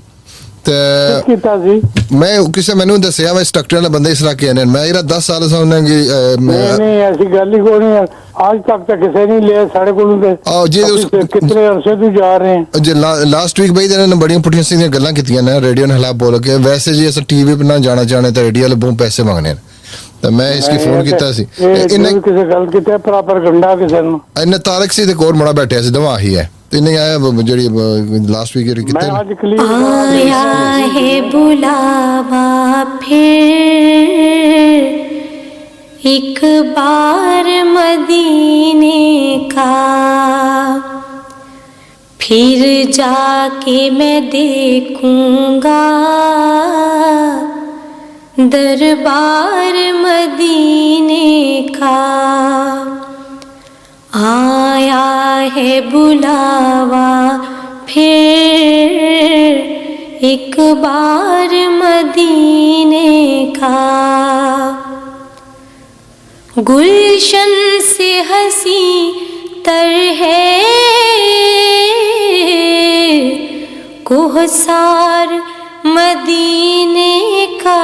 میں کسی مینوں دسیا میں اسٹرکچر والے بندے اس علاقے نے میں 10 سال سے انہاں کی نہیں ایسی گل ہی کوئی نہیں آج تک تو کسی نہیں لیا ساڑھے کو جی کتنے عرصے تو جا رہے ہیں جی لاسٹ ویک بھائی نے بڑی پٹھیاں سی گلاں کیتیاں نے ریڈیو نے خلاف بول کے ویسے جی اس ٹی وی پہ نہ جانا چاہنے تے ریڈیو والے بہت پیسے مانگنے تو میں اس کی فون کیتا سی کسی گل کیتے پراپر گنڈا کسی نو انہیں طارق سی تے کور مڑا بیٹھیا سی دواں ہی ہے تے نہیں آیا جڑی لاسٹ ویک کیتے آیا ہے بلاوا پھر ایک بار مدینے کا پھر جا کے میں دیکھوں گا دربار مدینے کا آیا ہے بلاوا پھر ایک بار مدینے کا گلشن سے ہنسی تر ہے کوہسار مدینے کا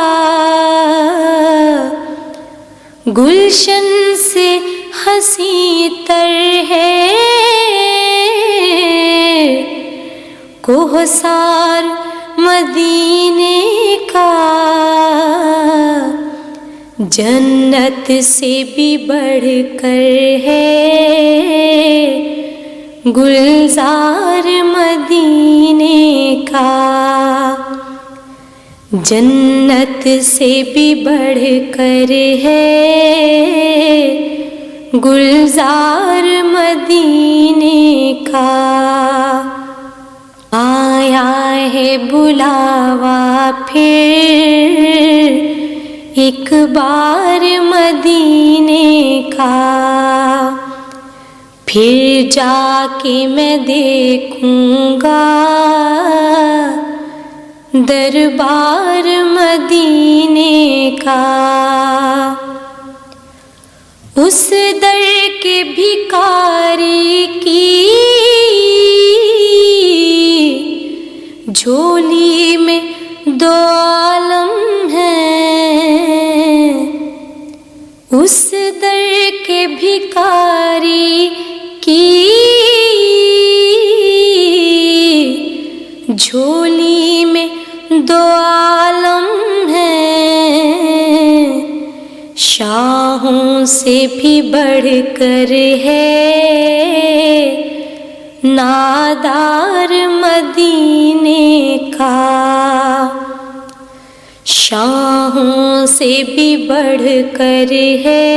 گلشن سے ہنسی تر ہے کوہسار مدینے کا جنت سے بھی بڑھ کر ہے گلزار مدینے کا جنت سے بھی بڑھ کر ہے گلزار مدینے کا آیا ہے بلاوا پھر ایک بار مدینے کا پھر جا کے میں دیکھوں گا دربار مدینے کا اس در کے بھکاری کی جھولی میں دو عالم ہیں اس در کے بھکاری کی جھولی میں دو عالم ہیں شاہوں سے بھی بڑھ کر ہے نادار مدینے کا شاہوں سے بھی بڑھ کر ہے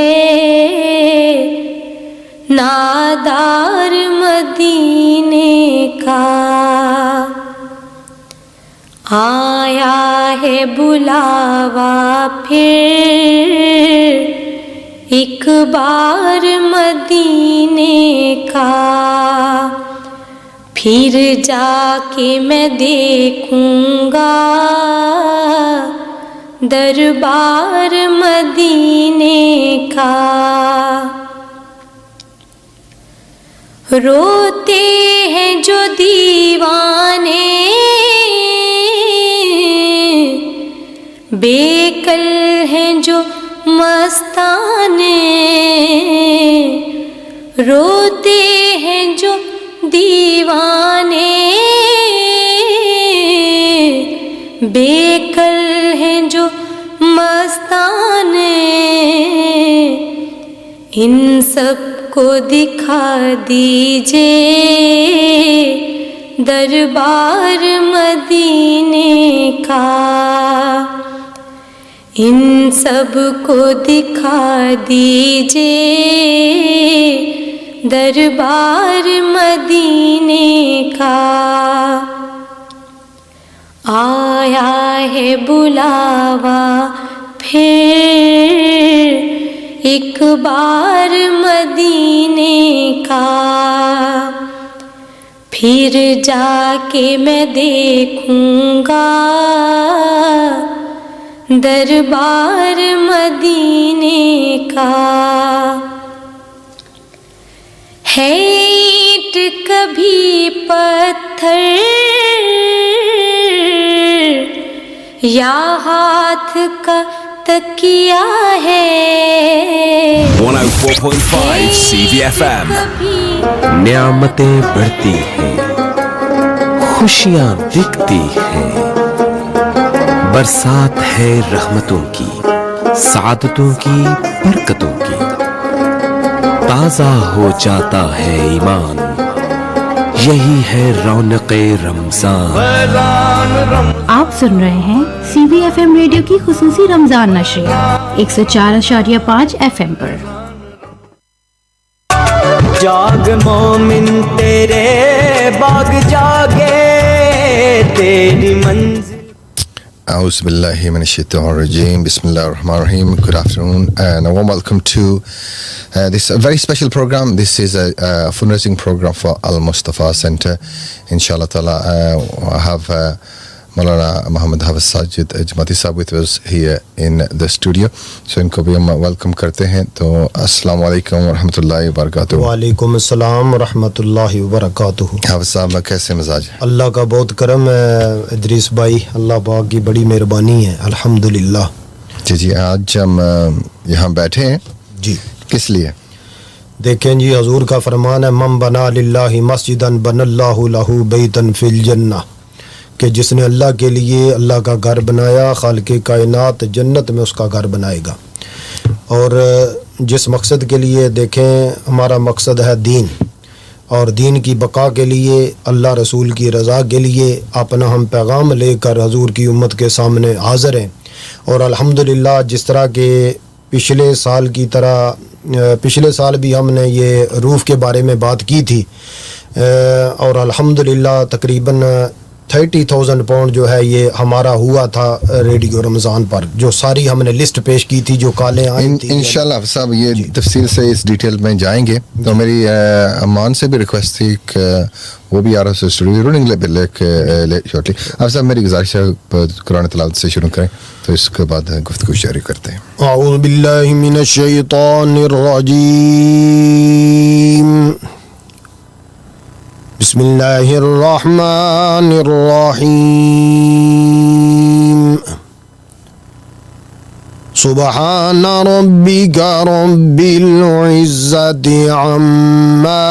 نادار مدینے کا آیا ہے بلاوا پھر ایک بار مدینے کا پھر جا کے میں دیکھوں گا دربار مدینے کا روتے ہیں جو دیوانے بے کل ہیں جو مستانے روتے ہیں جو دیوانے بے کل ہیں جو مستانے ان سب کو دکھا دیجئے دربار مدینے کا ان سب کو دکھا دیجئے دربار مدینے کا آیا ہے بلاوا پھر ایک بار مدینے کا پھر جا کے میں دیکھوں گا دربار مدینے کا ہے اینٹ کبھی پتھر یا ہاتھ کا تکیا ہے 104.5 CVFM نعمتیں بڑھتی ہیں خوشیاں دکھتی ہیں برسات ہے رحمتوں کی سعادتوں کی برکتوں کی تازہ ہو جاتا ہے ایمان یہی ہے رونق رمضان آپ سن رہے ہیں CVFM ریڈیو کی خصوصی رمضان نشریات 104.5 FM پر جاگ مومن تیرے باغ جاگے تیری منزل أعوذ بالله من الشيطان الرجيم بسم الله الرحمن الرحيم. Good afternoon and a warm welcome to this very special program. This is a fundraising program for Al Mustafa Center. Inshallah ta'ala, I have Maulana Muhammad Hafiz Sajid Jamaati Sahab with us here in the studio. So इनको भी हम welcome करते हैं. तो अस्सलाम वालेकुम व रहमतुल्लाहि व बरकातुहू. वालेकुम अस्सलाम व रहमतुल्लाहि व बरकातुहू. हाफिज साहब कैसे मिजाज? अल्लाह का बहुत करम है इदरीस भाई, अल्लाह पाक की बड़ी मेहरबानी है, अल्हम्दुलिल्लाह. जी आज हम यहाँ बैठे हैं जी. किस लिए? देखें जी, हजूर का फरमान है मम बना लिल्लाहि मस्जिदन बनल्लाहु लहू बैतन फिल जन्नह, कि जिसने अल्लाह के लिए अल्लाह का घर बनाया, खालिक़े कायनात जन्नत में उसका घर बनाएगा. और जिस मकसद के लिए, देखें हमारा मकसद है दीन, और दीन की बका के लिए, अल्लाह रसूल की रज़ा के लिए अपना हम पैगाम लेकर हजूर की उम्मत के सामने हाज़िर हैं. और अल्हम्दुलिल्लाह जिस तरह के पिछले साल की तरह पिछले साल भी हमने ये रूफ़ के बारे में बात की थी, और अल्हम्दुलिल्लाह तकरीबन 30,000 पाउंड जो है ये हमारा हुआ था रेडियो रमज़ान पर, जो सारी हमने लिस्ट पेश की थी जो कालें आई थी. इंशाल्लाह साहब ये तफसील से इस डिटेल में जाएंगे. तो मेरी अमान से भी रिक्वेस्ट थी कि वो भी आ रहा है स्टूडियो रनिंग शॉर्टली. अब साहब मेरी गुजारिश है कुरान तिलावत से शुरू करें, तो इसके बाद गुफ्तगू जारी करते हैं. अऊज़ु बिल्लाहि मिनश शैतानिर रजीम. बिस्मिल्लाहिर्रहमानिर्रहीम. सुब्हान रब्बिका रब्बिल इज़्ज़ति अम्मा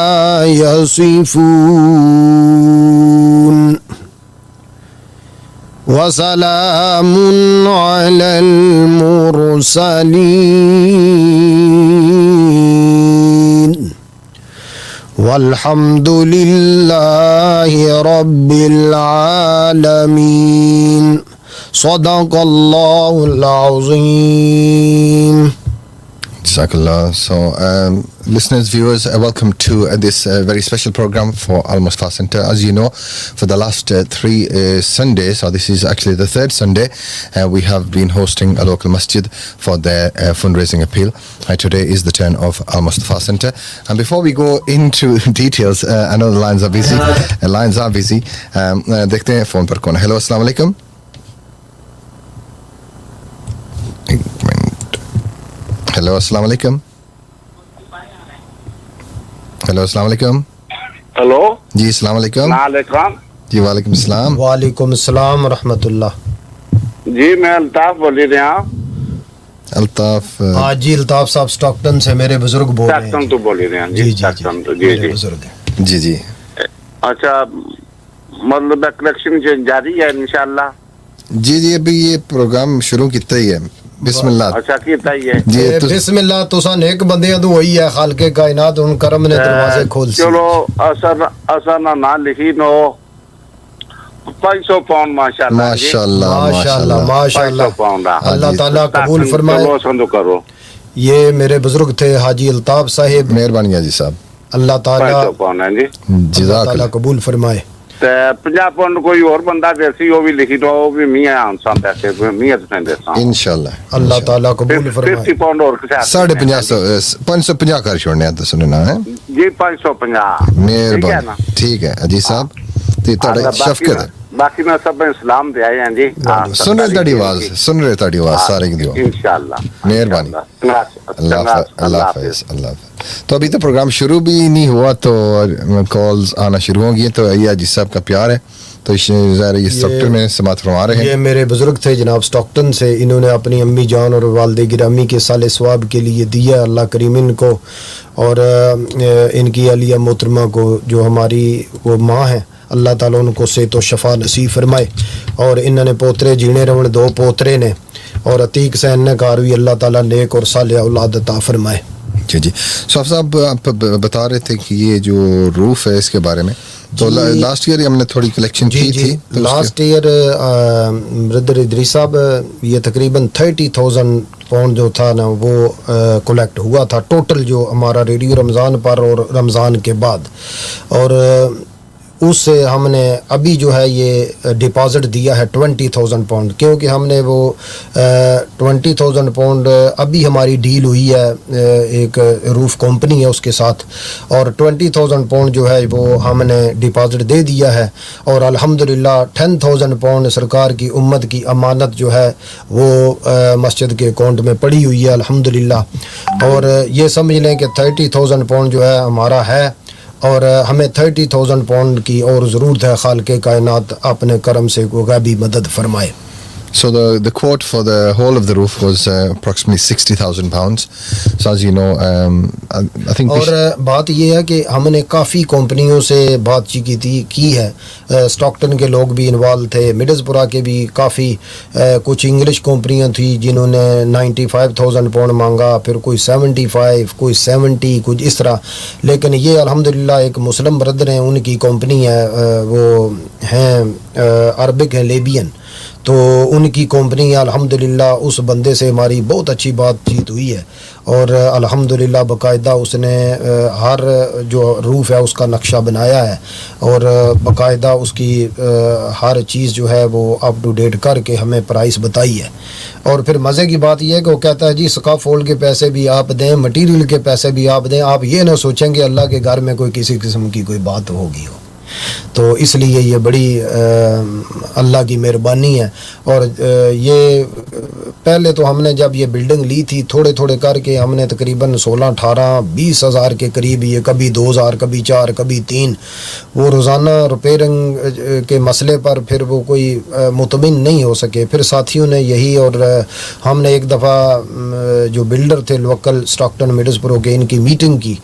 यसिफून व सलामुन अलल मुरसलीन वल्हम्दुलिल्लाहि रब्बिल आलमीन. Sadaqallahul Azim. Jazakallah. So, listeners, viewers, welcome to this very special program for Al Mustafa Center. As you know, for the last 3 Sundays, or this is actually the third Sunday, we have been hosting a local masjid for their fundraising appeal. Today is the turn of Al Mustafa Center. And before we go into details, I know the lines are busy. देखते हैं phone पर कौन. Hello, assalamu alaikum. Hello अस्सलाम वालेकुम. Hello अस्सलाम वालेकुम. Hello जी अस्सलाम वालेकुम. जी वालेकुम सलाम. वालेकुम सलाम रहमतुल्लाह. जी मैं अल्ताफ बोल रहा हूँ. अल्ताफ? हाँ जी अल्ताफ साहब स्टॉकटन से मेरे बुजुर्ग बोल रहे हैं. स्टॉकटन तो बोल रहे हैं जी. स्टॉकटन तो जी जी बुजुर्ग जी जी. अच्छा मतलब कलेक्शन जारी है इंशाल्लाह. जी जी अभी ये प्रोग्राम शुरू किया ही है. बिस्मिल्लाह. अच्छा किया ही है जी. बिस्मिल्लाह. तुसा नेक बंदियां तो वही है, खालिक़े कायनात उन करम ने दरवाजे खोल सी. चलो असर ना लिखी नो 500 पाउंड माशाल्लाह माशाल्लाह माशाल्लाह माशाल्लाह. अल्लाह ताला कबूल फरमाए. करो. ये मेरे बुजुर्ग थे हाजी अल्ताफ साहिब. मेहरबानी जी साहब. अल्लाह ताला जज़ाकल्लाह कबूल फरमाए. 50 पाउंड कोई और बंदा देसी वो भी लिखी तो वो भी मियां आंसा पैसे मियां तो देता इंशाल्लाह. अल्लाह ताला कबूल फरमाए. 50 पाउंड और 550 कर छोड़ने हैं तो सुनना है जी. 550 मेहरबानी. ठीक है अजी साहब. शफकत है. बाकी मैं सब इस्लाम दे आए हैं जी. सुन रहे ताड़ी आवाज सारे की दुआ इंशाल्लाह. मेहरबानी. अल्लाह हाफिज़. अल्लाह. तो अभी तो प्रोग्राम शुरू भी नहीं हुआ तो कॉल्स आना शुरू हो गई. तो ये अजीज साहब का प्यार है तो ये स्टॉकटन में समात फरमा रहे हैं. ये मेरे बुजुर्ग थे जनाब स्टॉकटन से. इन्होंने अपनी अम्मी जान और वालिद गिरामी के साले सवाब के लिए दिया. अल्लाह करीम इनको और इनकी अलिया मोहतरमा को जो हमारी वो माँ है, अल्लाह ताला उनको सेहत व शफा नसीब फरमाए. और इन्होंने पोतरे जीने रवन 2 पोतरे ने और अतीक सैन ने कार भी अल्लाह ताला नेक और साले औलाद अता फरमाए. जी जी. सौफ साहब आप बता रहे थे कि ये जो रूफ है इसके बारे में तो लास्ट ईयर हमने थोड़ी कलेक्शन की थी. तो लास्ट ईयर ब्रदर इदरीस साहब ये तकरीबन 30,000 पाउंड जो था ना वो कलेक्ट हुआ था टोटल जो हमारा रेडियो रमज़ान पर और रमज़ान के बाद. और उससे हमने अभी जो है ये डिपॉज़िट दिया है 20,000 पाउंड, क्योंकि हमने वो 20,000 पाउंड अभी हमारी डील हुई है एक रूफ कंपनी है उसके साथ, और 20,000 पाउंड जो है वो हमने डिपॉज़िट दे दिया है। और अल्हम्दुलिल्लाह 10,000 पाउंड सरकार की उम्मत की अमानत जो है वो मस्जिद के अकाउंट में पड़ी हुई है अल्हम्दुलिल्लाह। और ये समझ लें कि 30,000 पाउंड जो है हमारा है, और हमें 30,000 पाउंड की और ज़रूरत है। खालिक़े कायनात अपने करम से गैबी मदद फरमाए। So the quote for the whole of the roof was approximately 60,000 pounds. So as you know, I think. और बात ये है कि हमने काफ़ी कंपनियों से बातचीत की है, स्टॉकटन के लोग भी इन्वॉल्व थे, मिडलसब्रा के भी काफ़ी कुछ इंग्लिश कंपनियां थी जिन्होंने 95,000 पाउंड मांगा, फिर कोई 75, कोई 70, कुछ इस तरह। लेकिन ये अल्हम्दुलिल्लाह एक मुस्लिम ब्रदर हैं, उनकी कंपनी है, वो हैं अरबिक हैं, लेबियन, तो उनकी कंपनी अल्हम्दुलिल्लाह उस बंदे से हमारी बहुत अच्छी बातचीत हुई है। और अल्हम्दुलिल्लाह बाकायदा उसने हर जो रूफ़ है उसका नक्शा बनाया है, और बाकायदा उसकी हर चीज़ जो है वो अप टू डेट करके हमें प्राइस बताई है। और फिर मज़े की बात यह है कि वो कहता है जी स्काफोल्ड के पैसे भी आप दें, मटीरियल के पैसे भी आप दें, आप ये ना सोचेंगे अल्लाह के घर में कोई किसी किस्म की कोई बात होगी हो। तो इसलिए ये बड़ी अल्लाह की मेहरबानी है। और ये पहले तो हमने जब ये बिल्डिंग ली थी थोड़े थोड़े करके हमने तकरीबन 16, 18, 20 हज़ार के करीब, ये कभी 2,000, कभी 4, कभी 3, वो रोज़ाना रिपेयरिंग के मसले पर फिर वो कोई मुतमिन नहीं हो सके। फिर साथियों ने यही, और हमने एक दफ़ा जो बिल्डर थे लोकल स्टॉकटन मिडलसब्रो के, इनकी मीटिंग की,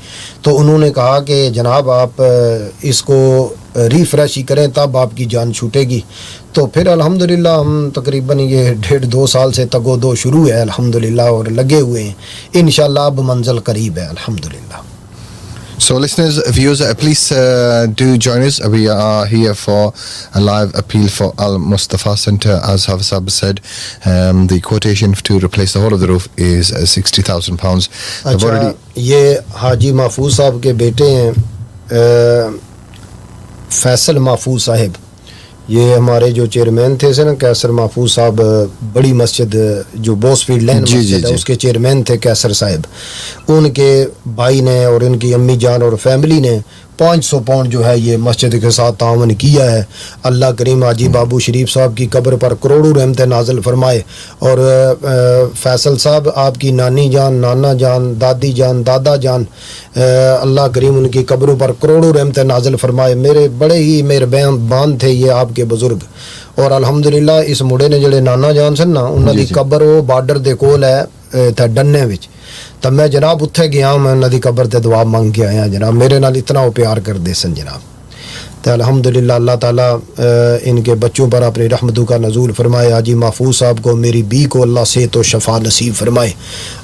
तो उन्होंने कहा कि जनाब आप इसको रिफ्रेश ही करें तब आपकी जान छूटेगी। तो फिर अल्हम्दुलिल्लाह हम तकरीबन ये 1.5-2 साल से तगोदो शुरू है अल्हम्दुलिल्लाह, और लगे हुए हैं, इंशाल्लाह अब मंजिल करीब है अल्हम्दुलिल्लाह। So listeners, viewers, please do join us. We are here for a live appeal for Al Mustafa Center. As Hafsab said, the quotation to replace the whole of the roof is 60,000 pounds. अच्छा, ये हाजी महफूज साहब के बेटे हैं फैसल महफूज साहब, ये हमारे जो चेयरमैन थे से ना कैसर महफूज साहब, बड़ी मस्जिद जो बोसफील्ड लैन मस्जिद है उसके चेयरमैन थे कैसर साहब। उनके भाई ने और उनकी अम्मी जान और फैमिली ने 500 पाउंड जो है ये मस्जिद के साथ तावन किया है। अल्लाह करीम हाजी बाबू शरीफ साहब की कब्र पर करोड़ों रहमतें नाज़िल फरमाए। और फैसल साहब आपकी नानी जान, नाना जान, दादी जान, दादा जान, अल्लाह करीम उनकी कब्रों पर करोड़ों रहमतें नाज़िल फरमाए। मेरे बड़े ही मेहरबान थे ये आपके बुज़ुर्ग। और अल्हम्दुलिल्लाह इस मुंडे ने ਜਿਹੜੇ नाना जान सन ना उन्होंने कब्र वो बार्डर ਦੇ ਕੋਲ है डन्ने ਵਿੱਚ, तो मैं जनाब उत्थे गया, मैं उन्होंने कब्र ते दुआ मांग के आया जनाब, मेरे नाल इतना वो प्यार करते सन जनाब। तो अल्हम्दुलिल्लाह अल्लाह ताला इनके बच्चों पर अपनी रहमतों का नज़ूल फरमाए। हाजी महफूज साहब को, मेरी बी को अल्लाह से तो शफा नसीब फरमाए,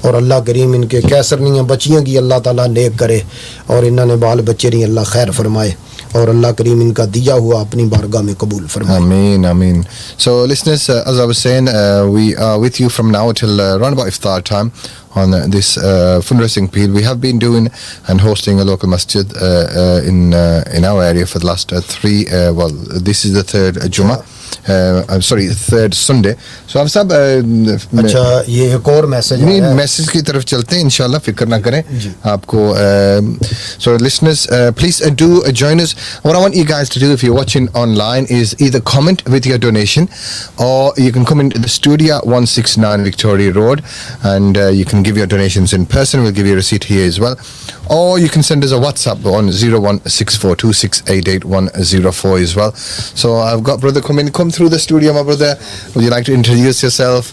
और अल्लाह करीम इनके कैसर नहीं बच्चियों की अल्लाह ताला नेक करे, और इन्होंने बाल बच्चे नहीं अल्लाह खैर फरमाए, और अल्लाह करीम इनका दिया हुआ अपनी बारगाह में कबूल फरमाए। Ameen, ameen. So listeners, as I was saying, we are with you from now till around about iftar time on this fundraising appeal. We have been doing and hosting a local masjid in our area for the last this is the third Jummah. I'm sorry, third Sunday. So आप सब अच्छा ये एक और message नहीं message की तरफ चलते हैं इंशाल्लाह, फिक्र ना करें आपको। So listeners, please do join us. What I want you guys to do if you're watching online is either comment with your donation, or you can come into the studio 169 Victoria Road, and you can give your donations in person. We'll give you a receipt here as well, or you can send us a WhatsApp on 01642688104 as well. So I've got brother come through the studio, my brother. Would you like to introduce yourself?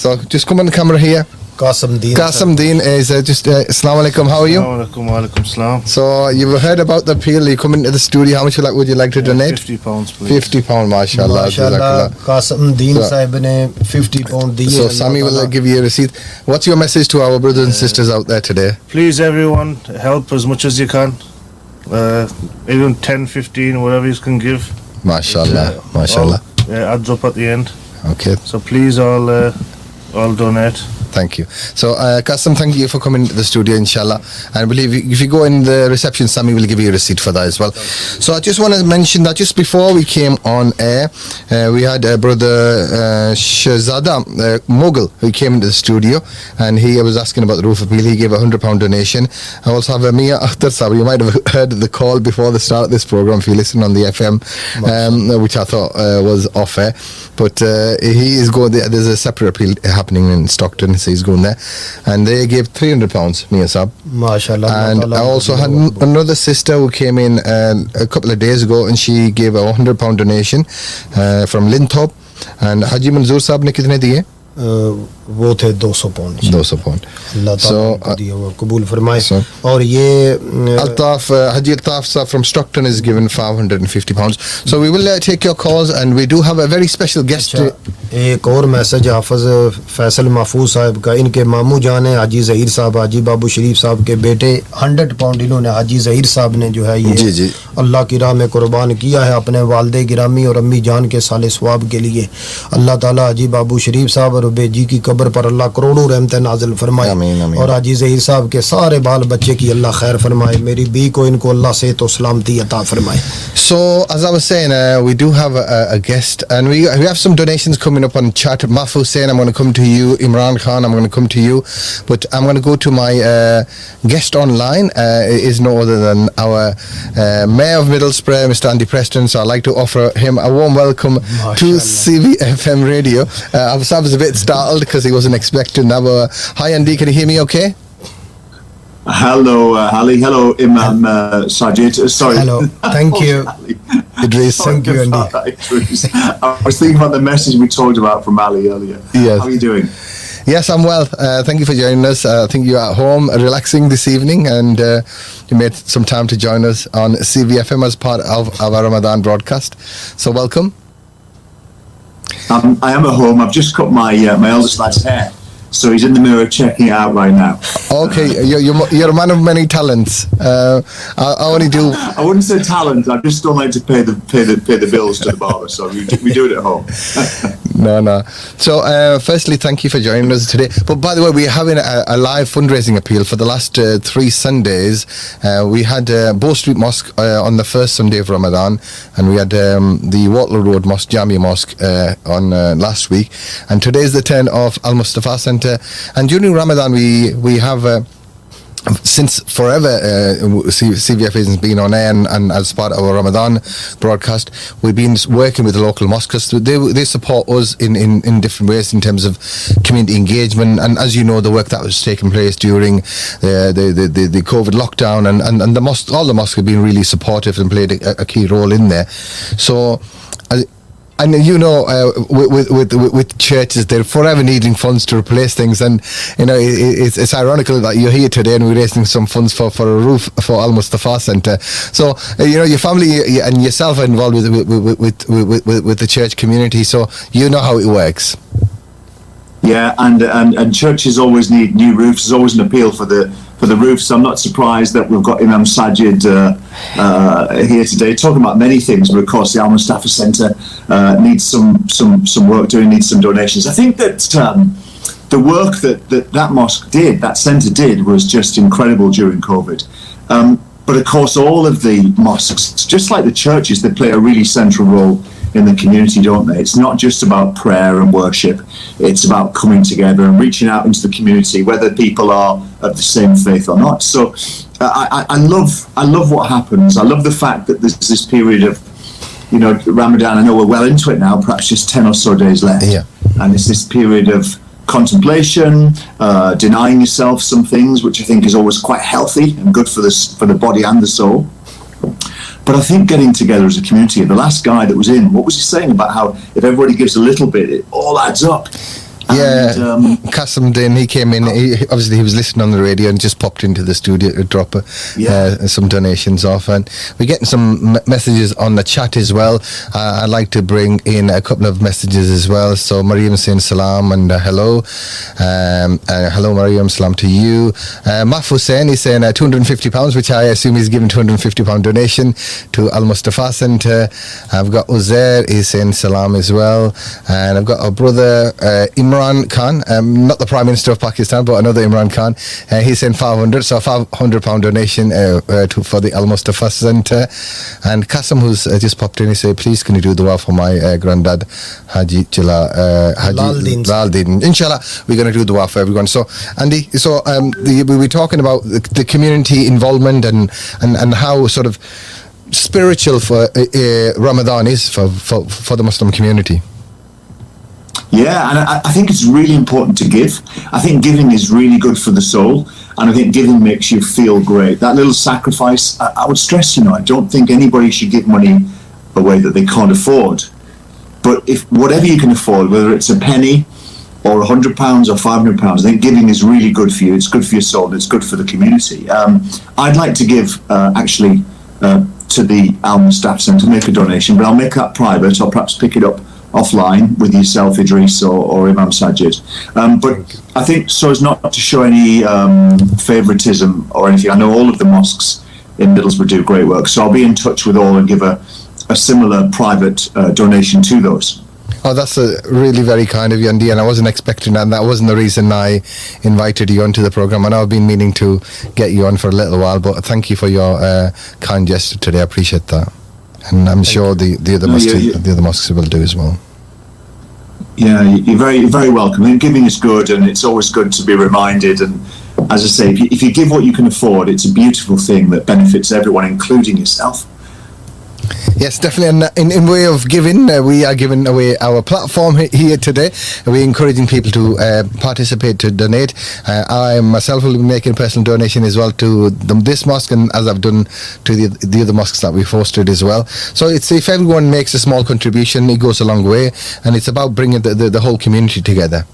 So just come on the camera here. Qasim Deen is just Assalamu alaikum. How are you? Assalamu alaikum. Salam. So you've heard about the appeal. You come into the studio. How much would you like to donate? £50, please. £50, mashallah. Qasim Deen sahib ne 50 pound diye. So Sami will give you a receipt. What's your message to our brothers and sisters out there today? Please everyone, help as much as you can. Even 10, 15, whatever you can give. Mashallah, mashallah. Adds up at the end. Okay. So please all donate. Thank you. So, Qasim, thank you for coming to the studio, inshallah. And I believe if you go in the reception, Sami will give you a receipt for that as well. So, I just want to mention that just before we came on air, we had brother Shahzada Mughal who came into the studio, and he was asking about the roof appeal. He gave a £100 donation. I also have Mia Akhtar Sahib. You might have heard the call before the start of this program if you listen on the FM, which I thought was off air. But he is going there. There's a separate appeal happening in Stockton, so he's going there. And they gave £300, Mia Sahib. MashaAllah. And I also had another sister who came in a couple of days ago, and she gave a £100 donation from Linthorpe. And Haji Manzoor Sahib ne kitne diye? वो थे 200 pound 200 pound अल्लाह ताला दिया वो कबूल फरमाए और ये Altaf Haji Altaf Sahib from Stockton is given £550. So we will take your calls, and we do have a very special guest. एक और मैसेज हाफिज फैसल महफूज साहब का, इनके मामू जान है हाजी ज़हीर साहब, हाजी बाबू शरीफ साहब के बेटे 100 पाउंड इन्होंने हाजी ज़हीर साहब ने जो है ये अल्लाह की राह में कुर्बान किया है अपने वालिद गिरामी और अम्मी जान के साले सवाब के लिए। अल्लाह ताला हाजी बाबू शरीफ साहब और बेजी की कब्र पर अल्लाह करोड़ों रहमतें नाज़िल फरमाए और हाजी ज़हीर साहब के सारे बाल बच्चे की अल्लाह खैर फरमाए, मेरी बी को इनको अल्लाह सेहत और सलामती अता फरमाए। So as I was saying, we do have a guest, and we have some donations coming up on chat. Mahfouz saying I'm going to come to you, Imran Khan I'm going to come to you, but I'm going to go to my guest online. Is no other than our Mayor of Middlesbrough, Mr. Andy Preston. So I'd like to offer him a warm welcome to CVFM Radio. I was a bit startled because he wasn't expecting that. But, hi Andy, can you hear me okay? Hello, Ali. Hello, Imam Sajid. Sorry. Hello. Thank you. Idris. Thank you, Andy. I was thinking about the message we talked about from Ali earlier. Yes. How are you doing? Yes, I'm well. Thank you for joining us. I think you're at home relaxing this evening, and you made some time to join us on CVFM as part of our Ramadan broadcast. So welcome. I am at home. I've just cut my eldest lad's hair. So he's in the mirror checking it out right now. Okay, you're a man of many talents. I only do. I wouldn't say talent. I just don't like to pay the bills to the barber. So we do it at home. No. So firstly, thank you for joining us today. But by the way, we're having a live fundraising appeal for the last 3 Sundays. We had Bow Street Mosque on the first Sunday of Ramadan, and we had the Waterloo Road Mosque, Jamia Mosque on last week, and today's the turn of Al Mustafa Centre. And during Ramadan, we have since forever CVF has been on air, and as part of our Ramadan broadcast, we've been working with the local mosques. They support us in different ways in terms of community engagement, and as you know, the work that was taking place during the COVID lockdown, and the mosque, all the mosques have been really supportive and played a key role in there. So and you know, with churches, they're forever needing funds to replace things, and you know, it's ironical that you're here today and we're raising some funds for a roof for Al Mustafa Centre. So you know, your family and yourself are involved with the church community, so you know how it works. Yeah, and churches always need new roofs. There's always an appeal for the roofs. I'm not surprised that we've got Imam Sajid here today talking about many things, but of course the Al Mustafa Centre needs some work doing, needs some donations. I think that the work that mosque did, that centre did, was just incredible during COVID. But of course all of the mosques, just like the churches, they play a really central role in the community, don't they? It's not just about prayer and worship, it's about coming together and reaching out into the community, whether people are of the same faith or not. So I love what happens. I love the fact that there's this period of, you know, Ramadan. I know we're well into it now, perhaps just 10 or so days left. Yeah. And it's this period of contemplation, denying yourself some things, which I think is always quite healthy and good for the body and the soul. But I think getting together as a community, the last guy that was in, what was he saying about how if everybody gives a little bit, it all adds up? Yeah, Qasim Din, he came in, obviously he was listening on the radio and just popped into the studio to drop some donations off, and we're getting some messages on the chat as well. I'd like to bring in a couple of messages as well. So Mariam saying salam and hello. Hello Mariam, salam to you. Mahfouz saying, he's saying £250, which I assume he's giving £250 donation to Al Mustafa Centre. I've got Uzair, he's saying salam as well, and I've got our brother Imran Imran Khan, not the Prime Minister of Pakistan, but another Imran Khan. He sent 500, so £500 donation for the Al Mustafa Centre. And Qasim, who's just popped in, he said, please can you do dua for my granddad, Haji Laldin. Inshallah, we're going to do dua for everyone. So, Andy, we were talking about the community involvement and how sort of spiritual for Ramadan is for the Muslim community. Yeah, and I think it's really important to give. I think giving is really good for the soul, and I think giving makes you feel great. That little sacrifice, I would stress, I don't think anybody should give money away that they can't afford. But if whatever you can afford, whether it's a penny or £100 or £500, I think giving is really good for you. It's good for your soul. It's good for the community. I'd like to give to the Al Staff Centre, make a donation, but I'll make that private. I'll perhaps pick it up offline with yourself, Idris, or Imam Sajid. But I think so as not to show any favouritism or anything. I know all of the mosques in Middlesbrough do great work, so I'll be in touch with all and give a similar private donation to those. Oh, that's really very kind of you, Andy, and I wasn't expecting that, and that wasn't the reason I invited you onto the programme. I know I've been meaning to get you on for a little while, but thank you for your kind gesture today. I appreciate that. And I'm sure the other mosques will do as well. Yeah, you're very, very welcome. And giving is good, and it's always good to be reminded. And as I say, if you give what you can afford, it's a beautiful thing that benefits everyone, including yourself. Yes, definitely. And in way of giving, we are giving away our platform here today. We're encouraging people to participate, to donate. I myself will be making a personal donation as well to this mosque, and as I've done to the other mosques that we've hosted as well. So it's, if everyone makes a small contribution, it goes a long way, and it's about bringing the whole community together.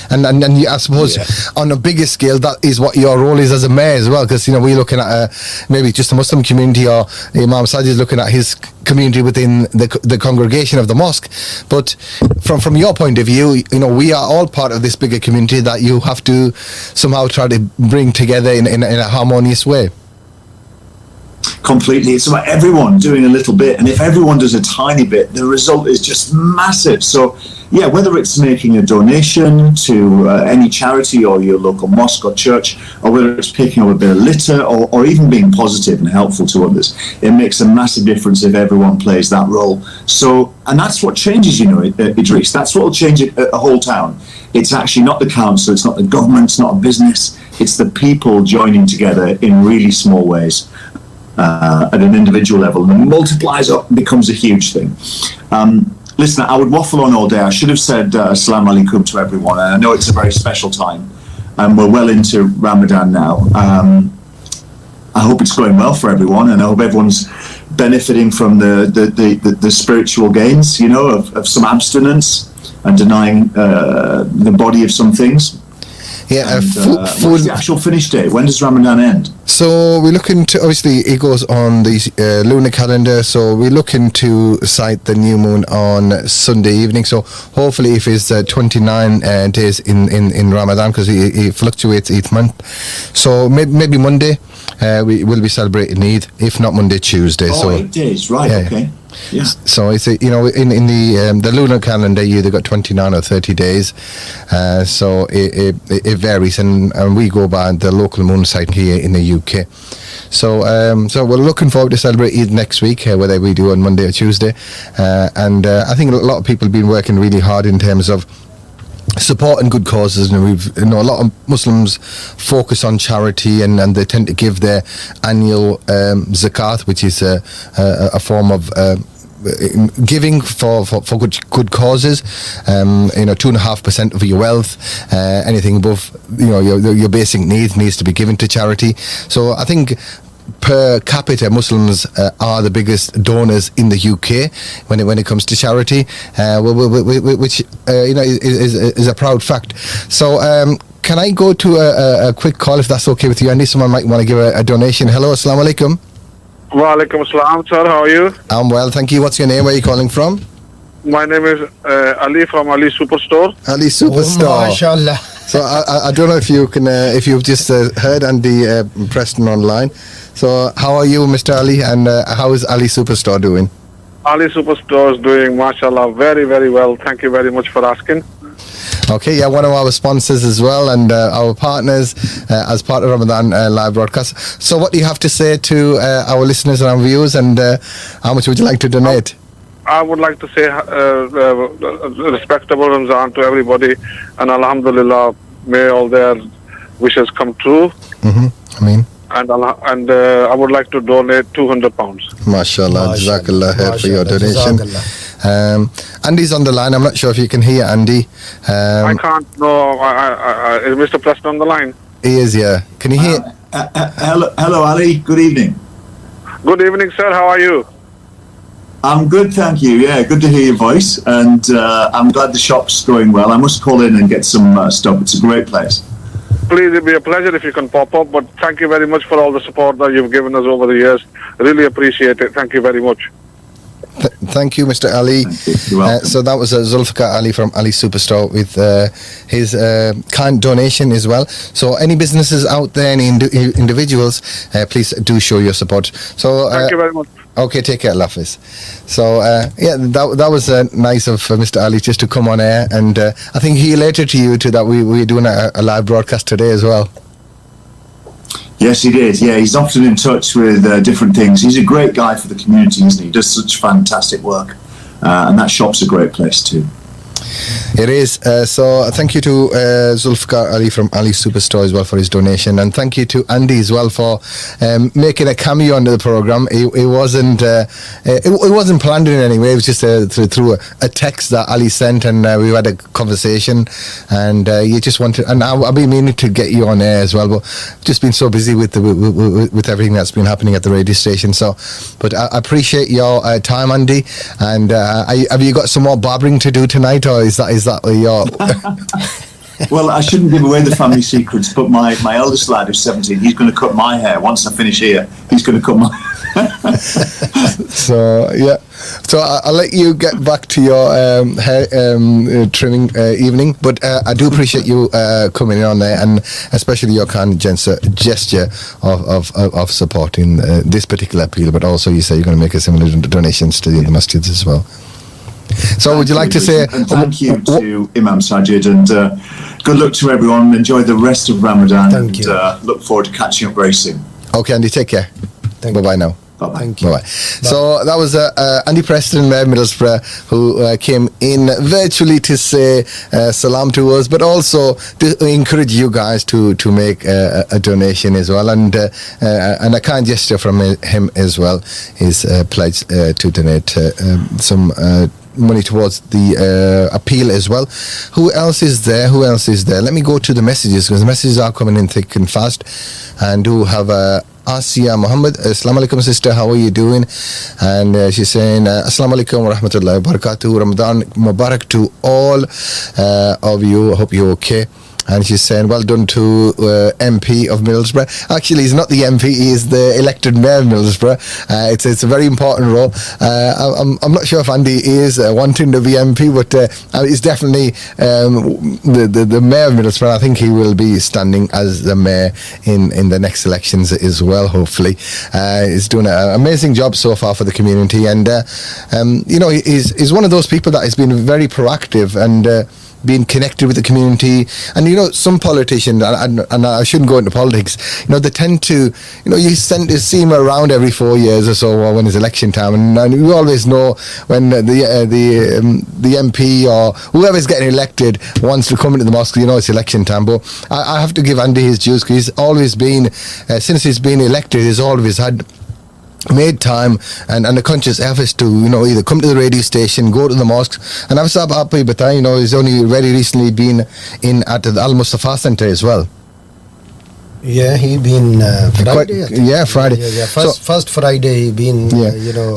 And I suppose on a bigger scale, that is what your role is as a mayor as well, because we're looking at maybe just a Muslim community, or Imam Sajid is looking at his community within the congregation of the mosque. But from your point of view, we are all part of this bigger community that you have to somehow try to bring together in a harmonious way. Completely. It's about everyone doing a little bit, and if everyone does a tiny bit, the result is just massive. So yeah, whether it's making a donation to any charity or your local mosque or church, or whether it's picking up a bit of litter, or even being positive and helpful to others, it makes a massive difference if everyone plays that role. So, and that's what changes, Idris, that's what will change a whole town. It's actually not the council, it's not the government, it's not a business, it's the people joining together in really small ways. At an individual level, and it multiplies up and becomes a huge thing. Listen, I would waffle on all day. I should have said Assalamu alaikum to everyone. I know it's a very special time, and we're well into Ramadan now. I hope it's going well for everyone, and I hope everyone's benefiting from the spiritual gains, of some abstinence and denying the body of some things. Yeah, what's the actual finish date? When does Ramadan end? So we're looking to, obviously it goes on the lunar calendar, so we're looking to sight the new moon on Sunday evening. So hopefully if it's 29 days in Ramadan, because it fluctuates each month. So maybe Monday we will be celebrating Eid, if not Monday, Tuesday. Oh, 8 days, right, okay. Yeah. So it's in the lunar calendar year they've got 29 or 30 days, so it varies, and we go by the local moon sight here in the UK. So we're looking forward to celebrate Eid next week, whether we do on Monday or Tuesday, and I think a lot of people have been working really hard in terms of supporting good causes, and we've a lot of Muslims focus on charity, and they tend to give their annual zakat, which is a form of giving for good causes. 2.5% of your wealth, anything above your basic needs to be given to charity. So I think per capita Muslims are the biggest donors in the UK when it comes to charity, which is a proud fact. So can I go to a quick call, if that's okay with you, Andy? Someone might want to give a donation. Hello, assalamu alaikum. Wa alaikum assalam, sir. How are you? I'm well, thank you. What's your name? Where are you calling from? My name is Ali from Ali Superstore. Ali Superstore. MashaAllah. So I don't know if you can, if you've just heard Andy Preston online. So how are you, Mr. Ali, and how is Ali Superstore doing? Ali Superstore is doing, mashallah, very, very well. Thank you very much for asking. Okay, yeah, one of our sponsors as well, and our partners as part of Ramadan live broadcast. So what do you have to say to our listeners and our viewers, and how much would you like to donate? I would like to say respectable Ramzan to everybody, and Alhamdulillah, may all their wishes come true. I mean. And I would like to donate £200. MashaAllah, Jazakallah khair for your donation. Andy's on the line. I'm not sure if you can hear Andy. I can't. No, is Mr. Preston on the line? He is, yeah. Can you hear? Hello, Ali. Good evening. Good evening, sir. How are you? I'm good, thank you. Yeah, good to hear your voice, and I'm glad the shop's going well. I must call in and get some stuff. It's a great place. Please, it'd be a pleasure if you can pop up, but thank you very much for all the support that you've given us over the years. Really appreciate it. Thank you very much. Thank you, Mr. Ali. So that was Zulfikar Ali from Ali Superstore with his kind donation as well. So any businesses out there, any individuals, please do show your support. So thank you very much. Okay, take care, Allah Hafiz. So yeah, that was nice of Mr. Ali just to come on air, and I think he related to you too that we're doing a live broadcast today as well. Yes, he did. Yeah, he's often in touch with different things. He's a great guy for the community, isn't he? He does such fantastic work, and that shop's a great place too. It is. So thank you to Zulfikar Ali from Ali Superstore as well for his donation, and thank you to Andy as well for making a cameo onto the program. It wasn't planned in any way. It was just through a text that Ali sent, and we had a conversation, and you just wanted. And I've been meaning to get you on air as well, but just been so busy with everything that's been happening at the radio station. So, but I appreciate your time, Andy. And have you got some more barbering to do tonight, or is that your? Well, I shouldn't give away the family secrets, but my eldest lad who's 17, he's going to cut my hair. Once I finish here, he's going to cut my So yeah, so I'll let you get back to your hair trimming evening, but I do appreciate you coming on there, and especially your kind gesture of supporting this particular appeal, but also you say you're going to make a similar donations to the other masjids as well. So would you like to say thank you to Imam Sajid, and good luck to everyone. Enjoy the rest of Ramadan. Thank you. Look forward to catching up very soon. Okay, Andy, take care. Bye-bye now. Bye-bye. Thank you. Bye-bye. So that was Andy Preston, Middlesbrough, who came in virtually to say salam to us, but also to encourage you guys to make a donation as well, and a kind gesture from him as well is pledge to donate some money towards the appeal as well. Who else is there? Let me go to the messages, because the messages are coming in thick and fast, and do have Asiya Muhammad. Assalamu alaikum, sister, how are you doing? And she's saying Assalamu alaikum wa rahmatullahi wa barakatuh, Ramadan Mubarak to all of you. I hope you're okay. And she's saying, well done to MP of Middlesbrough. Actually, he's not the MP, he is the elected mayor of Middlesbrough. It's a very important role. I'm not sure if Andy is wanting to be MP, but he's definitely the mayor of Middlesbrough. I think he will be standing as the mayor in the next elections as well, hopefully. He's doing an amazing job so far for the community. And, he's one of those people that has been very proactive and being connected with the community. And some politicians, and I shouldn't go into politics, they tend to, you see him around every 4 years or so, or when it's election time, and you always know when the MP or whoever's getting elected wants to come into the mosque, it's election time. But I have to give Andy his dues, because he's always been, since he's been elected, he's always made time and a conscious effort to either come to the radio station, go to the mosque. And I've said happy, but he's only very recently been in at the Al Mustafa Center as well. Yeah, he been Friday. Friday. Yeah. First Friday he been.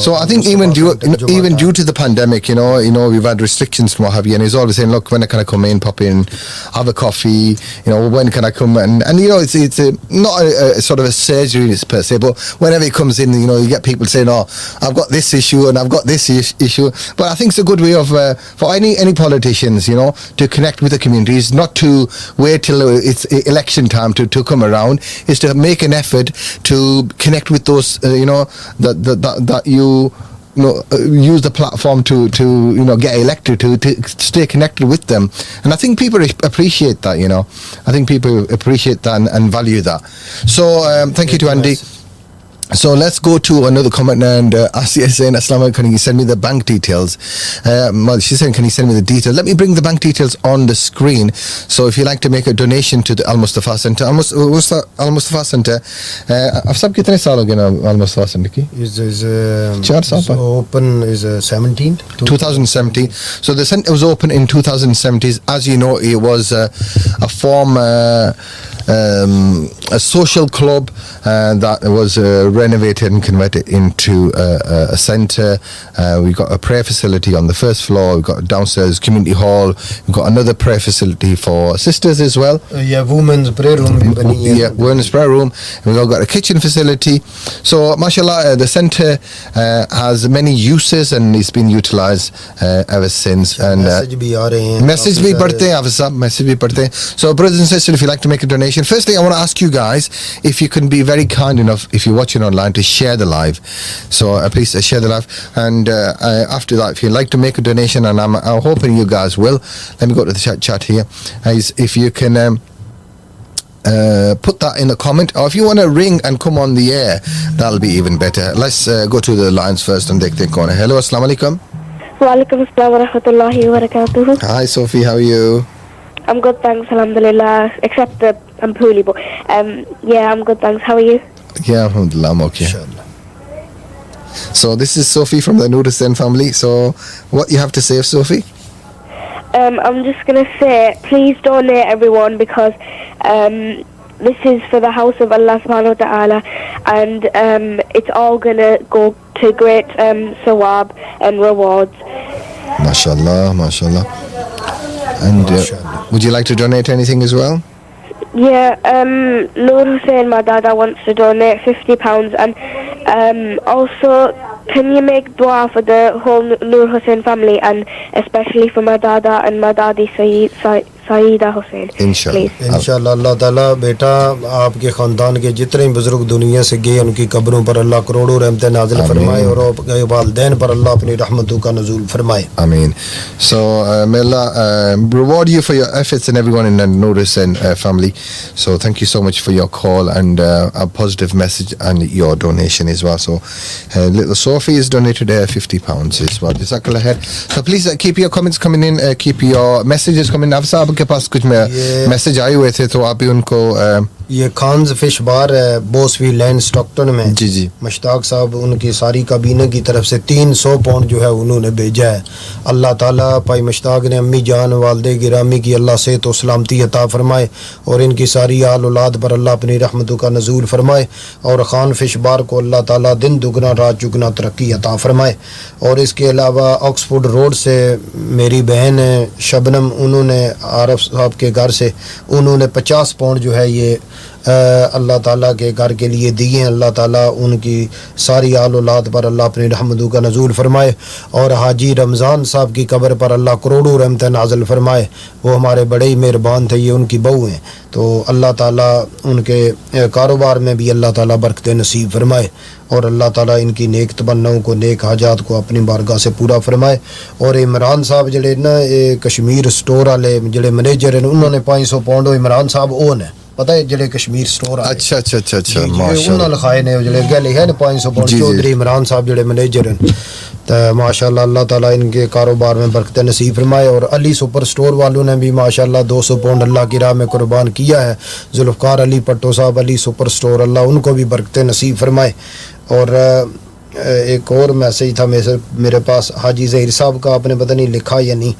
So I think even due to the pandemic, we've had restrictions and what have you, and he's always saying, look, when can I come in, pop in, have a coffee? When can I come? And it's not a sort of a surgery per se, but whenever he comes in, you get people saying, oh, I've got this issue and I've got this issue. But I think it's a good way of for any politicians, to connect with the communities, not to wait till it's election time to come around. Is to make an effort to connect with those that you use the platform to get elected, to stay connected with them. And I think people appreciate that, I think people appreciate that and value that. So thank you to Andy. So let's go to another comment, and Asiya is saying, Assalamu alaikum, can you send me the bank details? She's saying, can you send me the details? Let me bring the bank details on the screen. So if you'd like to make a donation to the Al Mustafa Center, Al Mustafa Center, आप सब कितने साल हो गए ना Al Mustafa Center की? Is open is 2017. So the center was open in 2017. As you know, it was a form, a social club that was renovated and converted into a centre. We've got a prayer facility on the first floor. We've got a downstairs community hall. We've got another prayer facility for sisters as well. Women's prayer room. Women's prayer room. We've got a kitchen facility. So, mashallah, the centre has many uses and it's been utilised ever since. And message bhi padhte hain, Hafiz sahab, message bhi padhte hain. So, brothers and sisters, if you'd like to make a donation, firstly, I want to ask you guys if you can be very kind enough, if you're watching online, to share the live. So please share the live, and after that, if you'd like to make a donation, and I'm hoping you guys will, let me go to the chat here. If you can put that in the comment, or if you want to ring and come on the air, that'll be even better. Let's go to the lines first and take on. Hello, assalamu alaikum. Wa alaikum assalam wa rahmatullahi wa barakatuh. Hi Sophie, how are you? I'm good, thanks, alhamdulillah, except that I'm poorly, but yeah, I'm good, thanks. How are you? Yeah, alhamdulillah, I'm okay. So this is Sophie from the Nur Hussain family. So what you have to say, Sophie? I'm just going to say, please donate, everyone, because this is for the house of Allah subhanahu wa ta'ala, and it's all going to go to great sawab and rewards. MashaAllah, MashaAllah. And would you like to donate anything as well? Yeah, Nur Hussain, my dada, wants to donate £50, and also, can you make dua for the whole Nur Hussain family, and especially for my dada and my dadi Saeeda Hussain? इंशाल्लाह अल्लाह ताला बेटा आपके ख़ानदान के जितने बुजुर्ग दुनिया से गए उनकी कब्रों पर अल्लाह करोड़ों रहमतें नाज़िल फरमाए और आपके वालिदैन पर अल्लाह अपनी रहमतों का नुज़ूल फरमाए. Ameen. So may Allah reward you for your efforts and everyone in the Nur Hussain family. So thank you so much for your call and a positive message and your donation as well. So little Sophie has donated £50 as well. Jazakallah khair. So please keep your comments coming in, keep your messages coming in. आपके पास कुछ message आए हुए थे तो आप भी उनको ये खान्स फिश बार है बोसवी लैंड स्टॉकटन में. जी जी. मुश्ताक साहब उनकी सारी काबीना की तरफ से 300 पाउंड जो है उन्होंने भेजा है. अल्लाह ताला भाई मुश्ताक ने अम्मी जान वालदे गिरामी की अल्लाह सेहत और सलामती अता फरमाए और इनकी सारी आल औलाद पर अल्लाह अपनी रहमतों का नज़ूल फरमाए और खान फिश बार को अल्लाह ताला दिन दुगना रात चुगना तरक्की अता फरमाए. और इसके अलावा ऑक्सफोर्ड रोड से मेरी बहन शबनम, उन्होंने आरफ साहब के घर से उन्होंने 50 पाउंड जो है ये अल्लाह ताला के घर के लिए दिए हैं. अल्लाह ताला उनकी सारी आल औलाद पर अल्लाह अपनी रहमतों का नज़ूल फरमाए और हाजी रमज़ान साहब की कब्र पर अल्लाह करोड़ों रहमतें नाज़िल फरमाए. वो हमारे बड़े ही मेहरबान थे, ये उनकी बहू हैं. तो अल्लाह ताला उनके कारोबार में भी अल्लाह ताला बरकत नसीब फरमाए और अल्लाह ताला इनकी नेक तमन्नाओं को, नेक हाजात को अपनी बारगाह से पूरा फरमाए. और इमरान साहब जड़े ना कश्मीर स्टोर वाले जड़े मैनेजर हैं उन्होंने 500 पाउंड इमरान साहब ओन है पता है जड़े कश्मीर स्टोर वाले. अच्छा अच्छा अच्छा अच्छा माशाल्लाह उन्होंने लिखाए ने जड़े अगे लिखा है 500 पाउंड चौधरी इमरान साहब जड़े मैनेजर हैं. तो माशाल्लाह अल्लाह ताला इनके कारोबार में बरकत नसीब फरमाए. और अली सुपर स्टोर वालों ने भी माशाल्लाह 200 पाउंड अल्लाह की राह में कुर्बान किया है. जुल्फ़कार अली पट्टो साहब अली सुपर स्टोर, अल्लाह उनको भी बरकत नसीब फरमाए. और एक और मैसेज था मेरे पास हाजी ज़हीर साहब का, आपने पता नहीं लिखा या नहीं.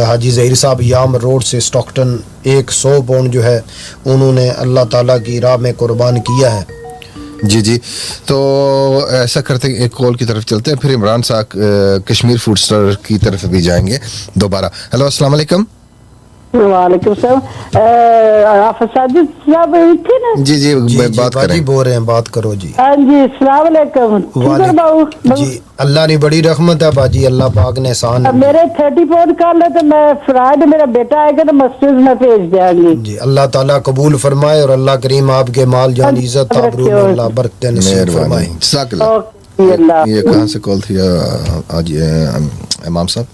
हाजी ज़हीर साहब याम रोड से स्टॉकटन 100 पाउंड जो है उन्होंने अल्लाह ताला की राह में कुर्बान किया है. जी जी. तो ऐसा करते हैं एक कॉल की तरफ चलते हैं, फिर इमरान साहब कश्मीर फूड स्टोर की तरफ भी जाएंगे दोबारा. हेलो अस्सलाम वालेकुम. वालेकुम सलाम. आप साजिद साहब थे ना? जी जी बात करें. जी बोल रहे हैं, बात करो जी. हाँ जी अस्सलाम वालेकुम. जी अल्लाह ने बड़ी रहमत है बाजी, अल्लाह पाक ने एहसान. मेरे 30 पाउंड कर ले तो मैं फ्राइडे मेरा बेटा आएगा तो मस्जिद में भेज देंगे. जी अल्लाह ताला कबूल फरमाए और अल्लाह करीम आपके माल जान इज्जत आबरू में अल्लाह बरकत नसीब फरमाए. ये कहाँ से कॉल थी आज इमाम साहब?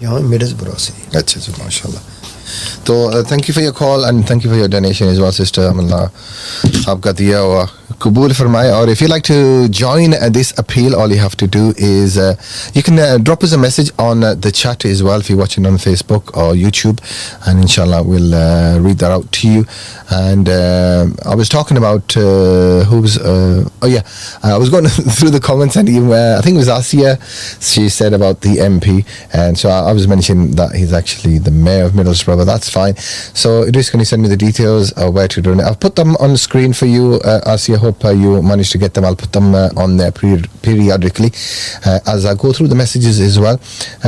यहाँ मिडलसब्रो से। अच्छा जी, माशाल्लाह। तो thank you for your call and thank you for your donation as well sister. Allah आपका दिया हुआ कबूल फरमाए। और if you like to join this appeal, all you have to do is you can drop us a message on the chat as well if you're watching on Facebook or YouTube, and inshallah we'll read that out to you. And I was talking about I was going through the comments, and I think it was Asiya. She said about the MP, and so I was mentioning that he's actually the mayor of Middlesbrough, but that's fine. So Idris, can you send me the details of where to donate? I've put them on the screen for you, Asiya. Hope you managed to get them. I'll put them on there periodically as I go through the messages as well.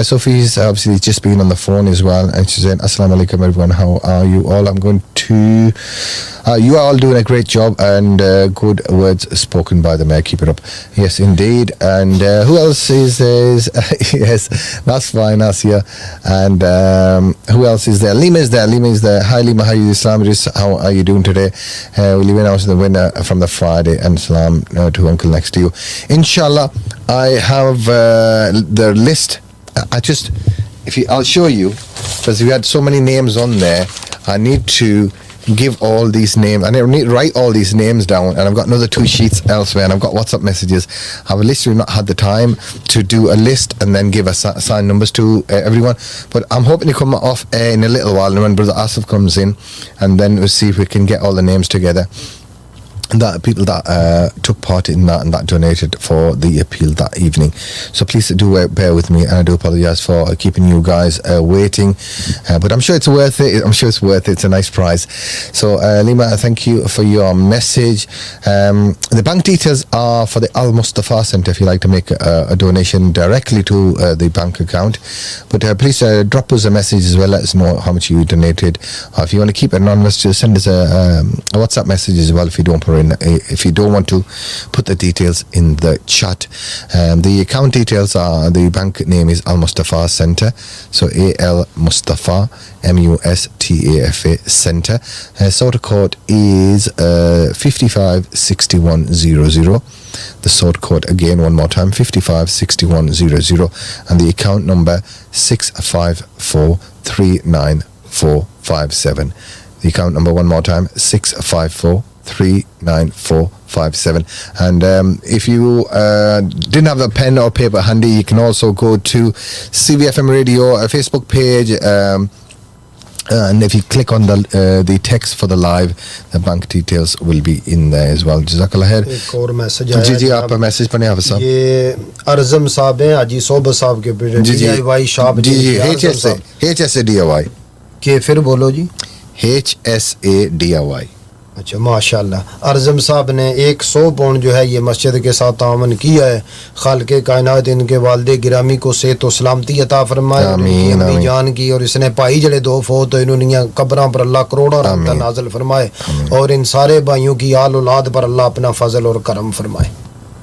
Sophie's obviously just been on the phone as well, and she's saying, Assalamu alaikum everyone, how are you all? I'm going to you are all doing a great job, and good words spoken by the mayor. Keep it up. Yes, indeed. And who else is yes, that's fine, Asiya. And who else is there? Lima is there. Hi Lima, how are you? Islam, how are you doing today? We'll even announce the winner from the Friday, and salam to uncle next to you. Inshallah, I have the list. I'll show you, because we had so many names on there. I need to give all these names, and I need to write all these names down, and I've got another 2 sheets elsewhere, and I've got WhatsApp messages. I've literally not had the time to do a list and then give assigned numbers to everyone, but I'm hoping to come off air in a little while, and when Brother Asif comes in, and then we'll see if we can get all the names together, that people that took part in that and that donated for the appeal that evening. So please do bear with me, and I do apologize for keeping you guys waiting, but I'm sure it's worth it. It's a nice prize. So Lima, thank you for your message. The bank details are for the Al Mustafa Center if you like to make a donation directly to the bank account, but please drop us a message as well. Let us know how much you donated. If you want to keep it anonymous, just send us a WhatsApp message as well if you don't want to put the details in the chat. The account details are, the bank name is Al Mustafa Center, so AL Mustafa MUSTAFA Center. Sort of code is 556100. The sort code again one more time, 556100, and the account number 6543947. The account number one more time, 6543947. And if you didn't have a pen or paper handy, you can also go to CVFM Radio Facebook page, and if you click on the text for the live, the bank details will be in there as well. Jazakallah khair. एक और message आया जी आप message पढ़ें आप साहब. ये अरज़म साहब हैं, हाजी सोबा साहब के बेटे DIY शॉप. जी HSADIY के फिर बोलो जी. HSADIY. अच्छा माशाल्लाह. अरज़म साहब ने 100 पाउंड जो है ये मस्जिद के साथ तावन किया है. खालिक़े कायनात इनके वालिद गिरामी को सेहत और सलामती अता फरमाए. आमीन आमीन जान की. और इसने भाई जड़े 2 फौत होए इन्होंने कब्रां पर अल्लाह करोड़ों रहमत नाज़िल फरमाए, और इन सारे भाइयों की आल औलाद पर अल्लाह अपना फजल और करम फरमाए.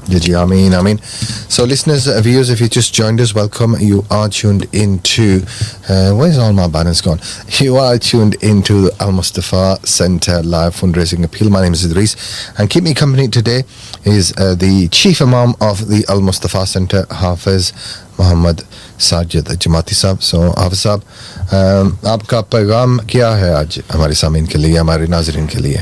Ji, Ameen, Ameen. So listeners, viewers, if you just joined us, welcome. You are tuned into where's all my banners gone? You are tuned into the Al Mustafa Center live fundraising appeal. My name is Idris, and keep me company today is the Chief Imam of the Al Mustafa Center, Hafiz Muhammad Sajid Jamaati Sahab. So Hafiz Sahab, आपका पैगाम क्या है आज हमारे सामीन के लिए, हमारे नाज़रीन के लिए?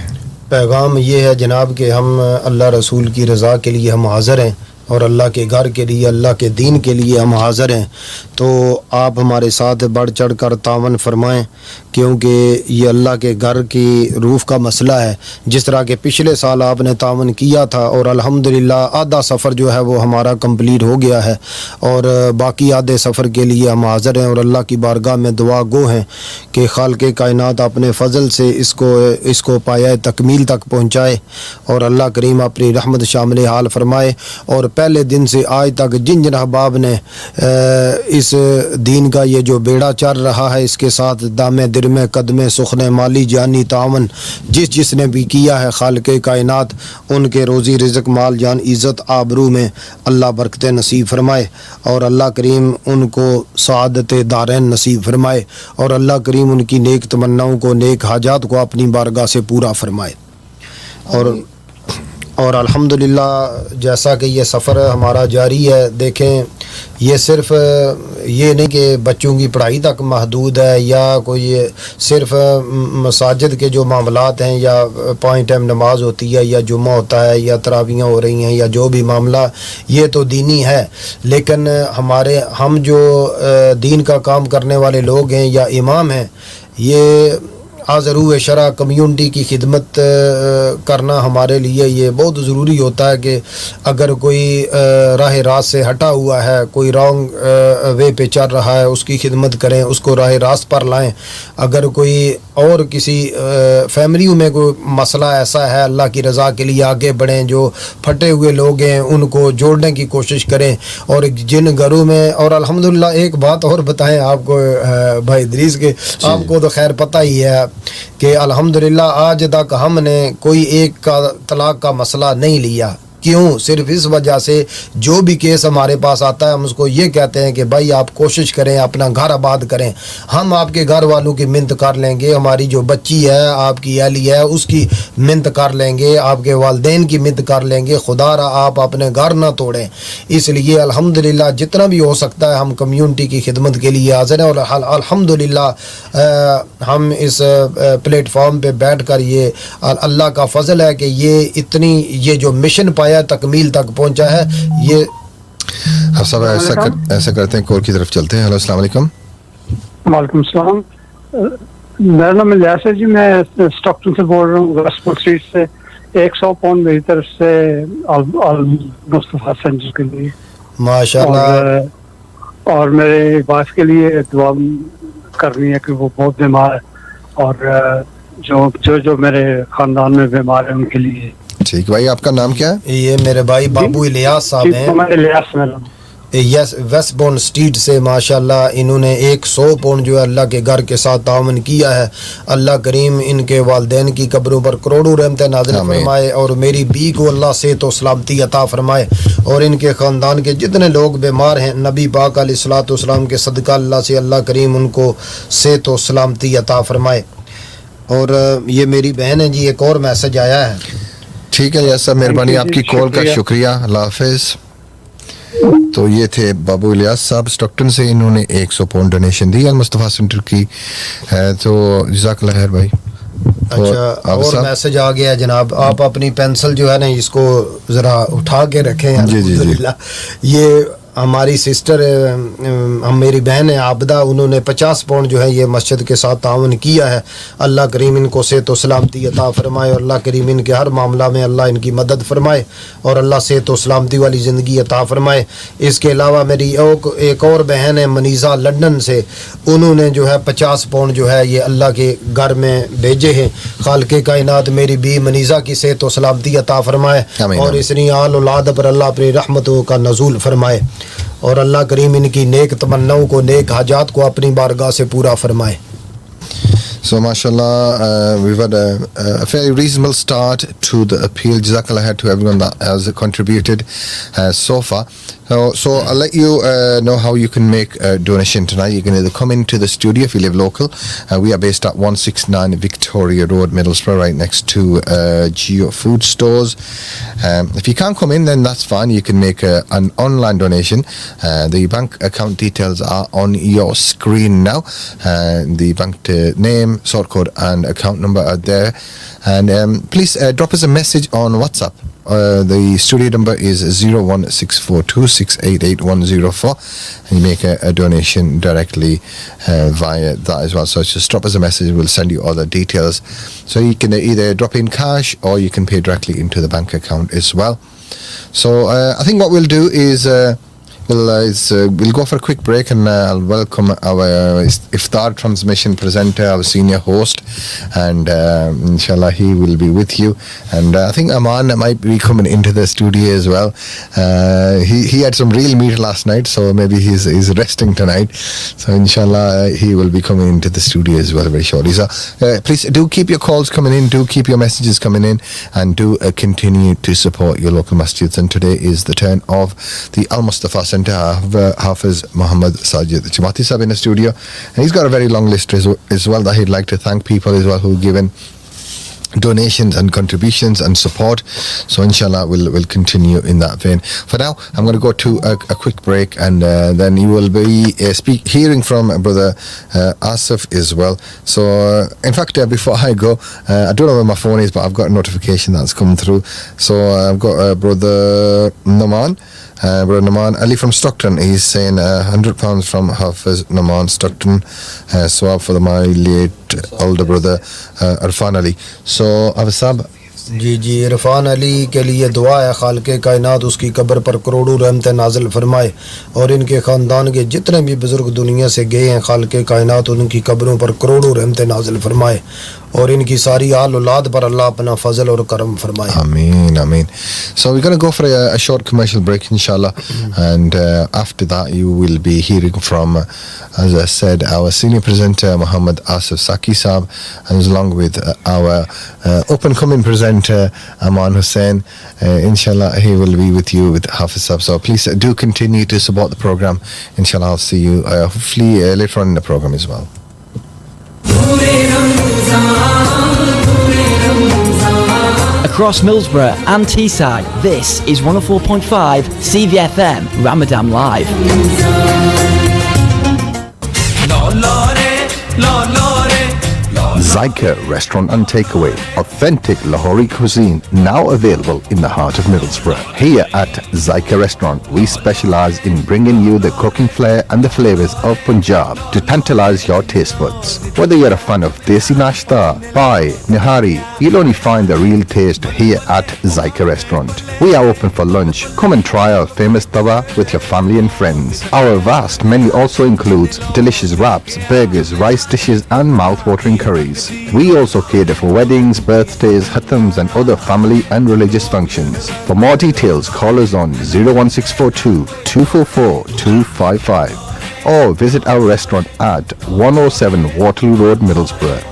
पैगाम ये है जनाब कि हम अल्लाह रसूल की रज़ा के लिए हम हाज़िर हैं, और अल्लाह के घर के लिए, अल्लाह के दीन के लिए हम हाज़िर हैं. तो आप हमारे साथ बढ़ चढ़ कर तावन फरमाएँ, क्योंकि ये अल्लाह के घर की रूफ का मसला है. जिस तरह के पिछले साल आपने तावन किया था, और अल्हम्दुलिल्लाह आधा सफ़र जो है वो हमारा कंप्लीट हो गया है, और बाकी आधे सफ़र के लिए हम हाज़िर हैं, और अल्लाह की बारगाह में दुआ गो हैं कि खालिक़े कायनात अपने फ़ज़ल से इसको पाया तकमील तक पहुँचाए, और अल्लाह करीम अपनी रहमत शामिल हाल फरमाए. और पहले दिन से आज तक जिन जिन अहबाब ने इस दीन का ये जो बेड़ा चल रहा है, इसके साथ दामे दिरमे कदमे सुखने माली जानी तावन जिसने भी किया है, खालिक़े कायनात उनके रोज़ी रिज़्क़ माल जान इज़्ज़त आबरू में अल्लाह बरकतें नसीब फरमाए, और अल्लाह करीम उनको सआदत दारैन नसीब फरमाए, और अल्लाह करीम उनकी नेक तमन्नाओं को, नेक हाजात को अपनी बारगाह से पूरा फरमाए. और اور الحمدللہ جیسا کہ یہ سفر ہمارا جاری ہے. دیکھیں یہ صرف یہ نہیں کہ بچوں کی پڑھائی تک محدود ہے یا کوئی صرف مساجد کے جو معاملات ہیں یا 5 ٹائم نماز ہوتی ہے یا جمعہ ہوتا ہے یا تراویحیں ہو رہی ہیں یا جو بھی معاملہ یہ تو دینی ہے, لیکن ہم جو دین کا کام کرنے والے لوگ ہیں یا امام ہیں, یہ آذرو شرع کمیونٹی کی خدمت کرنا ہمارے لیے یہ بہت ضروری ہوتا ہے کہ اگر کوئی راہ راست سے ہٹا ہوا ہے, کوئی رانگ وے پہ چل رہا ہے, اس کی خدمت کریں, اس کو راہ راست پر لائیں. اگر کوئی اور کسی فیملیوں میں کوئی مسئلہ ایسا ہے, اللہ کی رضا کے لیے آگے بڑھیں. جو پھٹے ہوئے لوگ ہیں ان کو جوڑنے کی کوشش کریں. اور جن گھروں میں, اور الحمدللہ ایک بات اور بتائیں آپ کو بھائی ادریس کے, آپ کو تو خیر پتہ ہی ہے کہ الحمدللہ آج تک ہم نے کوئی ایک کا طلاق کا مسئلہ نہیں لیا. کیوں؟ صرف اس وجہ سے جو بھی کیس ہمارے پاس آتا ہے ہم اس کو یہ کہتے ہیں کہ بھائی آپ کوشش کریں, اپنا گھر آباد کریں. ہم آپ کے گھر والوں کی منت کر لیں گے, ہماری جو بچی ہے آپ کی اہلی ہے اس کی منت کر لیں گے, آپ کے والدین کی منت کر لیں گے. خدا را آپ اپنے گھر نہ توڑیں. اس لیے الحمدللہ جتنا بھی ہو سکتا ہے ہم کمیونٹی کی خدمت کے لیے حاضر ہیں. اور الحمدللہ ہم اس پلیٹ فارم پہ بیٹھ کر یہ اللہ کا فضل ہے کہ یہ جو مشن پایا تکمیل تک پہنچا ہے. یہ سب ایسا کرتے ہیں, کور کی طرف چلتے ہیں. ہلو السلام علیکم. وعلیکم السلام. میرا نام الیاس ہے جی, میں اسٹاکٹن سے بول رہا ہوں, گاسپل اسٹریٹ سے. 100 پاؤنڈ میری طرف سے مصطفیٰ سنجر کے لیے ماشاءاللہ. اور میرے وائف کے لیے دعا کرنی ہے کہ وہ بہت بیمار ہے, اور جو میرے خاندان میں بیمار ہیں ان کے لیے. ٹھیک بھائی, آپ کا نام کیا ہے؟ یہ میرے بھائی بابو الیاس صاحب ہیں, یس ویسٹ بورن اسٹریٹ سے. ماشاءاللہ انہوں نے 100 پاؤنڈ جو ہے اللہ کے گھر کے ساتھ تعاون کیا ہے. اللہ کریم ان کے والدین کی قبروں پر کروڑوں رحمتیں نازل فرمائے, اور میری بی کو اللہ صحت و سلامتی عطا فرمائے, اور ان کے خاندان کے جتنے لوگ بیمار ہیں نبی پاک علیہ الصلوۃ والسلام کے صدقہ اللہ سے اللہ کریم ان کو صحت و سلامتی عطا فرمائے. اور یہ میری بہن ہے جی, ایک اور میسج آیا ہے. ٹھیک ہے یس سر, مہربانی آپ کی کال کا شکریہ, اللہ حافظ. تو یہ تھے بابو الیاس صاحب اسٹاکٹن سے, انہوں نے 100 پاؤنڈ ڈونیشن دی المصطفیٰ سینٹر کی ہے. تو جزاک اللہ خیر بھائی. اچھا, اور میسج آ گیا جناب, آپ اپنی پینسل جو ہے نا اس کو ذرا اٹھا کے رکھیں. الحمدللہ یہ ہماری سسٹر میری بہن ہے عابدہ, انہوں نے 50 پاؤنڈ جو ہے یہ مسجد کے ساتھ تعاون کیا ہے. اللہ کریم ان کو صحت و سلامتی عطا فرمائے, اور اللہ کریم ان کے ہر معاملہ میں اللہ ان کی مدد فرمائے, اور اللہ صحت و سلامتی والی زندگی عطا فرمائے. اس کے علاوہ میری ایک اور بہن ہے منیزہ لنڈن سے, انہوں نے جو ہے 50 پاؤنڈ جو ہے یہ اللہ کے گھر میں بھیجے ہیں. خالق کائنات میری بی منیزہ کی صحت و سلامتی عطا فرمائے, اور اسنی آل اولاد پر اللہ اپنی رحمتوں کا نزول فرمائے, اور اللہ کریم ان کی نیک تمناؤں کو, نیک حاجات کو اپنی بارگاہ سے پورا فرمائے. So mashallah, we've had a fairly reasonable start to the appeal. Jazakallah khair to everyone that has contributed so far. So I'll let you know how you can make a donation tonight. You can either come into the studio if you live local. We are based at 169 Victoria Road, Middlesbrough, right next to Geo Food Stores. If you can't come in, then that's fine. You can make an online donation. The bank account details are on your screen now. The bank name, sort code and account number are there. And please drop us a message on WhatsApp. The studio number is 01642688104, and you make a donation directly via that as well. So just drop us a message, we'll send you all the details. So you can either drop in cash or you can pay directly into the bank account as well. So I think what we'll do is we'll go for a quick break, and I'll welcome our Iftar transmission presenter, our senior host, and inshallah he will be with you. And I think Aman might be coming into the studio as well. He had some real meat last night, so maybe he's resting tonight. So inshallah he will be coming into the studio as well very shortly. So please do keep your calls coming in, do keep your messages coming in, and do continue to support your local masjids. And today is the turn of the Al Mustafa Center. Hafiz Muhammad Sajid Jamati Sahib in the studio, and he's got a very long list as well that he'd like to thank people as well who've given donations and contributions and support. So inshallah we'll continue in that vein. For now I'm going to go to a quick break, and then you will be hearing from brother Asif as well. So in fact before I go, I don't know where my phone is, but I've got a notification that's come through. So I've got brother Naman Ali from Stockton. He's saying £100 from Hafiz Naman Stockton, swab for my late older brother Arfan Ali. So Avasab, जी जी इरफान अली के लिए दुआ है खालिक़े कायनात उसकी कब्र पर करोड़ों रहमतें नाज़िल फरमाए, और इनके ख़ानदान के जितने भी बुज़ुर्ग दुनिया से गए हैं खालिक़े कायनात उनकी कब्रों पर करोड़ों रहमतें नाज़िल फरमाए, और इनकी सारी आल औलाद पर अल्लाह अपना फजल और करम फरमाए. Ameen, Ameen. So we're going to go for a short commercial break inshallah, and after that you will be hearing from, as I said, our senior presenter Muhammad Asif Saki Saab, and along with our up-and-coming presenter Aman Hussain. Inshallah he will be with you with Hafiz Saab. So please do continue to support the program. Inshallah I'll see you hopefully later on in the program as well. Across Millsborough and Teesside, this is 104.5 CVFM Ramadan Live. Zyka Restaurant and Takeaway, authentic Lahori cuisine, now available in the heart of Middlesbrough. Here at Zyka Restaurant, we specialize in bringing you the cooking flair and the flavors of Punjab to tantalize your taste buds. Whether you're a fan of Desi Nashta, Pai, Nihari, you'll only find the real taste here at Zyka Restaurant. We are open for lunch. Come and try our famous tawa with your family and friends. Our vast menu also includes delicious wraps, burgers, rice dishes and mouth-watering curries. We also cater for weddings, birthdays, khatams and other family and religious functions. For more details, call us on 01642 244 255 or visit our restaurant at 107 Waterloo Road, Middlesbrough.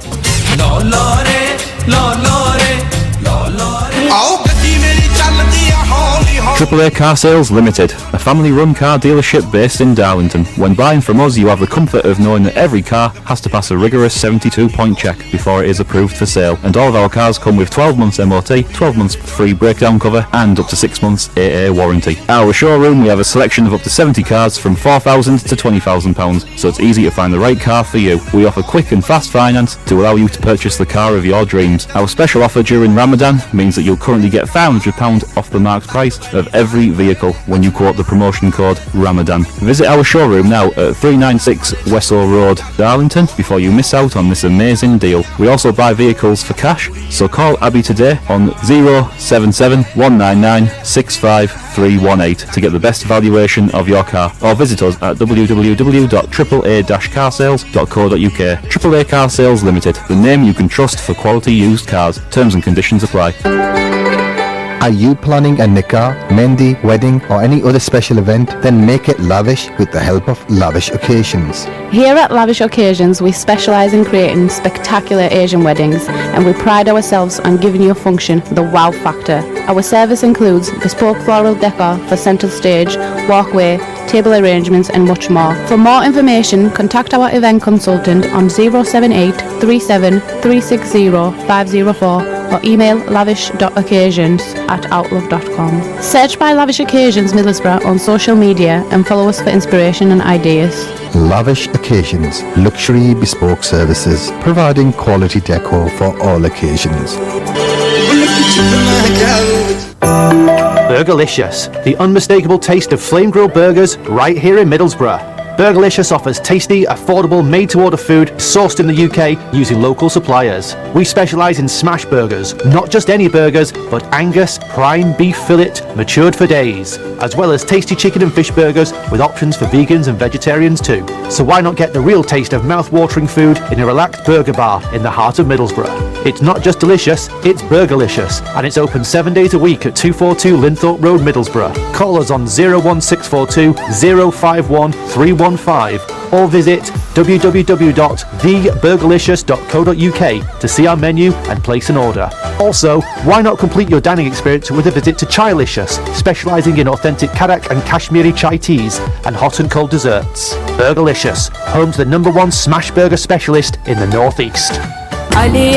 AAA Car Sales Limited, a family-run car dealership based in Darlington. When buying from us, you have the comfort of knowing that every car has to pass a rigorous 72-point check before it is approved for sale. And all of our cars come with 12 months MOT, 12 months free breakdown cover, and up to 6 months AA warranty. Our showroom, we have a selection of up to 70 cars from £4,000 to £20,000, so it's easy to find the right car for you. We offer quick and fast finance to allow you to purchase the car of your dreams. Our special offer during Ramadan means that you'll currently get £500 off the marked price of every vehicle when you quote the promotion code Ramadan. Visit our showroom now at 396 Westall Road, Darlington, before you miss out on this amazing deal. We also buy vehicles for cash, so call Abby today on 077 199 65318 to get the best valuation of your car, or visit us at www.aaa-carsales.co.uk. AAA Car Sales Limited, the name you can trust for quality used cars. Terms and conditions apply. Are you planning a nikah, mehndi, wedding or any other special event? Then make it lavish with the help of Lavish Occasions. Here at Lavish Occasions, we specialise in creating spectacular Asian weddings, and we pride ourselves on giving your function the wow factor. Our service includes bespoke floral decor for centre stage, walkway, table arrangements and much more. For more information, contact our event consultant on 078 37 360 504 or email lavish.occasions@outlook.com. Search by Lavish Occasions Middlesbrough on social media and follow us for inspiration and ideas. Lavish Occasions, luxury bespoke services, providing quality decor for all occasions. Burgerlicious, the unmistakable taste of flame-grilled burgers right here in Middlesbrough. Burgerlicious offers tasty, affordable, made-to-order food sourced in the UK using local suppliers. We specialise in smash burgers, not just any burgers, but Angus, prime beef fillet, matured for days, as well as tasty chicken and fish burgers with options for vegans and vegetarians too. So why not get the real taste of mouth-watering food in a relaxed burger bar in the heart of Middlesbrough? It's not just delicious, it's Burgerlicious, and it's open 7 days a week at 242 Linthorpe Road, Middlesbrough. Call us on 01642 051 315 or visit www.theburgerlicious.co.uk to see our menu and place an order. Also, why not complete your dining experience with a visit to Chailicious, specialising in authentic Karak and Kashmiri chai teas and hot and cold desserts. Burgerlicious, home to the #1 smash burger specialist in the North East. Ali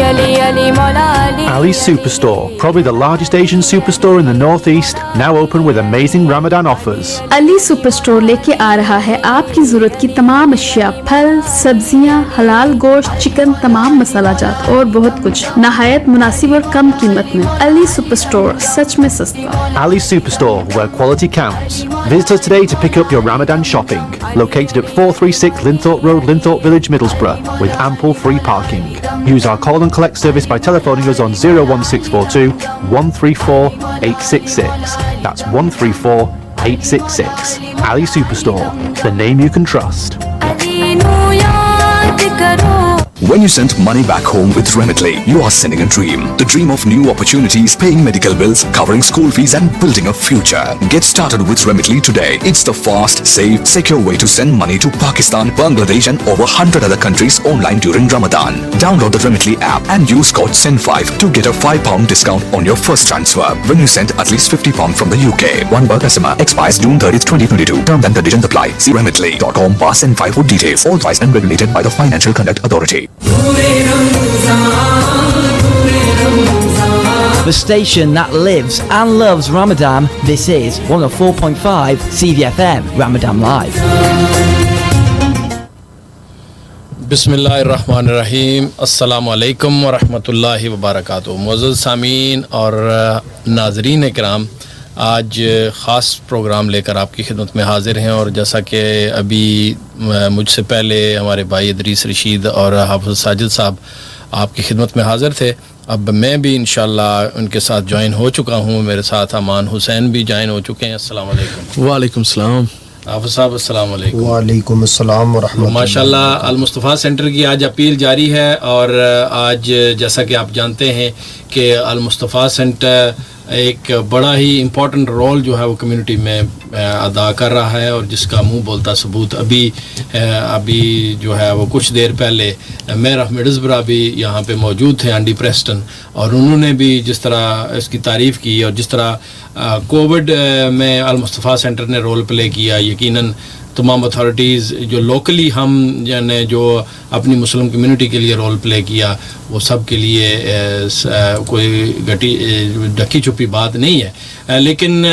Superstore, probably the largest Asian superstore in the Northeast, now open with amazing Ramadan offers. Ali super store लेके आ रहा है आपकी ज़रूरत की तमाम अशिया, फल, सब्जियां, हलाल गोश्त, चिकन, तमाम मसाला जात और बहुत कुछ नहायत मुनासिब और कम कीमत में। अली सुपर स्टोर सच में सस्ता। Ali Superstore, where quality counts. Visit us today to pick up your Ramadan shopping. Located at 436 Linthorpe Road, Linthorpe Village, Middlesbrough, with ample free parking. Use our call and collect service by telephoning us on 01642 134 866. That's 134 866. Ali Superstore, the name you can trust. When you send money back home with Remitly, you are sending a dream. The dream of new opportunities, paying medical bills, covering school fees and building a future. Get started with Remitly today. It's the fast, safe, secure way to send money to Pakistan, Bangladesh and over 100 other countries online during Ramadan. Download the Remitly app and use code SEND5 to get a £5 discount on your first transfer when you send at least £50 from the UK. One per customer. Expires June 30th, 2022. Terms and conditions apply. See remitly.com/SEND5 for details. Authorized and regulated by the Financial Conduct Authority. The station that lives and loves Ramadan, this is 104.5 CVFM Ramadan Live. बिस्मिल्लाहिर्रहमानिर्रहीम, अस्सलामु अलैकुम व रहमतुल्लाहि व बरकातुहू। मुअज़्ज़ज़ सामीन और नाज़रीन किराम, आज ख़ास प्रोग्राम लेकर आपकी खिदमत में हाज़िर हैं। और जैसा कि अभी मुझसे पहले हमारे भाई इदरीस रशीद और हाफ़िज़ साजिद साहब आपकी खिदमत में हाज़िर थे, अब मैं भी इंशाअल्लाह उनके साथ ज्वाइन हो चुका हूँ। मेरे साथ अमान हुसैन भी ज्वाइन हो चुके हैं। अस्सलाम वालेकुम। वालेकुम सलाम। हाफ़िज़ साहब अस्सलाम वालेकुम। वालेकुम अस्सलाम व रहमतुल्लाह। माशाल्लाह अल मुस्तफ़ा सेंटर की आज अपील जारी है और आज जैसा कि आप जानते हैं कि अल मुस्तफ़ा सेंटर एक बड़ा ही इम्पोर्टेंट रोल जो है वो कम्युनिटी में अदा कर रहा है और जिसका मुंह बोलता सबूत अभी जो है वो कुछ देर पहले मेयर ऑफ मिडलसब्रो भी यहाँ पे मौजूद थे, एंडी प्रेस्टन, और उन्होंने भी जिस तरह इसकी तारीफ़ की और जिस तरह कोविड में अल मुस्तफ़ा सेंटर ने रोल प्ले किया, यकीनन तमाम अथॉरिटीज़ जो लोकली हम यानी जो अपनी मुस्लिम कम्युनिटी के लिए रोल प्ले किया, वो सब के लिए कोई ढकी छुपी बात नहीं है। लेकिन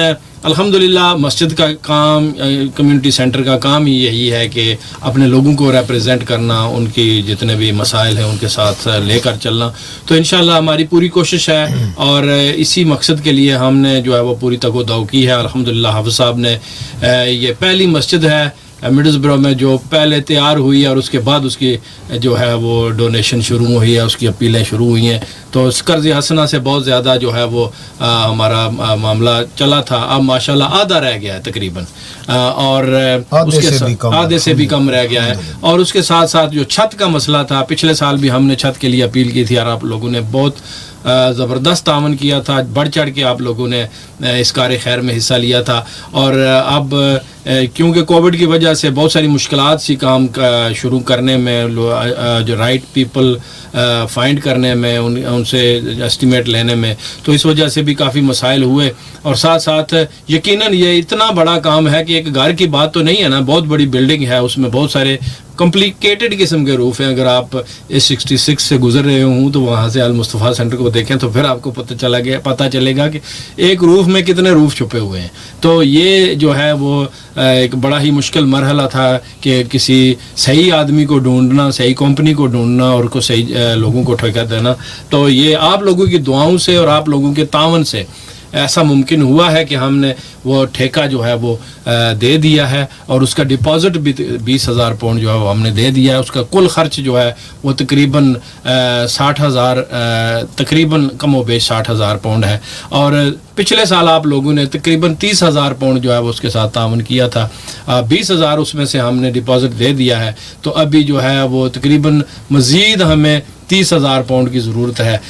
अल्हम्दुलिल्लाह मस्जिद का काम, कम्युनिटी सेंटर का काम ही यही है कि अपने लोगों को रिप्रेजेंट करना, उनकी जितने भी मसाइल हैं उनके साथ लेकर चलना। तो इंशाअल्लाह हमारी पूरी कोशिश है और इसी मकसद के लिए हमने जो है वो पूरी तगो-दो की है। अल्हम्दुलिल्लाह हाफ़िज़ साहब ने ये पहली मस्जिद है मिडलसब्रो में जो पहले तैयार हुई है और उसके बाद उसकी जो है वो डोनेशन शुरू हुई है, उसकी अपीलें शुरू हुई हैं। तो इस कर्ज़ हसना से बहुत ज़्यादा जो है वो हमारा मामला चला था, अब माशाल्लाह आधा रह गया है तकरीबन, और आधे से भी कम रह गया है। और उसके साथ साथ जो छत का मसला था, पिछले साल भी हमने छत के लिए अपील की थी और आप लोगों ने बहुत ज़बरदस्त तावन किया था, बढ़ चढ़ के आप लोगों ने इस कार खैर में हिस्सा लिया था। और अब क्योंकि कोविड की वजह से बहुत सारी मुश्किलात सी काम शुरू करने में, जो राइट पीपल फाइंड करने में, उनसे एस्टीमेट लेने में, तो इस वजह से भी काफ़ी मसाइल हुए। और साथ साथ यकीनन ये इतना बड़ा काम है कि एक घर की बात तो नहीं है ना, बहुत बड़ी बिल्डिंग है, उसमें बहुत सारे कॉम्प्लिकेटेड किस्म के रूफ हैं। अगर आप इस 66 से गुजर रहे हों तो वहाँ से अल मुस्तफ़ा सेंटर को देखें तो फिर आपको पता चलेगा कि एक रूफ में कितने रूफ छुपे हुए हैं। तो ये जो है वो एक बड़ा ही मुश्किल मरहला था कि किसी सही आदमी को ढूंढना, सही कंपनी को ढूंढना और को सही लोगों को ठेका देना। तो ये आप लोगों की दुआओं से और आप लोगों के तावन से ऐसा मुमकिन हुआ है कि हमने वो ठेका जो है वो दे दिया है और उसका डिपॉजिट भी 20,000 पाउंड जो है वो हमने दे दिया है। उसका कुल खर्च जो है वो तकरीबन 60,000 तकरीबन कम व बेश 60,000 पाउंड है। और पिछले साल आप लोगों ने तकरीबन 30,000 पाउंड जो है वो उसके साथ तावन किया था, 20,000 उसमें से हमने डिपॉजिट दे दिया है। तो अभी जो है वो तकरीबन मज़ीद हमें 30,000 पाउंड की ज़रूरत है,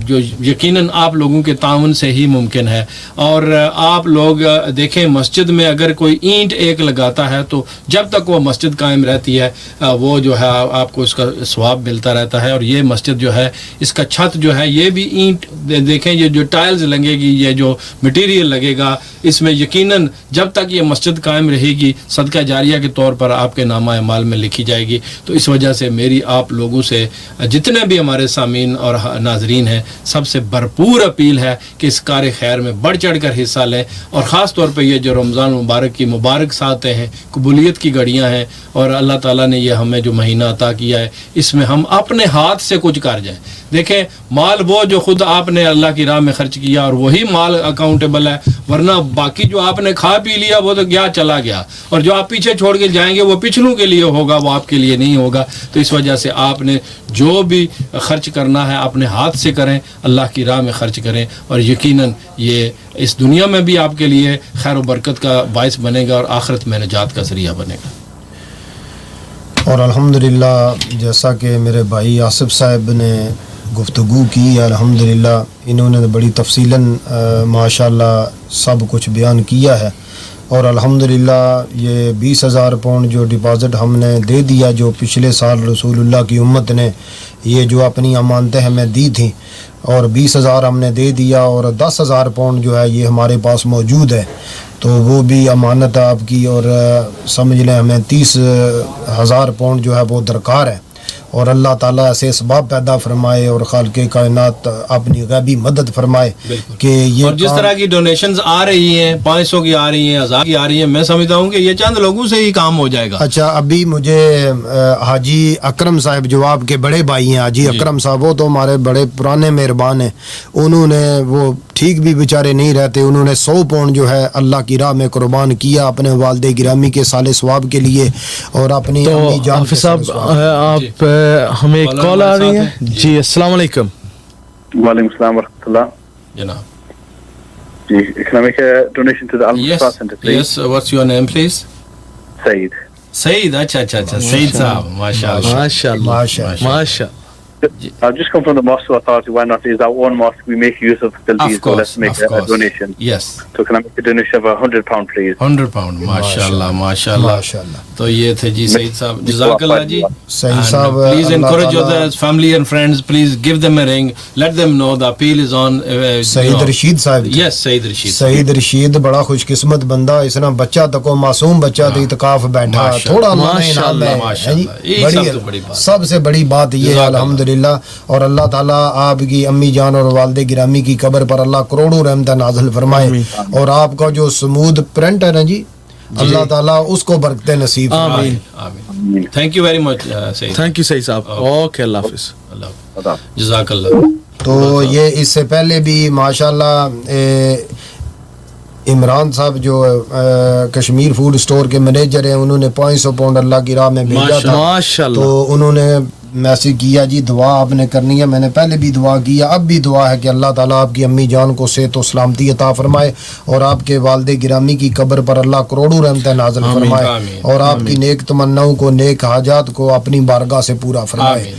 जो यकीनन आप लोगों के तावन से ही मुमकिन है। और आप लोग देखें, मस्जिद में अगर कोई ईंट एक लगाता है तो जब तक वो मस्जिद कायम रहती है वो जो है आपको इसका सवाब मिलता रहता है। और ये मस्जिद जो है, इसका छत जो है, ये भी ईंट देखें, ये जो टाइल्स लगेगी, ये जो मटेरियल लगेगा, इसमें यकीनन जब तक ये मस्जिद कायम रहेगी सदका जारिया के तौर पर आपके नामा अमाल में लिखी जाएगी। तो इस वजह से मेरी आप लोगों से जितने جتنے بھی ہمارے سامعین اور ناظرین ہیں سب سے بھرپور اپیل ہے کہ اس کار خیر میں بڑھ چڑھ کر حصہ لیں، اور خاص طور پہ یہ جو رمضان مبارک کی مبارک ساتیں ہیں، قبولیت کی گھڑیاں ہیں، اور اللہ تعالیٰ نے یہ ہمیں جو مہینہ عطا کیا ہے اس میں ہم اپنے ہاتھ سے کچھ کر جائیں. دیکھیں مال وہ جو خود آپ نے اللہ کی راہ میں خرچ کیا اور وہی مال اکاؤنٹیبل ہے، ورنہ باقی جو آپ نے کھا پی لیا وہ تو گیا چلا گیا، اور جو آپ پیچھے چھوڑ کے جائیں گے وہ پچھلوں کے لیے ہوگا، وہ آپ کے لیے نہیں ہوگا. تو اس وجہ سے آپ نے جو بھی خرچ کرنا ہے اپنے ہاتھ سے کریں، اللہ کی راہ میں خرچ کریں، اور یقیناً یہ اس دنیا میں بھی آپ کے لیے خیر و برکت کا باعث بنے گا اور آخرت میں نجات کا ذریعہ بنے گا. اور الحمدللہ جیسا کہ میرے بھائی آصف صاحب نے گفتگو کی، الحمدللہ انہوں نے بڑی تفصیلاً ماشاءاللہ سب کچھ بیان کیا ہے. اور الحمدللہ یہ 20,000 پاؤنڈ جو ڈپازٹ ہم نے دے دیا، جو پچھلے سال رسول اللہ کی امت نے یہ جو اپنی امانتیں ہمیں دی تھیں، اور 20,000 ہم نے دے دیا، اور 10,000 پاؤنڈ جو ہے یہ ہمارے پاس موجود ہے، تو وہ بھی امانت ہے آپ کی. اور سمجھ لیں ہمیں 30,000 پاؤنڈ جو ہے وہ درکار ہے. اور اللہ تعالیٰ ایسے اسباب پیدا فرمائے اور خالق کائنات اپنی غیبی مدد فرمائے کہ یہ اور جس طرح کی ڈونیشنز آ رہی ہیں، 500 کی آ رہی ہیں، 1000 کی آ رہی ہیں، میں سمجھتا ہوں کہ یہ چند لوگوں سے ہی کام ہو جائے گا. اچھا ابھی مجھے حاجی اکرم صاحب جو آپ کے بڑے بھائی ہیں، حاجی اکرم صاحب، وہ تو ہمارے بڑے پرانے مہربان ہیں، انہوں نے وہ ٹھیک بھی بیچارے نہیں رہتے، انہوں نے 100 پاؤنڈ جو ہے اللہ کی راہ میں قربان کیا اپنے والد گرامی کے صالح ثواب کے لیے اور اپنی امی جان کے صاحب. آپ ہمیں ایک کال آ رہی ہے. جی السلام علیکم. وعلیکم السلام ورحمۃ اللہ. جناب جی can I make a donation to the Al-Mustafa Center please? Yes, what's your name please? Saeed. Saeed, اچھا Saeed صاحب، ماشاءاللہ. I've just come from the mosque authority. Why not? Is our own mosque. We make use of facilities. Of course, so let's make a donation. Yes. So can I make a donation of £100 please? £100. ماشاءاللہ. تو یہ تھے جی سعید صاحب. جزاک اللہ جی. سعید صاحب, please encourage your family and friends. Please give them a ring. Let them know the appeal is on. سعید رشید صاحب. Yes, سعید رشید. سعید رشید بڑا خوش قسمت بندہ, اس نے بچہ تک معصوم بچہ تو اعتکاف بیٹھا, تھوڑا انعام ہے. سب سے بڑی بات یہ ہے الحمدللہ. اور اللہ تعالیٰ آپ کی امی جان اور والد گرامی کی قبر پر اللہ کروڑوں رحمتیں نازل فرمائے, اور آپ کا جو سمود پرنٹ ہے نا جی, اللہ تعالیٰ اس کو برکتیں نصیب فرمائے. آمین. Thank you very much Saeed. Thank you Saeed sahab. Okay, اللہ حافظ. جزاک اللہ. تو یہ اس سے پہلے بھی ماشاءاللہ عمران صاحب جو کشمیر فوڈ اسٹور کے مینیجر ہیں, انہوں نے 500 پاؤنڈ اللہ کی راہ میں بھیجا تھا, تو انہوں نے میسج کیا جی دعا آپ نے کرنی ہے. میں نے پہلے بھی دعا کیا, اب بھی دعا ہے کہ اللہ تعالیٰ آپ کی امی جان کو صحت و سلامتی عطا فرمائے, اور آپ کے والد گرامی کی قبر پر اللہ کروڑوں رحمتیں نازل فرمائے, اور آپ کی نیک تمناؤں کو, نیک حاجات کو اپنی بارگاہ سے پورا فرمائے.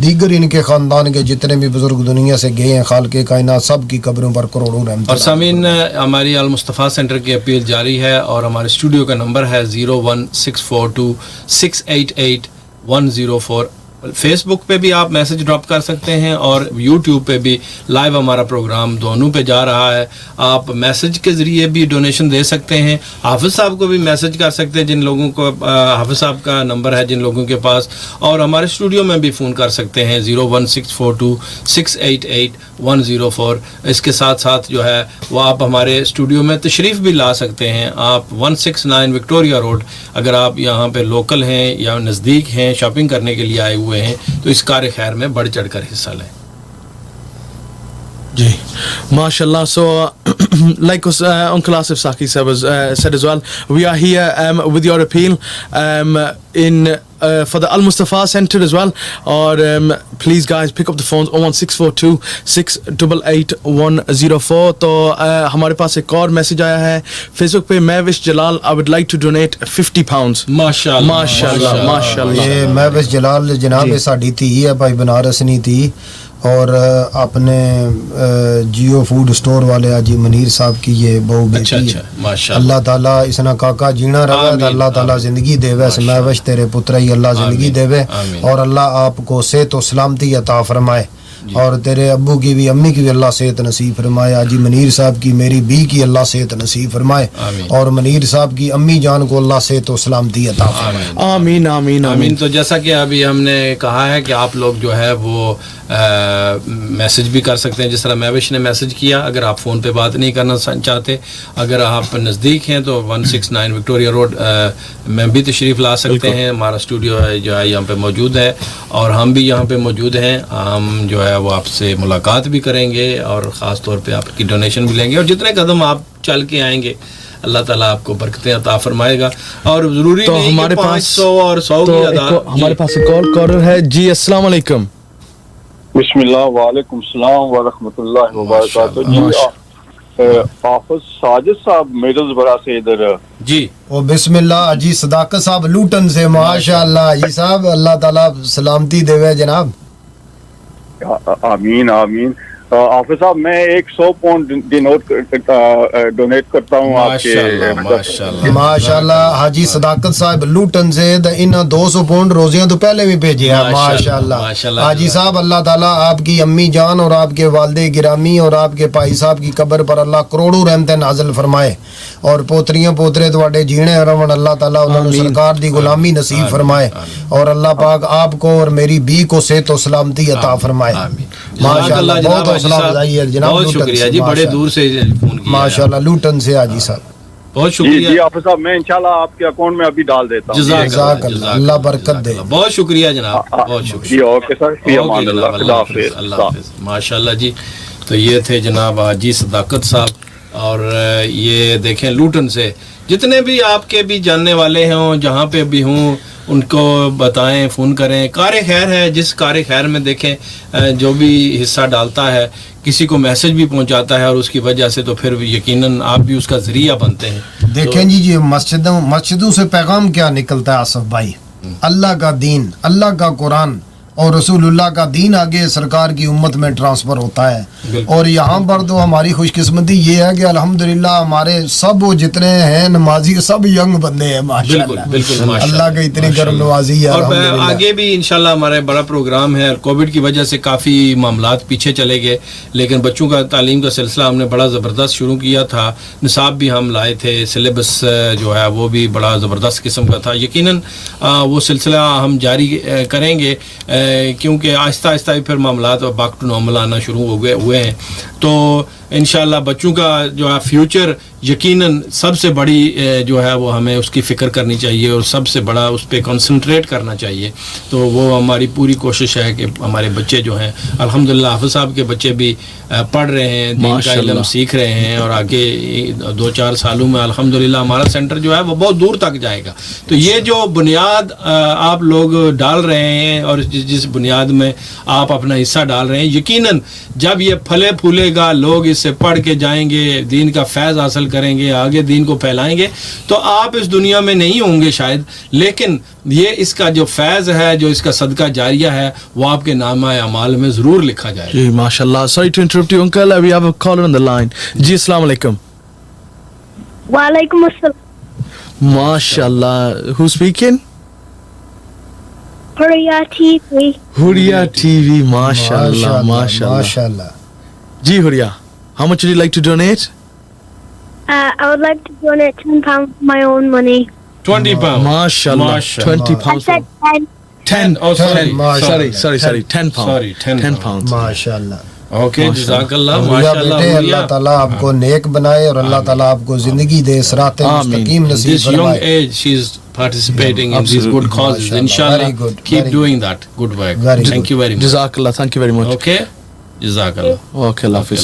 دیگر ان کے خاندان کے جتنے بھی بزرگ دنیا سے گئے ہیں, خالق کائنات سب کی قبروں پر کروڑوں رحمتیں. اور سامعین, ہماری المصطفیٰ سینٹر کی اپیل جاری ہے, اور ہمارے اسٹوڈیو کا نمبر ہے 01642688104. فیس بک پہ بھی آپ میسج ڈراپ کر سکتے ہیں, اور یوٹیوب پہ بھی لائیو ہمارا پروگرام دونوں پہ جا رہا ہے. آپ میسج کے ذریعے بھی ڈونیشن دے سکتے ہیں. حافظ صاحب کو بھی میسج کر سکتے ہیں, جن لوگوں کو حافظ صاحب کا نمبر ہے جن لوگوں کے پاس, اور ہمارے اسٹوڈیو میں بھی فون کر سکتے ہیں 01642688104. اس کے ساتھ ساتھ جو ہے وہ آپ ہمارے اسٹوڈیو میں تشریف بھی لا سکتے ہیں. آپ 169 وکٹوریا روڈ, اگر آپ یہاں پہ لوکل ہیں یا نزدیک ہیں, شاپنگ کرنے کے لیے آئے ہوئے ہیں, تو اس کار خیر میں بڑھ چڑھ کر حصہ لیں. جی MashaAllah. So like Uncle Asif Saki said as well, we are here with your appeal in for the Al-Mustafa Center as well. Or please guys pick up the phones 01642 688 تو ہمارے پاس ایک اور میسج آیا ہے فیس بک پہ. مہوش جلال, I would like to donate £50. ماشاءاللہ. یہ مہوش جلال جناب ساڈی تھی ہے, بھائی بنارس نہیں تھی, اور اپنے جیو فوڈ اسٹور والے آجی منیر صاحب کی یہ بہو بیٹی ہے. اللہ تعالیٰ اسنا کاکا جینا رہا ہے, اللہ تعالیٰ زندگی دے وے. مہوش تیرے پتر ہی اللہ زندگی دے وے, اور اللہ آپ کو صحت و سلامتی عطا فرمائے. اور تیرے ابو کی بھی امی کی بھی اللہ صحت نصیب فرمائے. حاجی منیر صاحب کی میری بی کی اللہ صحت نصیب فرمائے, اور منیر صاحب کی امی جان کو اللہ صحت و سلامتی عطا فرمائے. آمین آمین آمین. تو جیسا کہ ابھی ہم نے کہا ہے کہ آپ لوگ جو ہے وہ میسج بھی کر سکتے ہیں, جس طرح میوش نے میسج کیا. اگر آپ فون پہ بات نہیں کرنا چاہتے, اگر آپ نزدیک ہیں تو 169 وکٹوریا روڈ میں بھی تشریف لا سکتے ہیں. ہمارا اسٹوڈیو ہے جو ہے یہاں پہ موجود ہے, اور ہم بھی یہاں پہ موجود ہیں. ہم جو ہے وہ آپ سے ملاقات بھی کریں گے, اور خاص طور پہ آپ کی ڈونیشن بھی لیں گے, اور جتنے قدم آپ چل کے آئیں گے اللہ تعالیٰ آپ کو برکتیں عطا فرمائے گا. اور ضروری تو نہیں ہمارے کہ پاس 500 اور 100 کی ادا. ہمارے پاس ایک کالر ہے. جی السلام علیکم. بسم اللہ, وعلیکم السلام ورحمۃ اللہ وبرکاتہ. جی حافظ ساجد صاحب میڈلز برا سے ادھر. جی او بسم اللہ. جی صداقت صاحب لوٹن سے, ماشاء اللہ. جی صاحب اللہ تعالیٰ سلامتی دے جناب. آمین آمین. حافظ صاحب میں 100 پاؤنڈ ڈونیٹ کرتا ہوں آپ کے. ماشاء اللہ. حاجی صداقت صاحب لوٹن سے ان 200 پاؤنڈ روزیاں تو پہلے بھی بھیجے ہیں. ماشاء اللہ. حاجی صاحب اللہ تعالیٰ آپ کی امی جان اور آپ کے والد گرامی اور آپ کے بھائی صاحب کی قبر پر اللہ کروڑوں رحمتیں نازل فرمائے, اور پوتریاں پوترے تواڈے جینے رون اللہ تعالیٰ انہوں نے سرکار دی غلامی نصیب فرمائے, اور اللہ پاک آپ کو اور میری بی کو صحت و سلامتی عطا فرمائے. ماشاء اللہ. بہت حوصلہ افزائی ہے جناب. بہت شکریہ جی, بڑے دور سے فون کیا. ماشاء اللہ. لوٹن سے حاجی صاحب بہت شکریہ. جی حافظ صاحب میں انشاءاللہ آپ کے اکاؤنٹ میں ابھی ڈال دیتا ہوں. جزاک اللہ, اللہ برکت دے. بہت شکریہ جناب, بہت شکریہ. جی اوکے سر, فی امان اللہ, خدا حافظ. اللہ حافظ. ماشاء اللہ جی. تو یہ تھے جناب حاجی صداقت صاحب, اور یہ دیکھیں لوٹن سے جتنے بھی آپ کے بھی جاننے والے ہوں, جہاں پہ بھی ہوں, ان کو بتائیں, فون کریں. کار خیر ہے, جس کار خیر میں دیکھیں جو بھی حصہ ڈالتا ہے کسی کو میسج بھی پہنچاتا ہے, اور اس کی وجہ سے تو پھر یقیناً آپ بھی اس کا ذریعہ بنتے ہیں. دیکھیں جی, یہ مسجدوں سے پیغام کیا نکلتا ہے آصف بھائی. اللہ کا دین, اللہ کا قرآن اور رسول اللہ کا دین آگے سرکار کی امت میں ٹرانسفر ہوتا ہے. اور یہاں پر تو ہماری خوش قسمتی یہ ہے کہ الحمدللہ ہمارے سب وہ جتنے ہیں نمازی سب ینگ بندے ہیں. بالکل اللہ کا اتنی کرم نوازی ہے. اور آگے بھی انشاءاللہ ہمارا بڑا پروگرام ہے. کووڈ کی وجہ سے کافی معاملات پیچھے چلے گئے, لیکن بچوں کا تعلیم کا سلسلہ ہم نے بڑا زبردست شروع کیا تھا. نصاب بھی ہم لائے تھے, سلیبس جو ہے وہ بھی بڑا زبردست قسم کا تھا. یقیناً وہ سلسلہ ہم جاری کریں گے, کیونکہ آہستہ آہستہ پھر معاملات بیک ٹو نارمل آنا شروع ہوئے ہیں. تو انشاءاللہ بچوں کا جو ہے فیوچر یقیناً سب سے بڑی جو ہے وہ ہمیں اس کی فکر کرنی چاہیے, اور سب سے بڑا اس پہ کنسنٹریٹ کرنا چاہیے. تو وہ ہماری پوری کوشش ہے کہ ہمارے بچے جو ہیں, الحمدللہ حافظ صاحب کے بچے بھی پڑھ رہے ہیں, دین کا علم سیکھ رہے ہیں, اور آگے 2-4 سالوں میں الحمدللہ ہمارا سینٹر جو ہے وہ بہت دور تک جائے گا. تو یہ جو بنیاد آپ لوگ ڈال رہے ہیں, اور جس بنیاد میں آپ اپنا حصہ ڈال رہے ہیں, یقیناً جب یہ پھلے پھولے گا, لوگ اس سے پڑھ کے جائیں گے, دین کا فیض حاصل کریں گے, آگے دین کو پھیلائیں گے, تو آپ اس دنیا میں نہیں ہوں گے شاید, لیکن یہ اس کا جو فیض ہے, جو اس کا صدقہ جاریہ ہے, وہ آپ کے نامہ اعمال میں ضرور لکھا جائے گا. جی ماشاءاللہ. Sorry to interrupt you uncle, we have a caller on the line. جی السلام علیکم. وعلیکم السلام. ماشاءاللہ. Who's speaking? Hurriya TV. Hurriya TV. ماشاءاللہ ماشاءاللہ. جی Hurriya, how much would you like to donate? I would like to donate £10 of my own money. £20. MashaAllah. £20. I said 10. 10. Oh, 10. Sorry. 10 pounds. Sorry, 10 pounds. MashaAllah. Okay, جزاک اللہ. ماشاءاللہ. اللہ تعالیٰ آپ کو نیک بنائے, اور اللہ تعالیٰ آپ کو زندگی دے, صراط مستقیم نصیب فرمائے. This young age she is participating in these good causes. Inshallah, keep doing that good work. Thank you very much. Jazakallah. Thank you very much. Okay. Jazakallah. Okay, Allah Hafiz.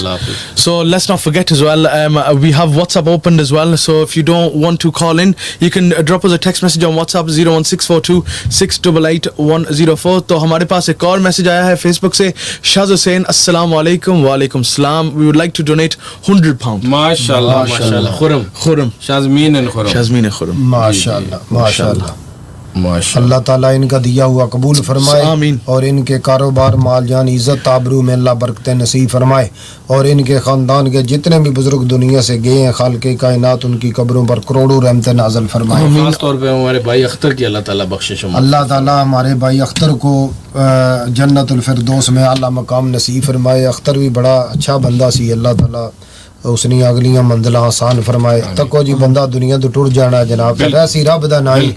So let's not forget as well, we have WhatsApp opened as well, so if you don't want to call in, you can drop us a text message on WhatsApp 01642 688 104. تو ہمارے پاس ایک اور message آیا ہے face بک سے. شاز حسین, السلام علیکم. وعلیکم السلام. We would like to donate £100. ماشاءاللہ. خرم خرم شازمین خرم. ماشاءاللہ. اللہ تعالیٰ ان کا دیا ہوا قبول فرمائے اور ان کے کاروبار مال جان عزت آبرو میں اللہ برکتیں نصیب فرمائے اور ان کے خاندان کے جتنے بھی بزرگ دنیا سے گئے ہیں خالق کائنات ان کی قبروں پر کروڑوں رحمتیں نازل فرمائے. خاص طور پہ ہمارے بھائی اختر کی اللہ تعالیٰ بخشش فرمائے. اللہ تعالیٰ ہمارے بھائی اختر کو جنت الفردوس میں اعلیٰ مقام نصیب فرمائے. اختر بھی بڑا اچھا بندہ سی, اللہ تعالیٰ اس نے اگلیاں منزلاں آسان فرمائے. تکو جی بندہ دنیا تو ٹر جانا جناب, ایسی رب دا نام.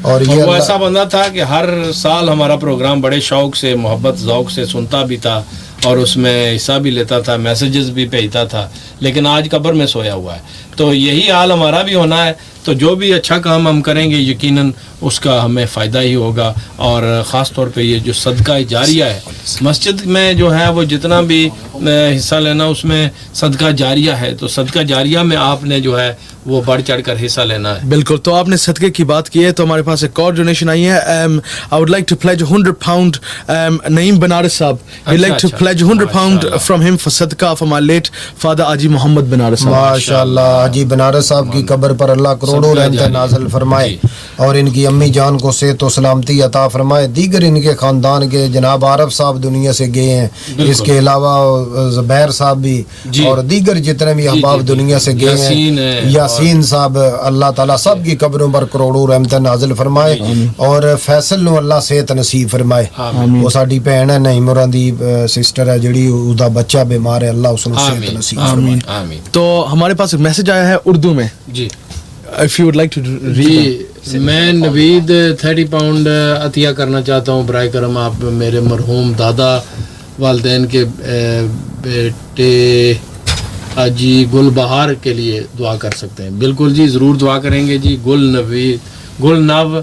اور یہ وہ ایسا بندہ تھا کہ ہر سال ہمارا پروگرام بڑے شوق سے محبت ذوق سے سنتا بھی تھا اور اس میں حصہ بھی لیتا تھا, میسیجز بھی بھیجتا تھا, لیکن آج قبر میں سویا ہوا ہے. تو یہی حال ہمارا بھی ہونا ہے. تو جو بھی اچھا کام ہم کریں گے یقیناً اس کا ہمیں فائدہ ہی ہوگا. اور خاص طور پہ یہ جو صدقہ جاریہ ہے مسجد میں جو ہے وہ جتنا بھی حصہ لینا اس میں صدقہ جاریہ ہے, تو صدقہ جاریہ میں آپ نے جو ہے وہ بڑھ چڑھ کر حصہ لینا ہے. بالکل. تو آپ نے صدقے کی بات کی ہے تو ہمارے پاس ایک اور ڈونیشن آئی ہے. I would like to pledge £100 نعیم بنارس صاحب. We'd like to pledge £100 from him for صدقہ for my late father حاجی محمد بنارس صاحب. ماشاءاللہ حاجی بنارس صاحب کی قبر پر اللہ کروڑوں رحمتیں نازل فرمائے اور ان کی امی جان کو صحت و سلامتی عطا فرمائے. دیگر ان کے خاندان کے جناب عارف صاحب دنیا سے گئے ہیں, اس کے علاوہ زبیر صاحب بھی اور دیگر جتنے بھی احباب دنیا سے گئے ہیں, یاسین صاحب, اللہ تعالیٰ سب کی قبروں پر کروڑوں رحمتیں نازل فرمائے اور فیصل نو اللہ صحت نصیب فرمائے. وہ ساڈی بہن ہے نعیم ہوراں دی سسٹر ہے جڑی اودہ بچہ بیمار ہے, اللہ اس نو صحت نصیب فرمائے. تو ہمارے پاس ایک میسج آیا ہے اردو میں جی, if you would like to read. میں نوید 30 پاؤنڈ عطیہ کرنا چاہتا ہوں. برائے کرم آپ میرے مرحوم دادا والدین کے بیٹے حاجی گل بہار کے لیے دعا کر سکتے ہیں. بالکل جی, ضرور دعا کریں گے جی. گل نو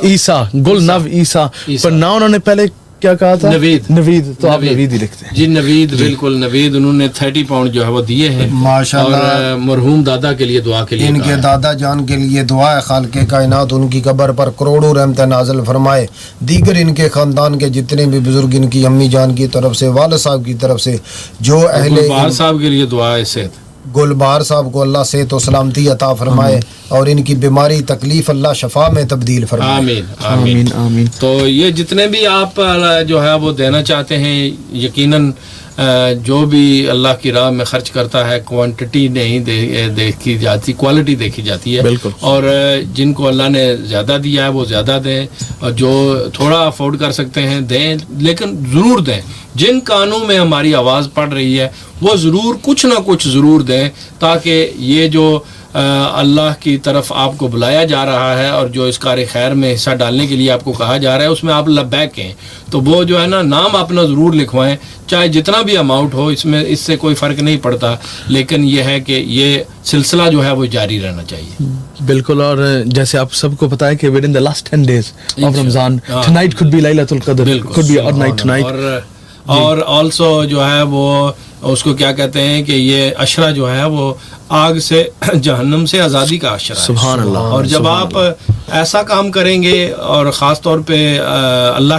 عیسیٰ, گل نو عیسیٰ, پر نہ انہوں نے پہلے کیا کہا تھا؟ نوید. تو آپ نوید ہی لکھتے ہیں جی. نوید, بالکل نوید. انہوں نے 30 پاؤنڈ جو ہے وہ دیے ہیں ماشاءاللہ. اور مرحوم دادا کے لیے دعا کے لیے, ان کے دادا جان کے لیے دعا ہے خالق کائنات ان کی قبر پر کروڑوں رحمتیں نازل فرمائے. دیگر ان کے خاندان کے جتنے بھی بزرگ ان کی امی جان کی طرف سے, والد صاحب کی طرف سے, جو اہل گلبہار صاحب کے لیے دعا ہے صحت. گلبہار صاحب کو اللہ صحت و سلامتی عطا فرمائے اور ان کی بیماری تکلیف اللہ شفا میں تبدیل فرمائے. آمین آمین آمین. تو یہ جتنے بھی آپ جو ہے وہ دینا چاہتے ہیں یقیناً جو بھی اللہ کی راہ میں خرچ کرتا ہے کوانٹٹی نہیں دیکھی جاتی, کوالٹی دیکھی جاتی ہے. بالکل. اور جن کو اللہ نے زیادہ دیا ہے وہ زیادہ دیں, اور جو تھوڑا افورڈ کر سکتے ہیں دیں, لیکن ضرور دیں. جن کانوں میں ہماری آواز پڑ رہی ہے وہ ضرور کچھ نہ کچھ ضرور دیں, تاکہ یہ جو اللہ کی طرف آپ کو بلایا جا رہا ہے اور جو اس کار خیر میں حصہ ڈالنے کے لیے آپ کو کہا جا رہا ہے اس میں آپ لبیک ہیں, تو وہ جو ہے نا نام اپنا ضرور لکھوائیں, چاہے جتنا بھی اماؤنٹ ہو, اس سے کوئی فرق نہیں پڑتا, لیکن یہ ہے کہ یہ سلسلہ جو ہے وہ جاری رہنا چاہیے. بالکل. اور جیسے آپ سب کو پتہ ہے کہ within the last 10 days of Ramadan, tonight could be Laylatul Qadr, could be a night tonight. اور آلسو جو ہے وہ اس کو کیا کہتے ہیں کہ یہ عشرہ جو ہے وہ آگ سے جہنم سے آزادی کا عشرہ ہے. سبحان اللہ. اور جب آپ ایسا کام کریں گے اور خاص طور پہ اللہ